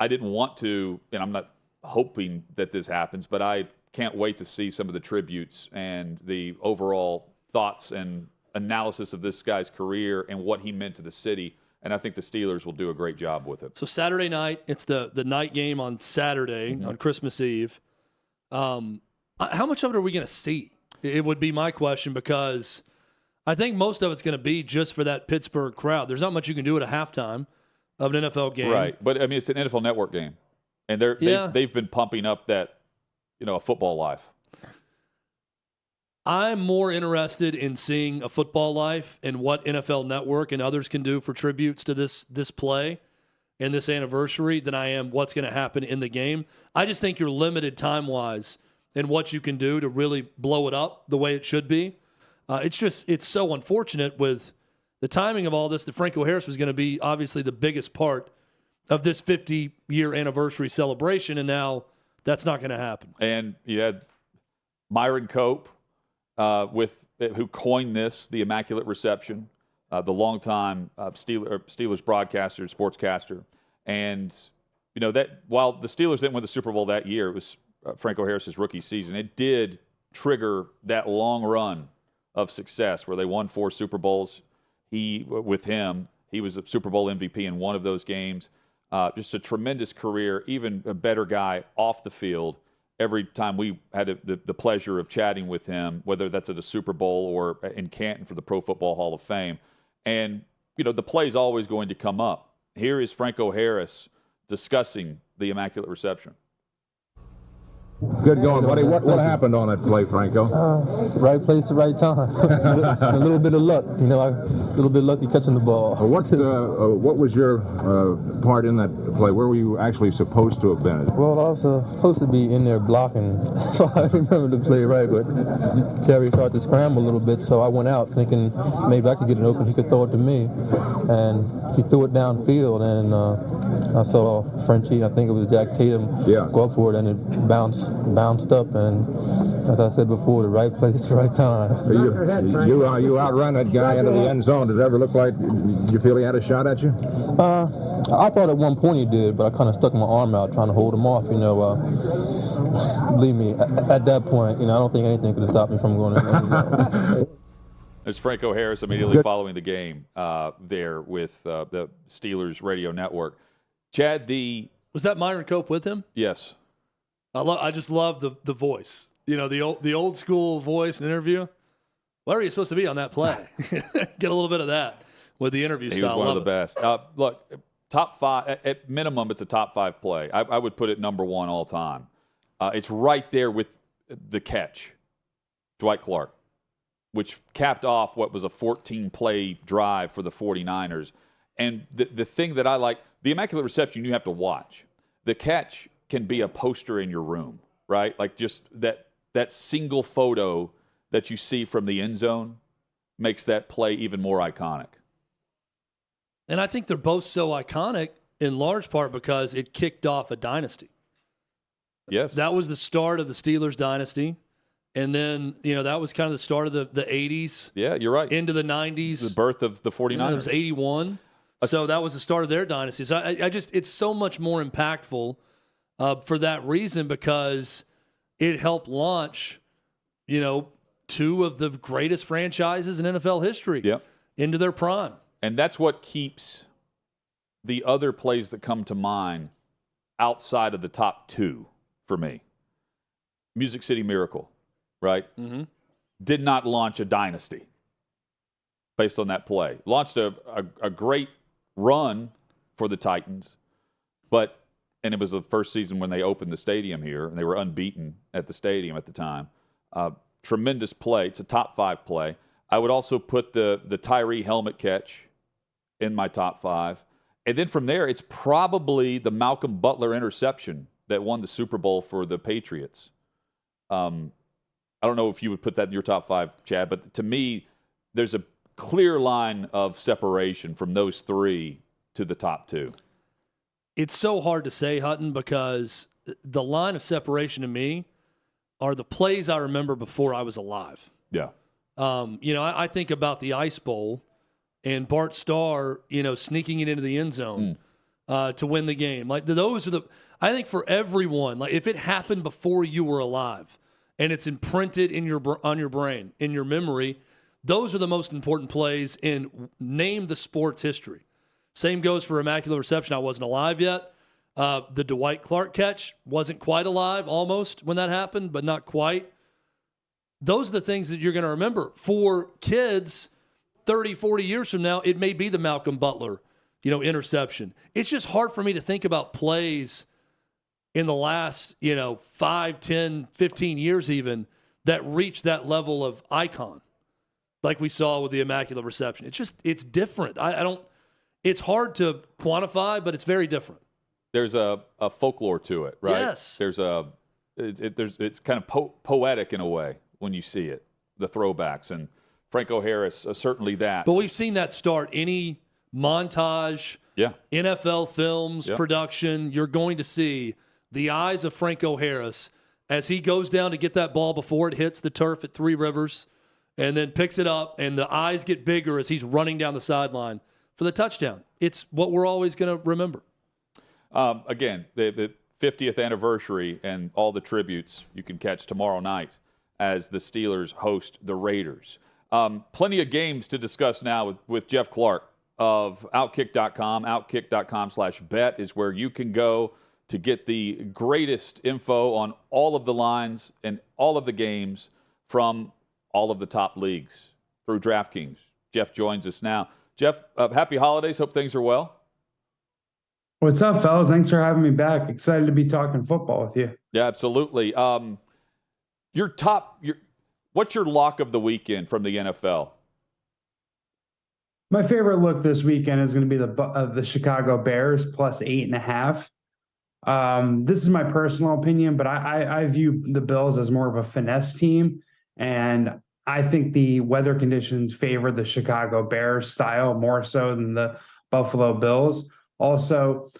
didn't want to, and I'm not hoping that this happens, but I can't wait to see some of the tributes and the overall thoughts and analysis of this guy's career and what he meant to the city, and I think the Steelers will do a great job with it. So Saturday night, it's the night game on Saturday, on Christmas Eve. How much of it are we going to see? It would be my question, because I think most of it's going to be just for that Pittsburgh crowd. There's not much you can do at a halftime of an NFL game. Right, but I mean, it's an NFL Network game, and they've been pumping up that, a football life. I'm more interested in seeing a football life and what NFL Network and others can do for tributes to this play and this anniversary than I am what's going to happen in the game. I just think you're limited time-wise in what you can do to really blow it up the way it should be. It's so unfortunate with the timing of all this that Franco Harris was going to be obviously the biggest part of this 50-year anniversary celebration, and now that's not going to happen. And you had Myron Cope, who coined this, the Immaculate Reception, the longtime Steelers broadcaster, sportscaster. And, that while the Steelers didn't win the Super Bowl that year, it was Franco Harris's rookie season, it did trigger that long run of success where they won 4 Super Bowls. He was a Super Bowl MVP in one of those games. Just a tremendous career, even a better guy off the field. Every time we had the pleasure of chatting with him, whether that's at a Super Bowl or in Canton for the Pro Football Hall of Fame. And, the play is always going to come up. Here is Franco Harris discussing the Immaculate Reception. Good going, buddy. What happened on that play, Franco? Right place, right time. A little bit of luck, a little bit lucky catching the ball. What was your part in that play? Where were you actually supposed to have been? Well, I was supposed to be in there blocking, if I remember the play right, but Terry started to scramble a little bit, so I went out thinking maybe I could get it open, he could throw it to me, and he threw it downfield, and I saw Frenchie, I think it was Jack Tatum, go up for it, and it bounced up, and as I said before, the right place, the right time. You outrun that guy into the end zone. Did it ever look like you feel he had a shot at you? I thought at one point he did, but I kind of stuck my arm out trying to hold him off. Believe me, at that point, I don't think anything could have stopped me from going in. There's Franco Harris immediately following the game there with the Steelers radio network. Chad, was that Myron Cope with him? Yes. I just love the voice. The old school voice and interview. Where are you supposed to be on that play? Get a little bit of that with the interview style. He was one of the best. Look, top 5 at minimum. It's a top 5 play. I would put it number 1 all time. It's right there with the catch, Dwight Clark, which capped off what was a 14-play drive for the 49ers. And the thing that I like, the Immaculate Reception, you have to watch. The catch can be a poster in your room, right? Like just that single photo that you see from the end zone makes that play even more iconic. And I think they're both so iconic in large part because it kicked off a dynasty. Yes. That was the start of the Steelers dynasty. And then, that was kind of the start of the 80s. Yeah, you're right. Into the 90s. The birth of the 49ers. It was 81. So that was the start of their dynasty. So it's so much more impactful for that reason because it helped launch, 2 of the greatest franchises in NFL history into their prime. And that's what keeps the other plays that come to mind outside of the top 2 for me. Music City Miracle, right? Mm-hmm. Did not launch a dynasty based on that play. Launched a great run for the Titans, and it was the first season when they opened the stadium here, and they were unbeaten at the stadium at the time. Tremendous play. It's a top 5 play. I would also put the Tyree helmet catch in my top 5. And then from there, it's probably the Malcolm Butler interception that won the Super Bowl for the Patriots. I don't know if you would put that in your top 5, Chad, but to me, there's a clear line of separation from those 3 to the top 2. It's so hard to say, Hutton, because the line of separation to me are the plays I remember before I was alive. Yeah. I think about the Ice Bowl and Bart Starr, sneaking it into the end zone to win the game. Like those are I think for everyone, like if it happened before you were alive and it's imprinted on your brain, in your memory, those are the most important plays in name the sport's history. Same goes for Immaculate Reception. I wasn't alive yet. The Dwight Clark catch, wasn't quite alive, almost, when that happened, but not quite. Those are the things that you're going to remember. For kids, 30, 40 years from now, it may be the Malcolm Butler, interception. It's just hard for me to think about plays in the last, 5, 10, 15 years even that reach that level of icon like we saw with the Immaculate Reception. It's different. It's hard to quantify, but it's very different. There's a folklore to it, right? Yes. It's kind of poetic in a way when you see it, the throwbacks, and Franco Harris, certainly that. But we've seen that start any montage, NFL films, production. You're going to see the eyes of Franco Harris as he goes down to get that ball before it hits the turf at Three Rivers and then picks it up, and the eyes get bigger as he's running down the sideline for the touchdown. It's what we're always going to remember. Again, the 50th anniversary and all the tributes you can catch tomorrow night as the Steelers host the Raiders. Plenty of games to discuss now with Geoff Clark of OutKick.com. OutKick.com/bet is where you can go to get the greatest info on all of the lines and all of the games from all of the top leagues through DraftKings. Geoff joins us now. Geoff, happy holidays. Hope things are well. What's up, fellas? Thanks for having me back. Excited to be talking football with you. Yeah, absolutely. What's your lock of the weekend from the NFL? My favorite look this weekend is going to be the Chicago Bears plus 8.5. This is my personal opinion, but I view the Bills as more of a finesse team, and I think the weather conditions favor the Chicago Bears style more so than the Buffalo Bills. Also,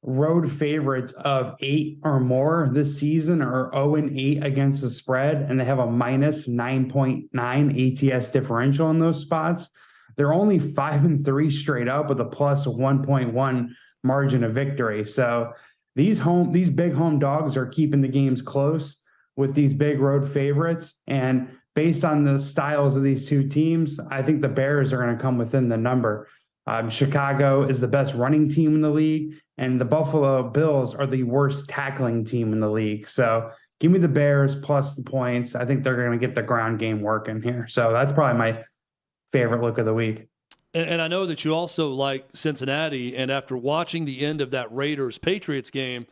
road favorites of 8 or more this season are 0-8 against the spread, and they have a minus 9.9 ATS differential in those spots. They're only 5-3 straight up with a plus 1.1 margin of victory. So these big home dogs are keeping the games close with these big road favorites. And based on the styles of these two teams, I think the Bears are going to come within the number. Chicago is the best running team in the league, and the Buffalo Bills are the worst tackling team in the league. So give me the Bears plus the points. I think they're going to get the ground game working here. So that's probably my favorite look of the week. And I know that you also like Cincinnati, and after watching the end of that Raiders-Patriots game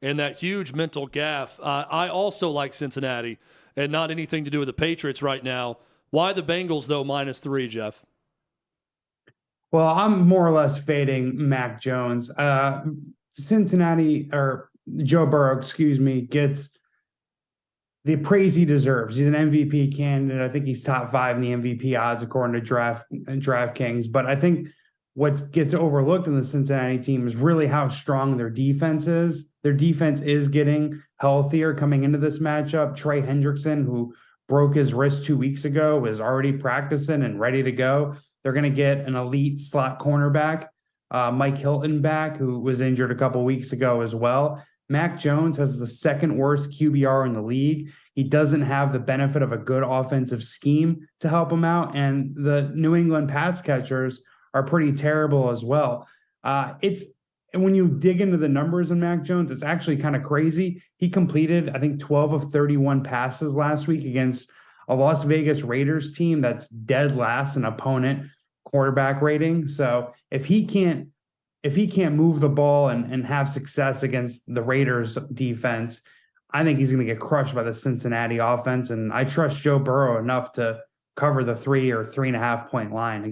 and that huge mental gaffe, I also like Cincinnati, and not anything to do with the Patriots right now. Why the Bengals, though, -3, Geoff? Well, I'm more or less fading Mac Jones. Cincinnati, or Joe Burrow, gets the praise he deserves. He's an MVP candidate. I think he's top 5 in the MVP odds according to DraftKings. But I think what gets overlooked in the Cincinnati team is really how strong their defense is. Their defense is getting healthier coming into this matchup. Trey Hendrickson, who broke his wrist 2 weeks ago, is already practicing and ready to go. They're going to get an elite slot cornerback, Mike Hilton back, who was injured a couple weeks ago as well. Mac Jones has the second worst QBR in the league. He doesn't have the benefit of a good offensive scheme to help him out, and the New England pass catchers are pretty terrible as well. When you dig into the numbers in Mac Jones, it's actually kind of crazy. He completed, I think, 12 of 31 passes last week against a Las Vegas Raiders team that's dead last in opponent quarterback rating. So if he can't move the ball and have success against the Raiders defense, I think he's going to get crushed by the Cincinnati offense. And I trust Joe Burrow enough to cover the 3 or 3.5 point line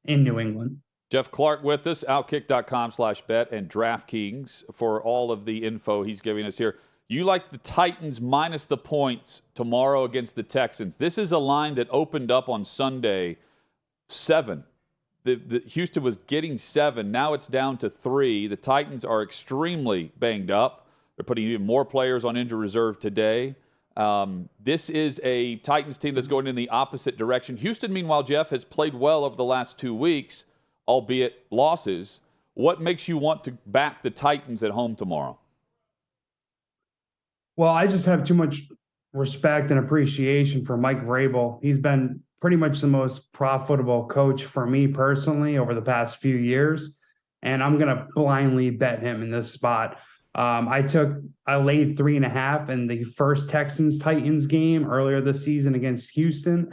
in New England. Geoff Clark with us, OutKick.com/bet and DraftKings for all of the info he's giving us here. You like the Titans minus the points tomorrow against the Texans. This is a line that opened up on Sunday 7. The Houston was getting 7. Now it's down to 3. The Titans are extremely banged up. They're putting even more players on injured reserve today. This is a Titans team that's going in the opposite direction. Houston, meanwhile, Geoff, has played well over the last 2 weeks, albeit losses. What makes you want to back the Titans at home tomorrow? Well, I just have too much respect and appreciation for Mike Vrabel. He's been pretty much the most profitable coach for me personally over the past few years, and I'm going to blindly bet him in this spot. I laid 3.5 in the first Texans-Titans game earlier this season in Houston.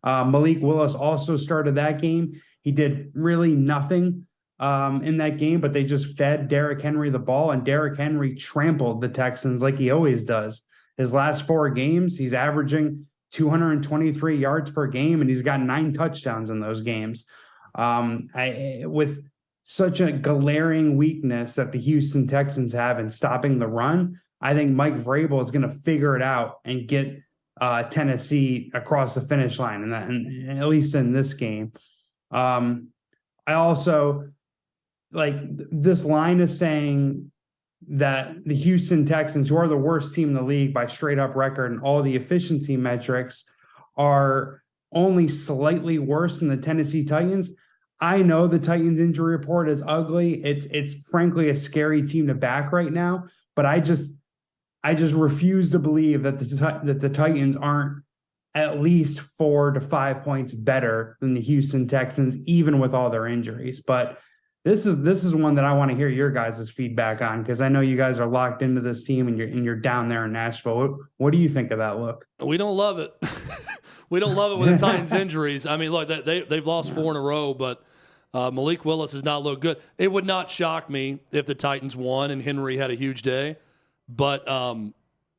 Malik Willis also started that game. He did really nothing in that game, but they just fed Derrick Henry the ball, and Derrick Henry trampled the Texans like he always does. His last 4 games, he's averaging 223 yards per game, and he's got 9 touchdowns in those games. With such a glaring weakness that the Houston Texans have in stopping the run, I think Mike Vrabel is going to figure it out and get Tennessee across the finish line, and at least in this game. I also like this line is saying that the Houston Texans, who are the worst team in the league by straight up record and all the efficiency metrics, are only slightly worse than the Tennessee Titans. I know the Titans injury report is ugly. It's frankly a scary team to back right now, but I just refuse to believe that the Titans aren't at least 4 to 5 points better than the Houston Texans, even with all their injuries. But this is one that I want to hear your guys' feedback on, because I know you guys are locked into this team and you're down there in Nashville. What do you think of that look? We don't love it. We don't love it with the Titans injuries. I mean, look, they've lost 4 in a row, but Malik Willis has not looked good. It would not shock me if the Titans won and Henry had a huge day, but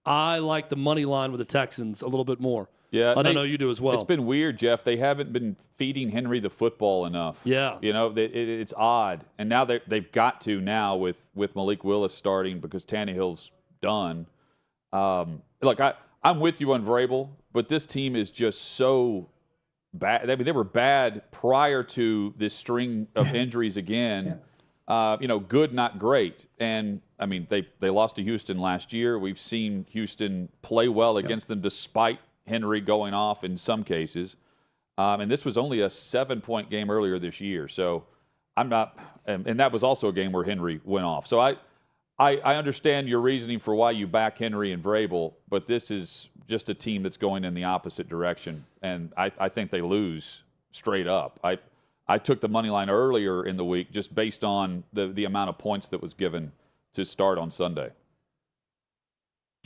I like the money line with the Texans a little bit more. Yeah, I know you do as well. It's been weird, Jeff. They haven't been feeding Henry the football enough. Yeah. It's odd. And now they've got to now with Malik Willis starting because Tannehill's done. Look, I'm with you on Vrabel, but this team is just so bad. I mean, they were bad prior to this string of injuries again. Yeah. Good, not great. And, I mean, they lost to Houston last year. We've seen Houston play well against them despite Henry going off in some cases. And this was only a 7-point game earlier this year. So I'm not – and that was also a game where Henry went off. So I understand your reasoning for why you back Henry and Vrabel, but this is just a team that's going in the opposite direction. And I think they lose straight up. I took the money line earlier in the week just based on the amount of points that was given to start on Sunday.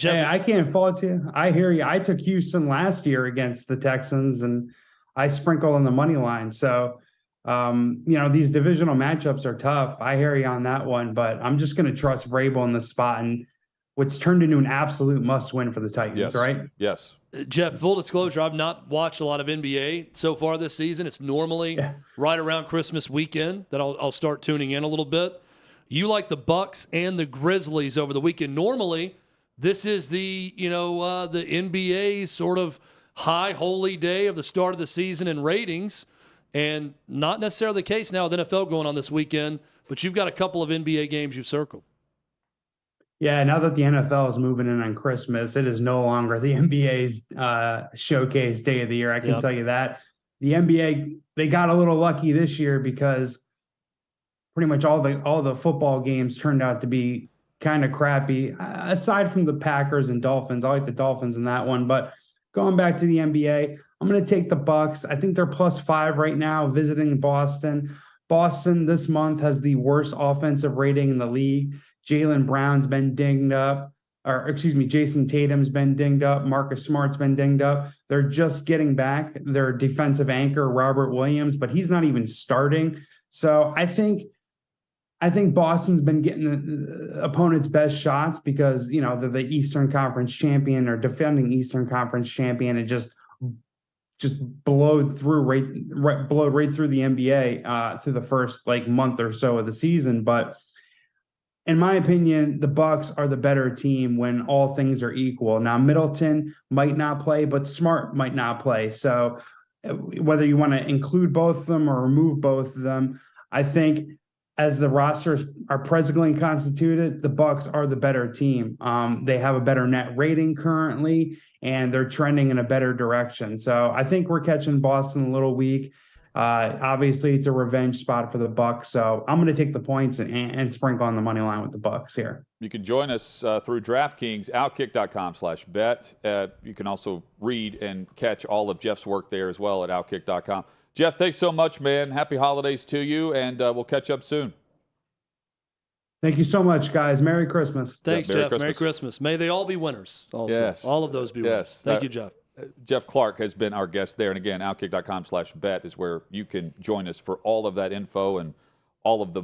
Hey, I can't fault you. I hear you. I took Houston last year against the Texans, and I sprinkled on the money line. So, these divisional matchups are tough. I hear you on that one, but I'm just going to trust Vrabel in the spot and what's turned into an absolute must-win for the Titans, right? Yes. Jeff, full disclosure, I've not watched a lot of NBA so far this season. It's normally right around Christmas weekend that I'll start tuning in a little bit. You like the Bucks and the Grizzlies over the weekend. Normally, this is the NBA's sort of high holy day of the start of the season in ratings, and not necessarily the case now with NFL going on this weekend, but you've got a couple of NBA games you've circled. Yeah, now that the NFL is moving in on Christmas, it is no longer the NBA's showcase day of the year. I can tell you that. The NBA, they got a little lucky this year because pretty much all the football games turned out to be kind of crappy, aside from the Packers and Dolphins. I like the Dolphins in that one, but going back to the NBA, I'm going to take the Bucks. I think they're +5 right now visiting Boston. Boston this month has the worst offensive rating in the league. Jaylen Brown's been dinged up, Jason Tatum's been dinged up. Marcus Smart's been dinged up. They're just getting back their defensive anchor, Robert Williams, but he's not even starting. So I think Boston's been getting the opponent's best shots because, they're the Eastern Conference champion or defending Eastern Conference champion, and just blowed right through the NBA through the first month or so of the season. But in my opinion, the Bucks are the better team when all things are equal. Now, Middleton might not play, but Smart might not play. So whether you want to include both of them or remove both of them, I think as the rosters are presently constituted, the Bucks are the better team. They have a better net rating currently, and they're trending in a better direction. So I think we're catching Boston a little weak. Obviously, it's a revenge spot for the Bucks, so I'm going to take the points and sprinkle on the money line with the Bucks here. You can join us through DraftKings, OutKick.com/bet. You can also read and catch all of Jeff's work there as well at OutKick.com. Jeff, thanks so much, man. Happy holidays to you, and we'll catch up soon. Thank you so much, guys. Merry Christmas. Thanks, Jeff. Merry Christmas. May they all be winners also. Yes. All of those be winners. Thank you, Jeff. Jeff Clark has been our guest there. And again, OutKick.com/bet is where you can join us for all of that info and all of the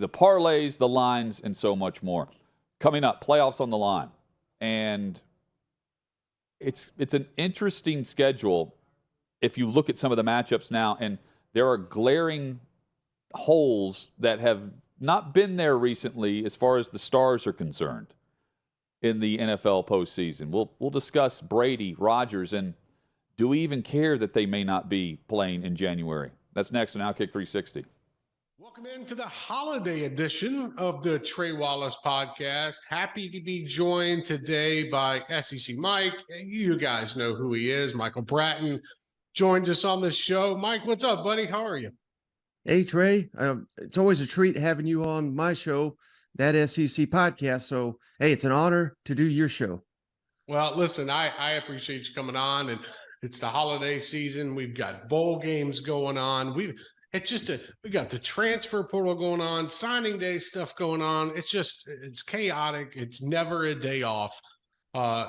parlays, the lines, and so much more. Coming up, playoffs on the line. And it's an interesting schedule if you look at some of the matchups now, and there are glaring holes that have not been there recently as far as the stars are concerned in the NFL postseason. We'll discuss Brady, Rodgers, and do we even care that they may not be playing in January? That's next on OutKick 360. Welcome into the holiday edition of the Trey Wallace podcast. Happy to be joined today by SEC Mike. You guys know who he is. Michael Bratton joins us on the show. Mike, what's up, buddy? How are you? Hey, Trey. It's always a treat having you on my show, that SEC podcast. So, hey, it's an honor to do your show. Well, listen, I appreciate you coming on, and it's the holiday season. We've got bowl games going on. We got the transfer portal going on, signing day stuff going on. It's chaotic. It's never a day off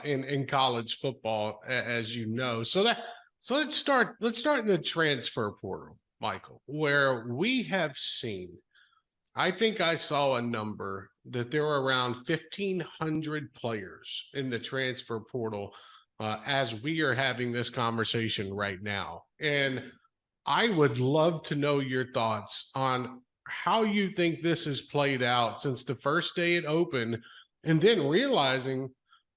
in college football, as you know. So let's start in the transfer portal. Michael, where we have seen, I think I saw a number that there are around 1,500 players in the transfer portal as we are having this conversation right now. And I would love to know your thoughts on how you think this has played out since the first day it opened, and then realizing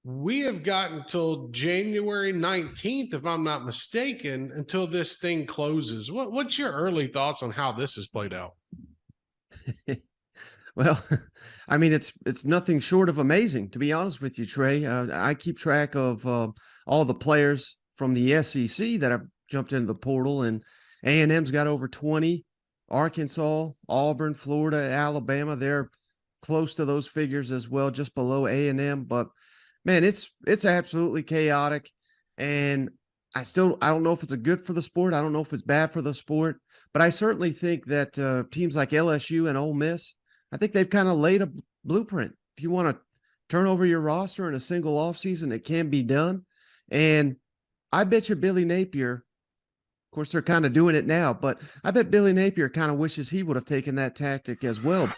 we have got until January 19th, if I'm not mistaken, until this thing closes. What's your early thoughts on how this has played out? Well, I mean, it's nothing short of amazing, to be honest with you, Trey. I keep track of all the players from the SEC that have jumped into the portal, and A&M's got over 20. Arkansas, Auburn, Florida, Alabama, they're close to those figures as well, just below A&M. But man, it's absolutely chaotic, and I don't know if it's a good for the sport. I don't know if it's bad for the sport, but I certainly think that teams like LSU and Ole Miss, I think they've kind of laid a blueprint. If you want to turn over your roster in a single offseason, it can be done. And I bet you Billy Napier, of course, they're kind of doing it now, but I bet Billy Napier kind of wishes he would have taken that tactic as well.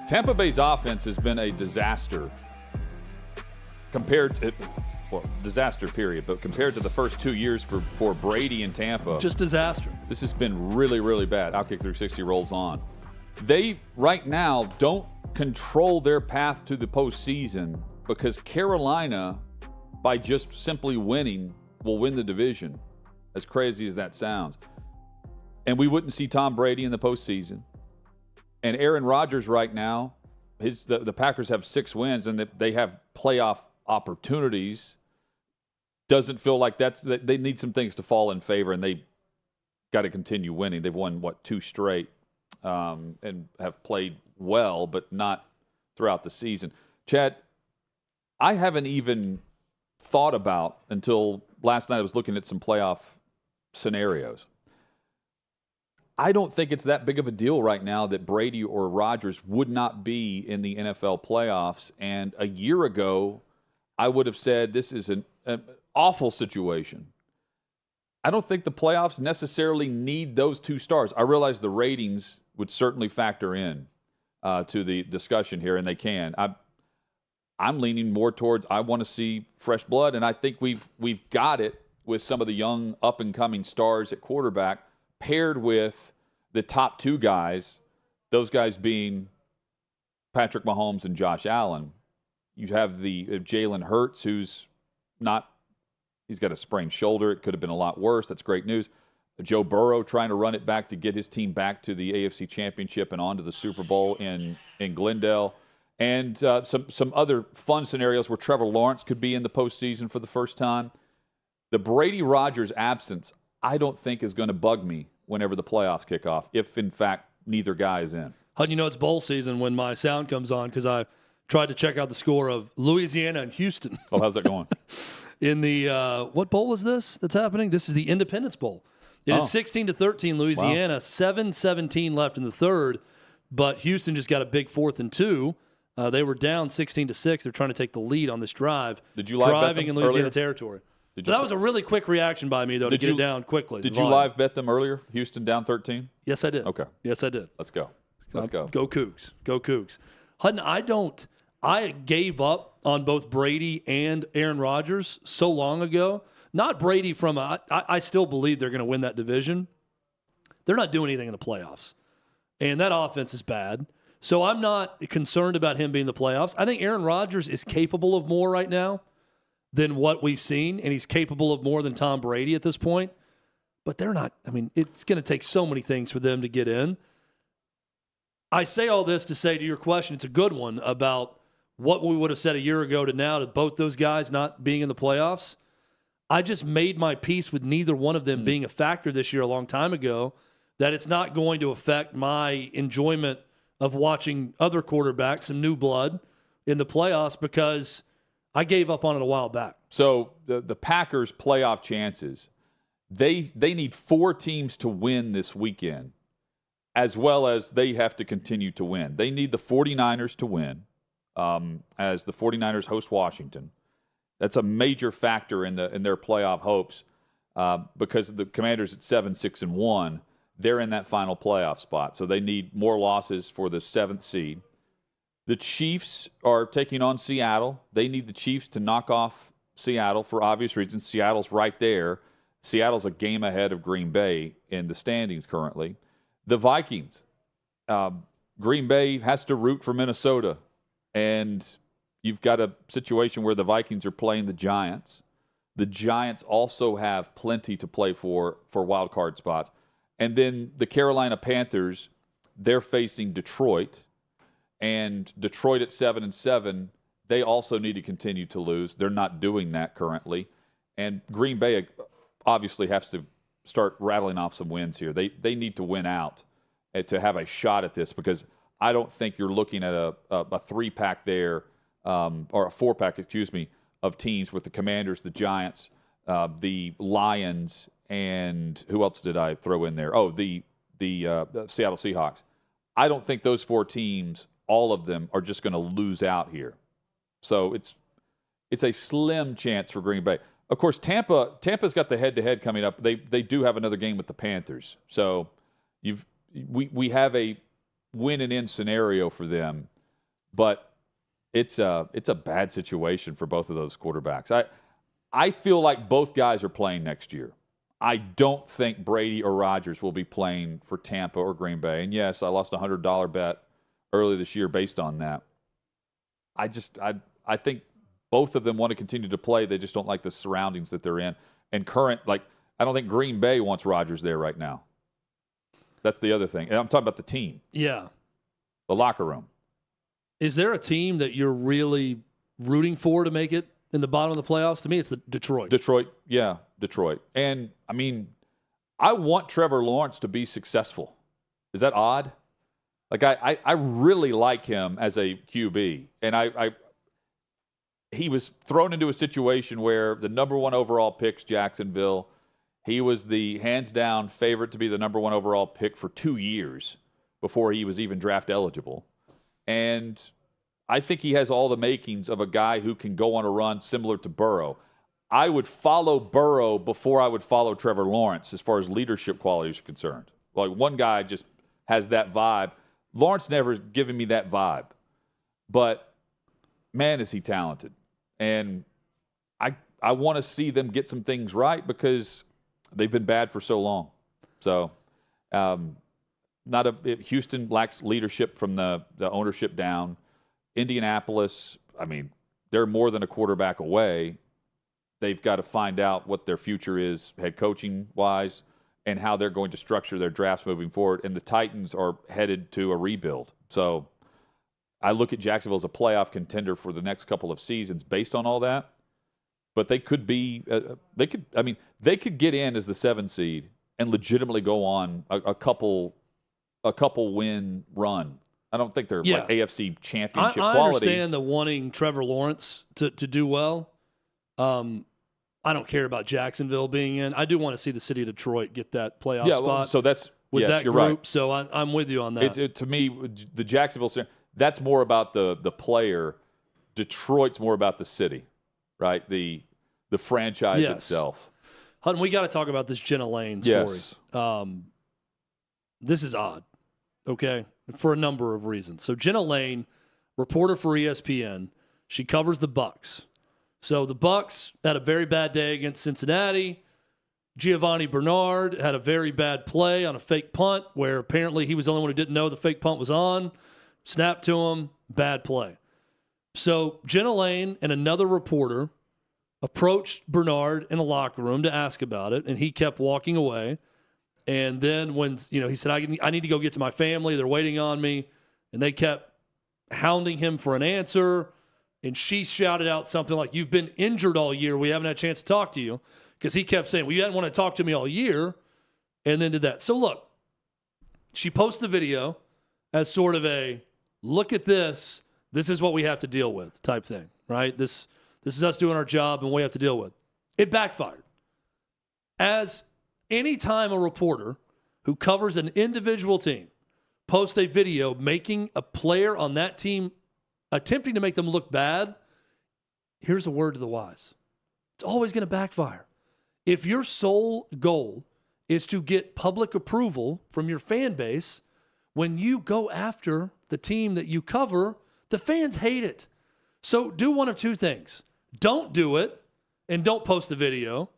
Tampa Bay's offense has been a disaster compared to, well, disaster period, but compared to the first 2 years for Brady in Tampa. Just disaster. This has been really, really bad. OutKick 360 rolls on. They, right now, don't control their path to the postseason because Carolina, by just simply winning, will win the division, as crazy as that sounds. And we wouldn't see Tom Brady in the postseason. And Aaron Rodgers right now, the Packers have 6 wins and they have playoff opportunities. Doesn't feel like they need some things to fall in favor, and they got to continue winning. They've won, 2 straight and have played well, but not throughout the season. Chad, I haven't even thought about until last night I was looking at some playoff scenarios. I don't think it's that big of a deal right now that Brady or Rodgers would not be in the NFL playoffs. And a year ago, I would have said this is an awful situation. I don't think the playoffs necessarily need those 2 stars. I realize the ratings would certainly factor in to the discussion here, and they can. I'm leaning more towards I want to see fresh blood, and I think we've got it with some of the young up-and-coming stars at quarterback paired with the top 2 guys, those guys being Patrick Mahomes and Josh Allen. You have the Jalen Hurts, he's got a sprained shoulder. It could have been a lot worse. That's great news. Joe Burrow trying to run it back to get his team back to the AFC Championship and on to the Super Bowl in Glendale. And some other fun scenarios where Trevor Lawrence could be in the postseason for the first time. The Brady-Rodgers absence, I don't think is going to bug me whenever the playoffs kick off, if, in fact, neither guy is in. How do you know it's bowl season when my sound comes on? Because I tried to check out the score of Louisiana and Houston. Oh, how's that going? In the what bowl is this that's happening? This is the Independence Bowl. It is 16-13 Louisiana, 7-17 left in the third, but Houston just got a big 4th and 2. They were down 16-6. They're trying to take the lead on this drive. Did you live driving in Louisiana earlier? territory? That was a really quick reaction by me, though, to get it down quickly. Did you live bet them earlier? Houston down 13? Yes, I did. Okay. Yes, I did. Let's go. Let's go. Go Cougs. Go Cougs. Hutton, I gave up on both Brady and Aaron Rodgers so long ago. Not Brady I still believe they're going to win that division. They're not doing anything in the playoffs. And that offense is bad. So I'm not concerned about him being in the playoffs. I think Aaron Rodgers is capable of more right now than what we've seen, and he's capable of more than Tom Brady at this point. But they're not. I mean, it's going to take so many things for them to get in. I say all this to say to your question, it's a good one about what we would have said a year ago to now to both those guys not being in the playoffs. I just made my peace with neither one of them being a factor this year a long time ago, that it's not going to affect my enjoyment of watching other quarterbacks, some new blood in the playoffs, because I gave up on it a while back. So the Packers' playoff chances, they need 4 teams to win this weekend, as well as they have to continue to win. They need the 49ers to win, as the 49ers host Washington. That's a major factor in their playoff hopes, because the Commanders at 7-6-1, they're in that final playoff spot. So they need more losses for the 7th seed. The Chiefs are taking on Seattle. They need the Chiefs to knock off Seattle for obvious reasons. Seattle's right there. Seattle's a game ahead of Green Bay in the standings currently. The Vikings, Green Bay has to root for Minnesota, and you've got a situation where the Vikings are playing the Giants. The Giants also have plenty to play for wild card spots. And then the Carolina Panthers, they're facing Detroit. And Detroit at 7-7, they also need to continue to lose. They're not doing that currently. And Green Bay obviously has to start rattling off some wins here. They need to win out to have a shot at this, because I don't think you're looking at a 3-pack there, or a 4-pack, of teams with the Commanders, the Giants, the Lions, and who else did I throw in there? Oh, the Seattle Seahawks. I don't think those 4 teams, all of them, are just going to lose out here. So it's a slim chance for Green Bay. Of course, Tampa's got the head-to-head coming up. They do have another game with the Panthers. So we have a win-and-in scenario for them, but it's a bad situation for both of those quarterbacks. I feel like both guys are playing next year. I don't think Brady or Rodgers will be playing for Tampa or Green Bay. And yes, I lost a $100 bet early this year based on that. I think both of them want to continue to play. They just don't like the surroundings that they're in. And I don't think Green Bay wants Rodgers there right now. That's the other thing. And I'm talking about the team. Yeah. The locker room. Is there a team that you're really rooting for to make it in the bottom of the playoffs? To me, it's the Detroit. Detroit. And, I mean, I want Trevor Lawrence to be successful. Is that odd? Like, I really like him as a QB. And he was thrown into a situation where the number 1 overall pick's Jacksonville. He was the hands-down favorite to be the number 1 overall pick for 2 years before he was even draft eligible. And I think he has all the makings of a guy who can go on a run similar to Burrow. I would follow Burrow before I would follow Trevor Lawrence as far as leadership qualities are concerned. Like, one guy just has that vibe. Lawrence never given me that vibe. But, man, is he talented. And I want to see them get some things right because they've been bad for so long. So, Houston lacks leadership from the ownership down. Indianapolis, I mean, they're more than a quarterback away. They've got to find out what their future is head coaching-wise and how they're going to structure their drafts moving forward. And the Titans are headed to a rebuild. So I look at Jacksonville as a playoff contender for the next couple of seasons based on all that. But they could be they could get in as the 7 seed and legitimately go on a couple win run. I don't think they're like AFC championship quality. I understand the wanting Trevor Lawrence to do well. I don't care about Jacksonville being in. I do want to see the city of Detroit get that playoff spot. Well, so that's with that you're group. right. So I'm with you on that. To me, the Jacksonville, that's more about the player. Detroit's more about the city, right? The franchise itself. Hutton, we got to talk about this Jenna Lane story. Yes. This is odd, okay, for a number of reasons. So Jenna Lane, reporter for ESPN, she covers the Bucs. So the Bucs had a very bad day against Cincinnati. Giovanni Bernard had a very bad play on a fake punt where apparently he was the only one who didn't know the fake punt was on. Snapped to him, bad play. So Jenna Lane and another reporter approached Bernard in the locker room to ask about it, and he kept walking away. And then when he said, I need to go get to my family, they're waiting on me, and they kept hounding him for an answer. And she shouted out something like, "You've been injured all year. We haven't had a chance to talk to you." Because he kept saying, "Well, you didn't want to talk to me all year." And then did that. So look, she posted the video as sort of a, look at this. This is what we have to deal with type thing, right? This is us doing our job and we have to deal with. It backfired. As any time a reporter who covers an individual team posts a video making a player on that team attempting to make them look bad, here's a word to the wise. It's always going to backfire. If your sole goal is to get public approval from your fan base, when you go after the team that you cover, the fans hate it. So do one of two things. Don't do it and don't post the video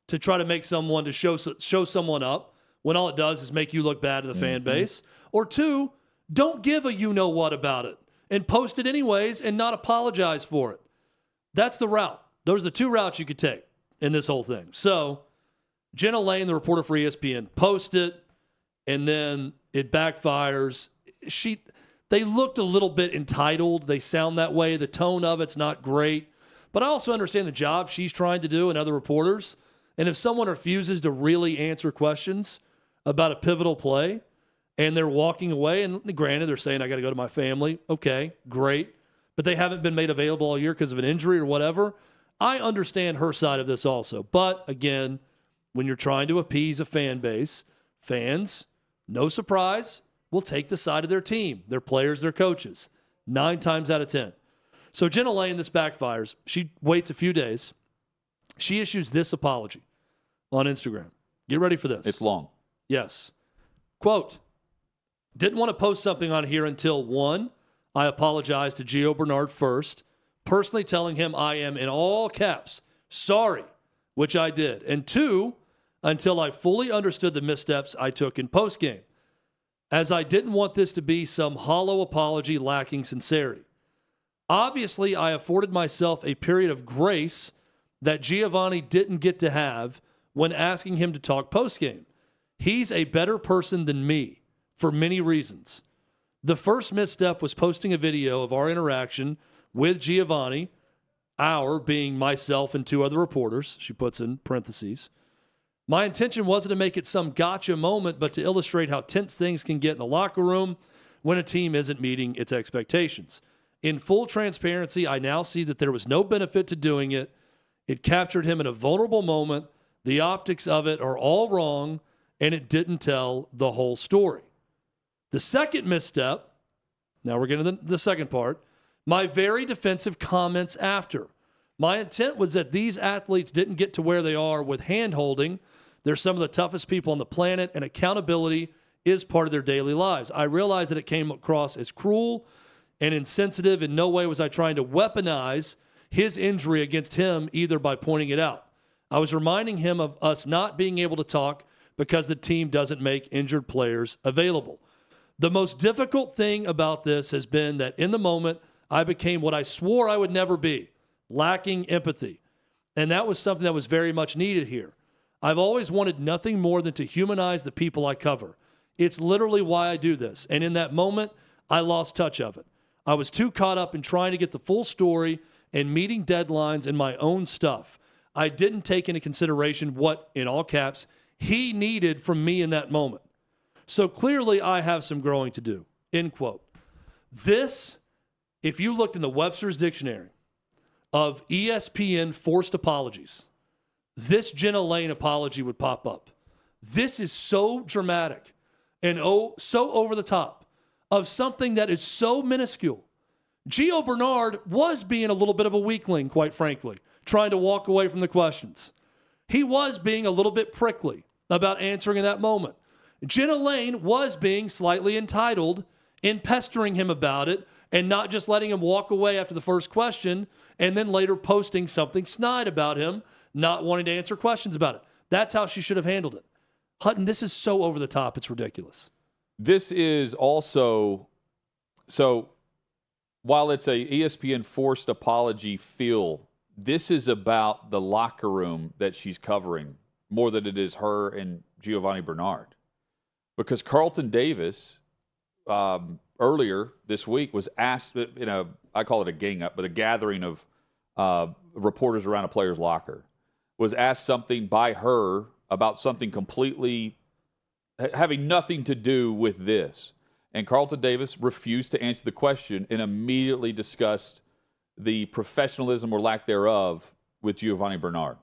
to try to make someone to show someone up when all it does is make you look bad to the fan base. Or two, don't give a you-know-what about it and post it anyways and not apologize for it. That's the route. Those are the two routes you could take in this whole thing. So Jenna Lane, the reporter for ESPN, posts it, and then it backfires. They looked a little bit entitled. They sound that way. The tone of it's not great. But I also understand the job she's trying to do and other reporters. And if someone refuses to really answer questions about a pivotal play and they're walking away, and granted, they're saying, I got to go to my family. Okay, great. But they haven't been made available all year because of an injury or whatever. I understand her side of this also. But again, when you're trying to appease a fan base, fans, no surprise, will take the side of their team, their players, their coaches, 9 times out of 10. So Jenna Lane, this backfires. She waits a few days. She issues this apology on Instagram. Get ready for this. It's long. Yes. Quote, didn't want to post something on here until 1, I apologize to Gio Bernard first, personally telling him I am, in all caps, sorry, which I did. And 2, until I fully understood the missteps I took in postgame. as I didn't want this to be some hollow apology lacking sincerity. Obviously, I afforded myself a period of grace that Giovanni didn't get to have when asking him to talk postgame. He's a better person than me for many reasons. The first misstep was posting a video of our interaction with Giovanni, our being myself and 2 other reporters, she puts in parentheses. My intention wasn't to make it some gotcha moment, but to illustrate how tense things can get in the locker room when a team isn't meeting its expectations. In full transparency, I now see that there was no benefit to doing it. It captured him in a vulnerable moment. The optics of it are all wrong, and it didn't tell the whole story. The second misstep, now we're getting to the second part, my very defensive comments after. My intent was that these athletes didn't get to where they are with hand-holding. They're some of the toughest people on the planet, and accountability is part of their daily lives. I realized that it came across as cruel and insensitive. In no way was I trying to weaponize his injury against him, either by pointing it out. I was reminding him of us not being able to talk because the team doesn't make injured players available. The most difficult thing about this has been that in the moment, I became what I swore I would never be, lacking empathy. And that was something that was very much needed here. I've always wanted nothing more than to humanize the people I cover. It's literally why I do this. And in that moment, I lost touch of it. I was too caught up in trying to get the full story and meeting deadlines and my own stuff. I didn't take into consideration what, in all caps, he needed from me in that moment. So clearly I have some growing to do, end quote. This, if you looked in the Webster's Dictionary of ESPN forced apologies, this Jenna Lane apology would pop up. This is so dramatic and so over the top of something that is so minuscule. Gio Bernard was being a little bit of a weakling, quite frankly, trying to walk away from the questions. He was being a little bit prickly about answering in that moment. Jenna Lane was being slightly entitled in pestering him about it and not just letting him walk away after the first question and then later posting something snide about him, not wanting to answer questions about it. That's how she should have handled it. Hutton, this is so over the top, it's ridiculous. This is also, so while it's a ESPN forced apology feel, this is about the locker room that she's covering more than it is her and Giovanni Bernard. Because Carlton Davis, earlier this week, was asked in I call it a gang up, but a gathering of reporters around a player's locker, was asked something by her about something completely having nothing to do with this. And Carlton Davis refused to answer the question and immediately discussed the professionalism or lack thereof with Giovanni Bernard.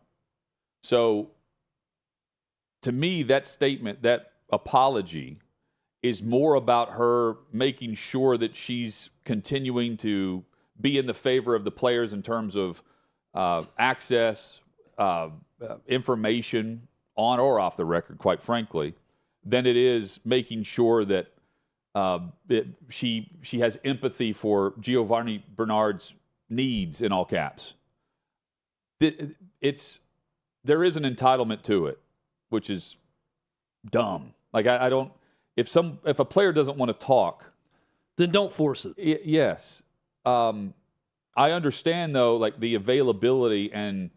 So, to me, that statement, that apology, is more about her making sure that she's continuing to be in the favor of the players in terms of access, information on or off the record, quite frankly, than it is making sure that she has empathy for Giovanni Bernard's needs, in all caps. There is an entitlement to it, which is dumb. Like I don't. If a player doesn't want to talk, then don't force it. Yes, I understand though, like the availability and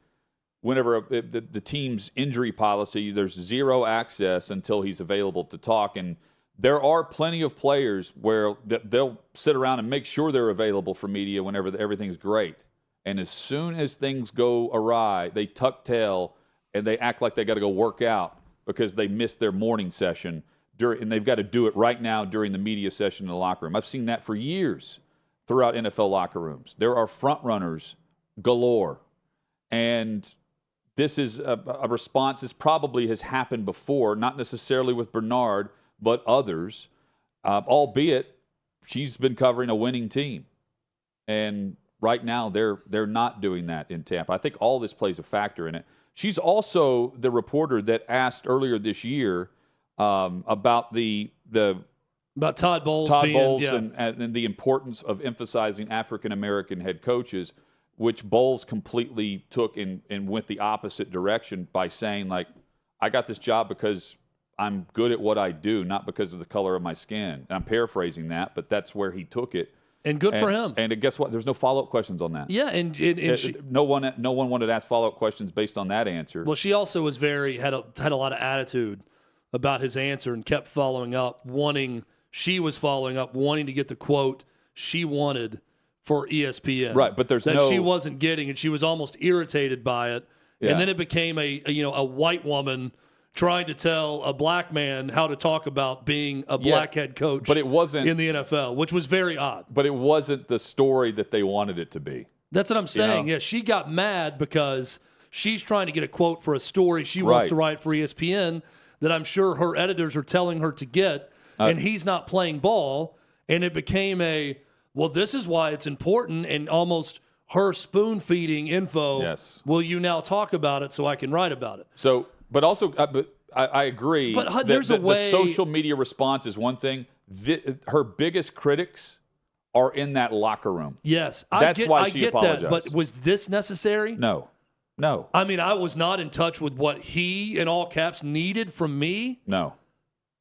whenever the team's injury policy, there's zero access until he's available to talk, and there are plenty of players where they'll sit around and make sure they're available for media whenever everything's great. And as soon as things go awry, they tuck tail and they act like they got to go work out because they missed their morning session, and they've got to do it right now during the media session in the locker room. I've seen that for years throughout NFL locker rooms. There are front runners galore. And this is a response that probably has happened before, not necessarily with Bernard, but others, albeit she's been covering a winning team. And right now they're not doing that in Tampa. I think all this plays a factor in it. She's also the reporter that asked earlier this year about about Todd Bowles, and the importance of emphasizing African-American head coaches, which Bowles completely took and went the opposite direction by saying, like, I got this job because I'm good at what I do, not because of the color of my skin. And I'm paraphrasing that, but that's where he took it. And good for him. And guess what? There's no follow-up questions on that. Yeah, and no one wanted to ask follow-up questions based on that answer. Well, she also was had a lot of attitude about his answer and kept following up, wanting to get the quote she wanted for ESPN. Right, but there's that she wasn't getting, and she was almost irritated by it. Yeah. And then it became a white woman trying to tell a black man how to talk about being a black head coach, but it wasn't in the NFL, which was very odd. But it wasn't the story that they wanted it to be. That's what I'm saying. Yeah, she got mad because she's trying to get a quote for a story she wants to write for ESPN that I'm sure her editors are telling her to get, and he's not playing ball. And it became this is why it's important, and almost her spoon-feeding info. Yes. Will you now talk about it so I can write about it? So, but also, but I agree. But there's a way. The social media response is one thing. Her biggest critics are in that locker room. Yes. That's why she apologized. That, but was this necessary? No. I mean, I was not in touch with what he, in all caps, needed from me. No,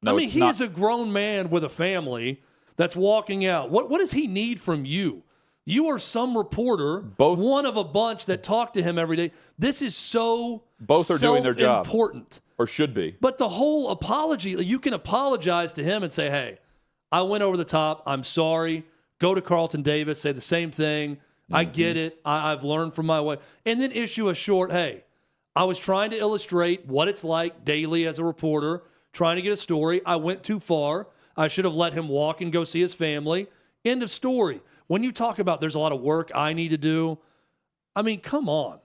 I mean, he is a grown man with a family that's walking out. What does he need from you? You are some reporter, one of a bunch that talk to him every day. This is so both are doing their job. Important. Or should be. But the whole apology, you can apologize to him and say, hey, I went over the top. I'm sorry. Go to Carlton Davis. Say the same thing. I get it. I've learned from my way. And then issue a short, hey, I was trying to illustrate what it's like daily as a reporter, trying to get a story. I went too far. I should have let him walk and go see his family. End of story. When you talk about there's a lot of work I need to do, I mean, come on.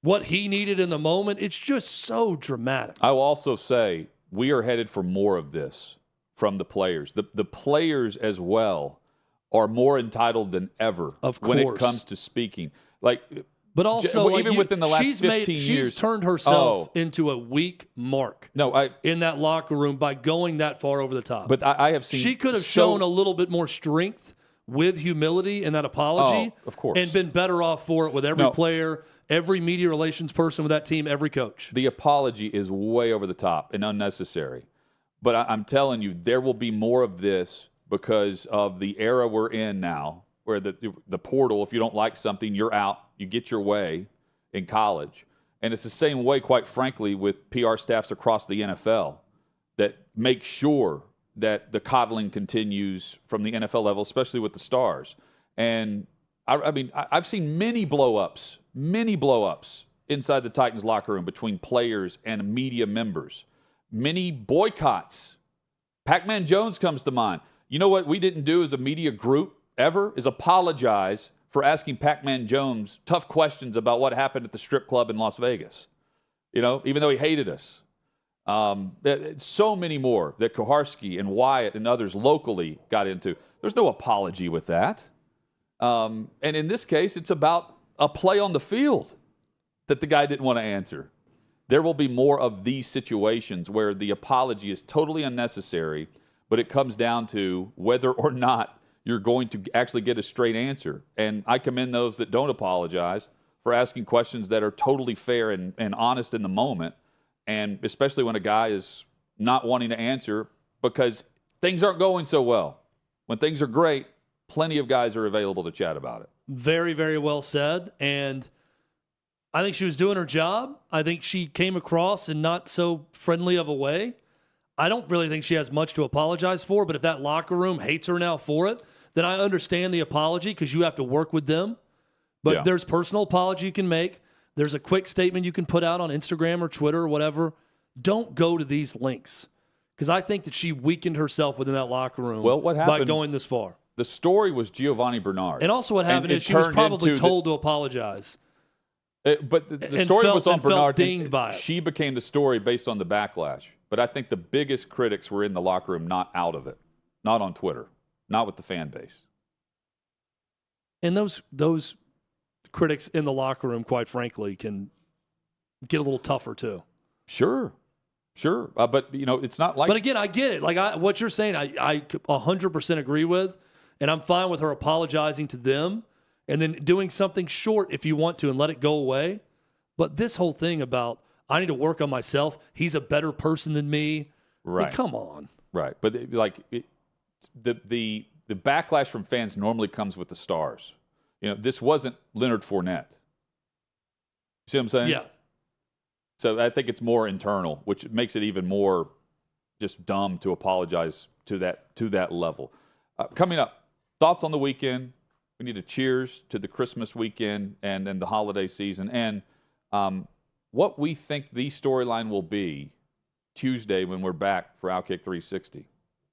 What he needed in the moment, it's just so dramatic. I will also say we are headed for more of this from the players. The players as well are more entitled than ever when it comes to speaking. But also, even within the last 15 years, she's turned herself into a weak mark. No, in that locker room by going that far over the top. But I have seen she could have shown a little bit more strength with humility in that apology, of course, and been better off for it with every player, every media relations person with that team, every coach. The apology is way over the top and unnecessary. But I'm telling you, there will be more of this because of the era we're in now, where the portal, if you don't like something, you're out, you get your way in college. And it's the same way, quite frankly, with PR staffs across the NFL that make sure that the coddling continues from the NFL level, especially with the stars. And I mean, I've seen many blow-ups inside the Titans locker room between players and media members. Many boycotts. Pac-Man Jones comes to mind. You know what we didn't do as a media group ever is apologize for asking Pac-Man Jones tough questions about what happened at the strip club in Las Vegas. You know, even though he hated us. So many more that Koharski and Wyatt and others locally got into. There's no apology with that. And in this case, it's about a play on the field that the guy didn't want to answer. There will be more of these situations where the apology is totally unnecessary, but it comes down to whether or not you're going to actually get a straight answer. And I commend those that don't apologize for asking questions that are totally fair and honest in the moment, and especially when a guy is not wanting to answer because things aren't going so well. When things are great, plenty of guys are available to chat about it. Very, very well said. And I think she was doing her job. I think she came across in not so friendly of a way. I don't really think she has much to apologize for, but if that locker room hates her now for it, then I understand the apology because you have to work with them. But there's personal apology you can make. There's a quick statement you can put out on Instagram or Twitter or whatever. Don't go to these links because I think that she weakened herself within that locker room by going this far. The story was Giovanni Bernard. And also what happened is she was probably told to apologize. But the story was on Bernard. Dinged by it. She became the story based on the backlash. But I think the biggest critics were in the locker room, not out of it, not on Twitter, not with the fan base. And those critics in the locker room, quite frankly, can get a little tougher too. Sure. But, you know, it's not like... But again, I get it. Like what you're saying, I 100% agree with. And I'm fine with her apologizing to them and then doing something short if you want to and let it go away. But this whole thing about, I need to work on myself, he's a better person than me, Right. I mean, come on. Right. But the backlash from fans normally comes with the stars. This wasn't Leonard Fournette. See what I'm saying? Yeah. So I think it's more internal, which makes it even more just dumb to apologize to that level. Coming up, thoughts on the weekend. We need to cheers to the Christmas weekend and the holiday season, and what we think the storyline will be Tuesday when we're back for OutKick 360.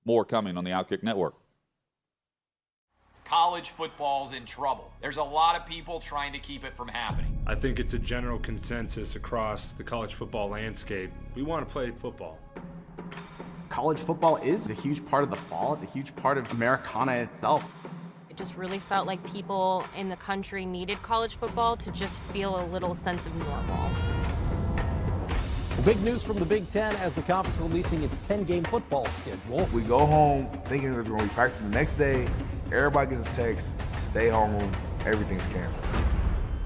More coming on the OutKick Network. College football's in trouble. There's a lot of people trying to keep it from happening. I think it's a general consensus across the college football landscape. We want to play football. College football is a huge part of the fall. It's a huge part of Americana itself. It just really felt like people in the country needed college football to just feel a little sense of normal. Big news from the Big Ten as the conference releasing its 10-game football schedule. We go home thinking there's going to be practice the next day. Everybody gets a text, stay home, everything's canceled.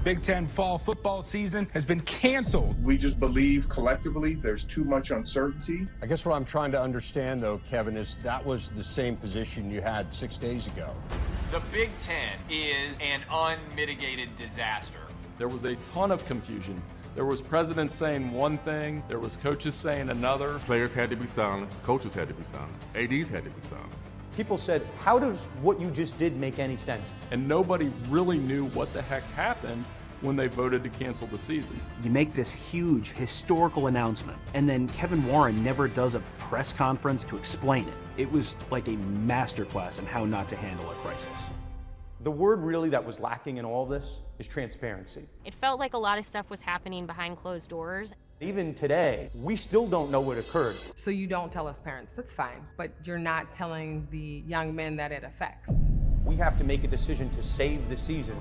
Big Ten fall football season has been canceled. We just believe collectively there's too much uncertainty. I guess what I'm trying to understand, though, Kevin, is that was the same position you had 6 days ago. The Big Ten is an unmitigated disaster. There was a ton of confusion. There was presidents saying one thing, there was coaches saying another. Players had to be silent, coaches had to be silent, ADs had to be silent. People said, how does what you just did make any sense? And nobody really knew what the heck happened when they voted to cancel the season. You make this huge historical announcement, and then Kevin Warren never does a press conference to explain it. It was like a masterclass in how not to handle a crisis. The word really that was lacking in all of this is transparency. It felt like a lot of stuff was happening behind closed doors. Even today, we still don't know what occurred. So you don't tell us parents, that's fine, but you're not telling the young men that it affects. We have to make a decision to save the season.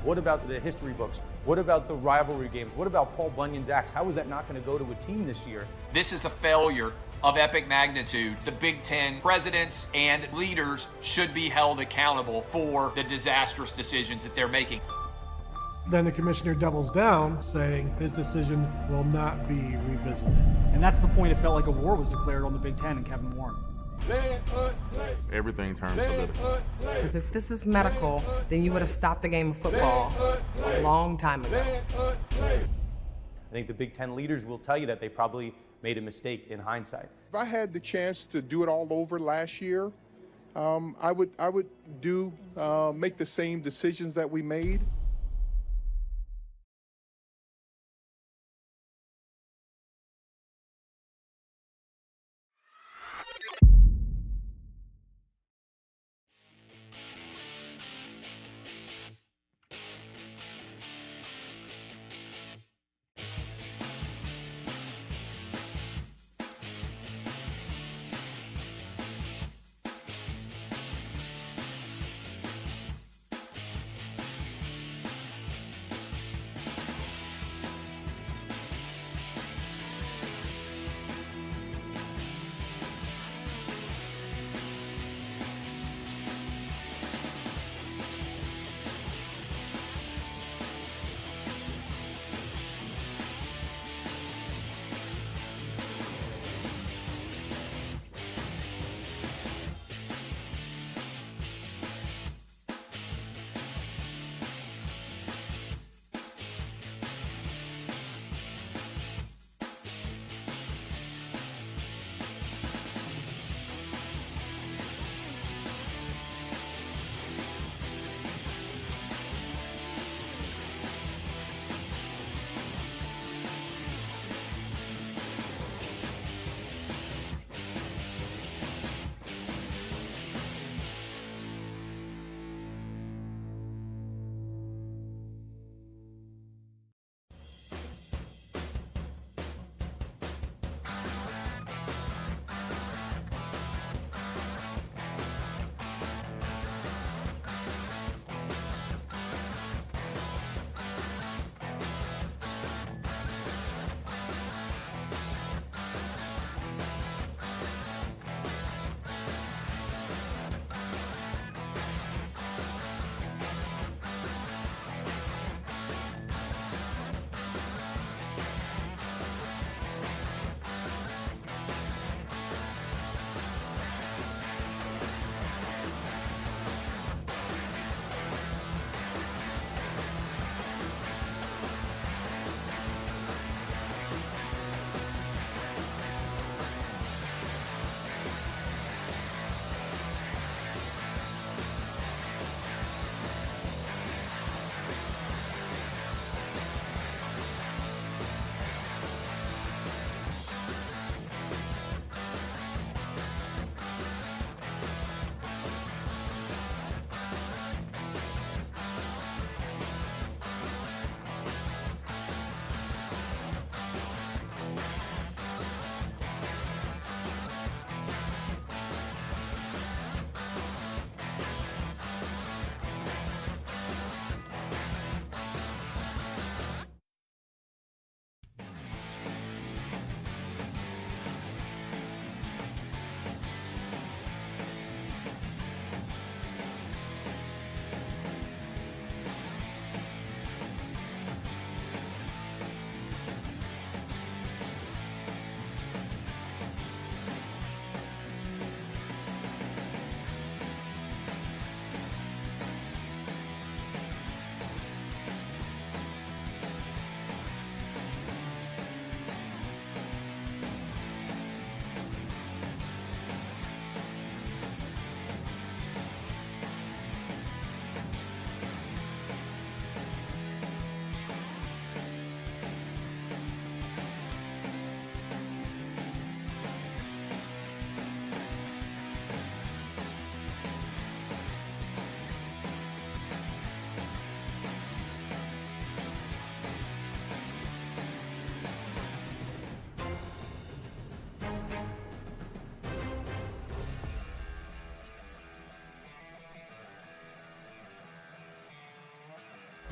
What about the history books? What about the rivalry games? What about Paul Bunyan's axe? How is that not going to go to a team this year? This is a failure of epic magnitude. The Big Ten presidents and leaders should be held accountable for the disastrous decisions that they're making. Then the commissioner doubles down, saying his decision will not be revisited. And that's the point. It felt like a war was declared on the Big Ten and Kevin Warren. Everything turned political. Because if this is medical, then you would have stopped the game of football a long time ago. I think the Big Ten leaders will tell you that they probably made a mistake in hindsight. If I had the chance to do it all over last year, I would make the same decisions that we made.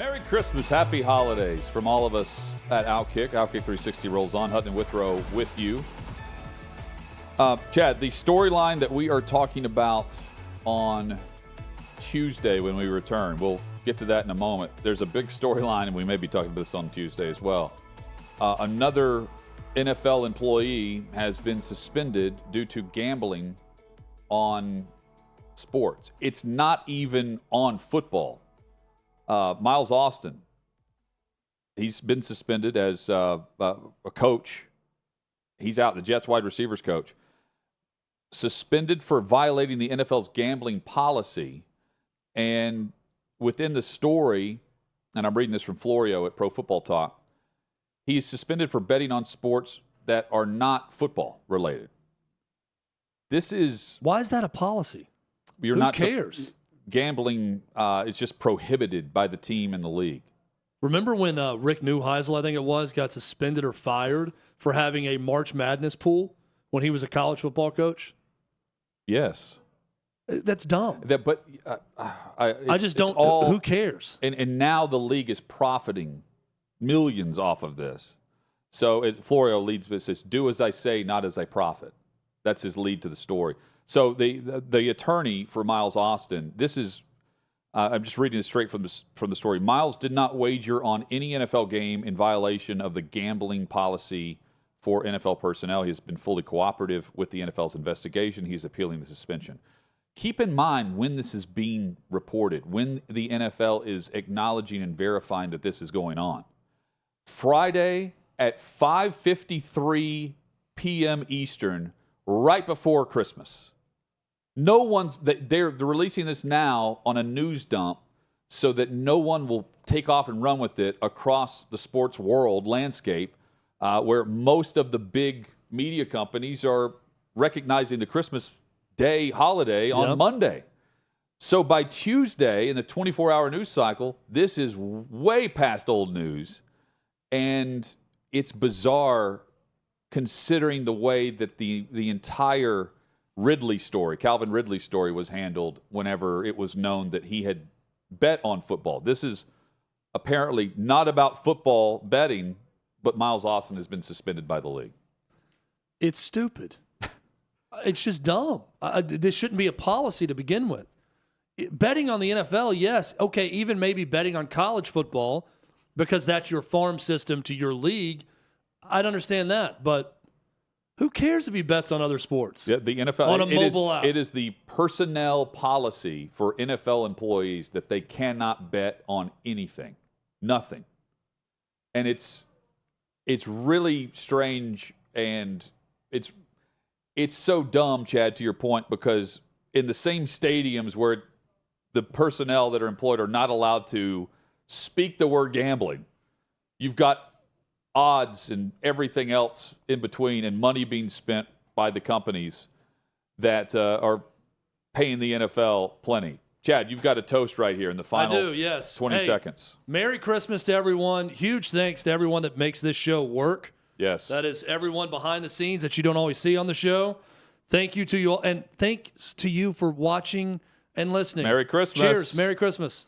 Merry Christmas, happy holidays from all of us at OutKick. OutKick 360 rolls on. Hutton and Withrow with you. Chad, the storyline that we are talking about on Tuesday when we return, we'll get to that in a moment. There's a big storyline, and we may be talking about this on Tuesday as well. Another NFL employee has been suspended due to gambling on sports. It's not even on football. Miles Austin, he's been suspended as a coach. He's out, the Jets wide receivers coach. Suspended for violating the NFL's gambling policy. And within the story, and I'm reading this from Florio at Pro Football Talk, he is suspended for betting on sports that are not football related. This is... Why is that a policy? Who not cares? Gambling is just prohibited by the team and the league. Remember when Rick Neuheisel, I think it was, got suspended or fired for having a March Madness pool when he was a college football coach? Yes. That's dumb. I just don't. Who cares? And now the league is profiting millions off of this. So Florio leads with this: "Do as I say, not as I profit." That's his lead to the story. So the attorney for Miles Austin, this is, I'm just reading this straight from the story. Miles did not wager on any NFL game in violation of the gambling policy for NFL personnel. He has been fully cooperative with the NFL's investigation. He's appealing the suspension. Keep in mind when this is being reported, when the NFL is acknowledging and verifying that this is going on. Friday at 5:53 p.m. Eastern, right before Christmas. They're releasing this now on a news dump so that no one will take off and run with it across the sports world landscape, where most of the big media companies are recognizing the Christmas Day holiday on Monday. So by Tuesday in the 24-hour news cycle, this is way past old news, and it's bizarre considering the way that the entire Calvin Ridley story was handled whenever it was known that he had bet on football. This is apparently not about football betting, but Miles Austin has been suspended by the league. It's stupid. It's just dumb. This shouldn't be a policy to begin with. Betting on the NFL, yes. Okay, even maybe betting on college football because that's your farm system to your league. I'd understand that, but who cares if he bets on other sports? The NFL, on a mobile app. It is the personnel policy for NFL employees that they cannot bet on anything, nothing. And it's really strange, and it's so dumb, Chad, to your point, because in the same stadiums where the personnel that are employed are not allowed to speak the word gambling, you've got odds and everything else in between and money being spent by the companies that are paying the NFL plenty. Chad, you've got a toast right here in the final I do, yes. 20 seconds. Merry Christmas to everyone. Huge thanks to everyone that makes this show work. Yes. That is everyone behind the scenes that you don't always see on the show. Thank you to you all, and thanks to you for watching and listening. Merry Christmas. Cheers. Merry Christmas.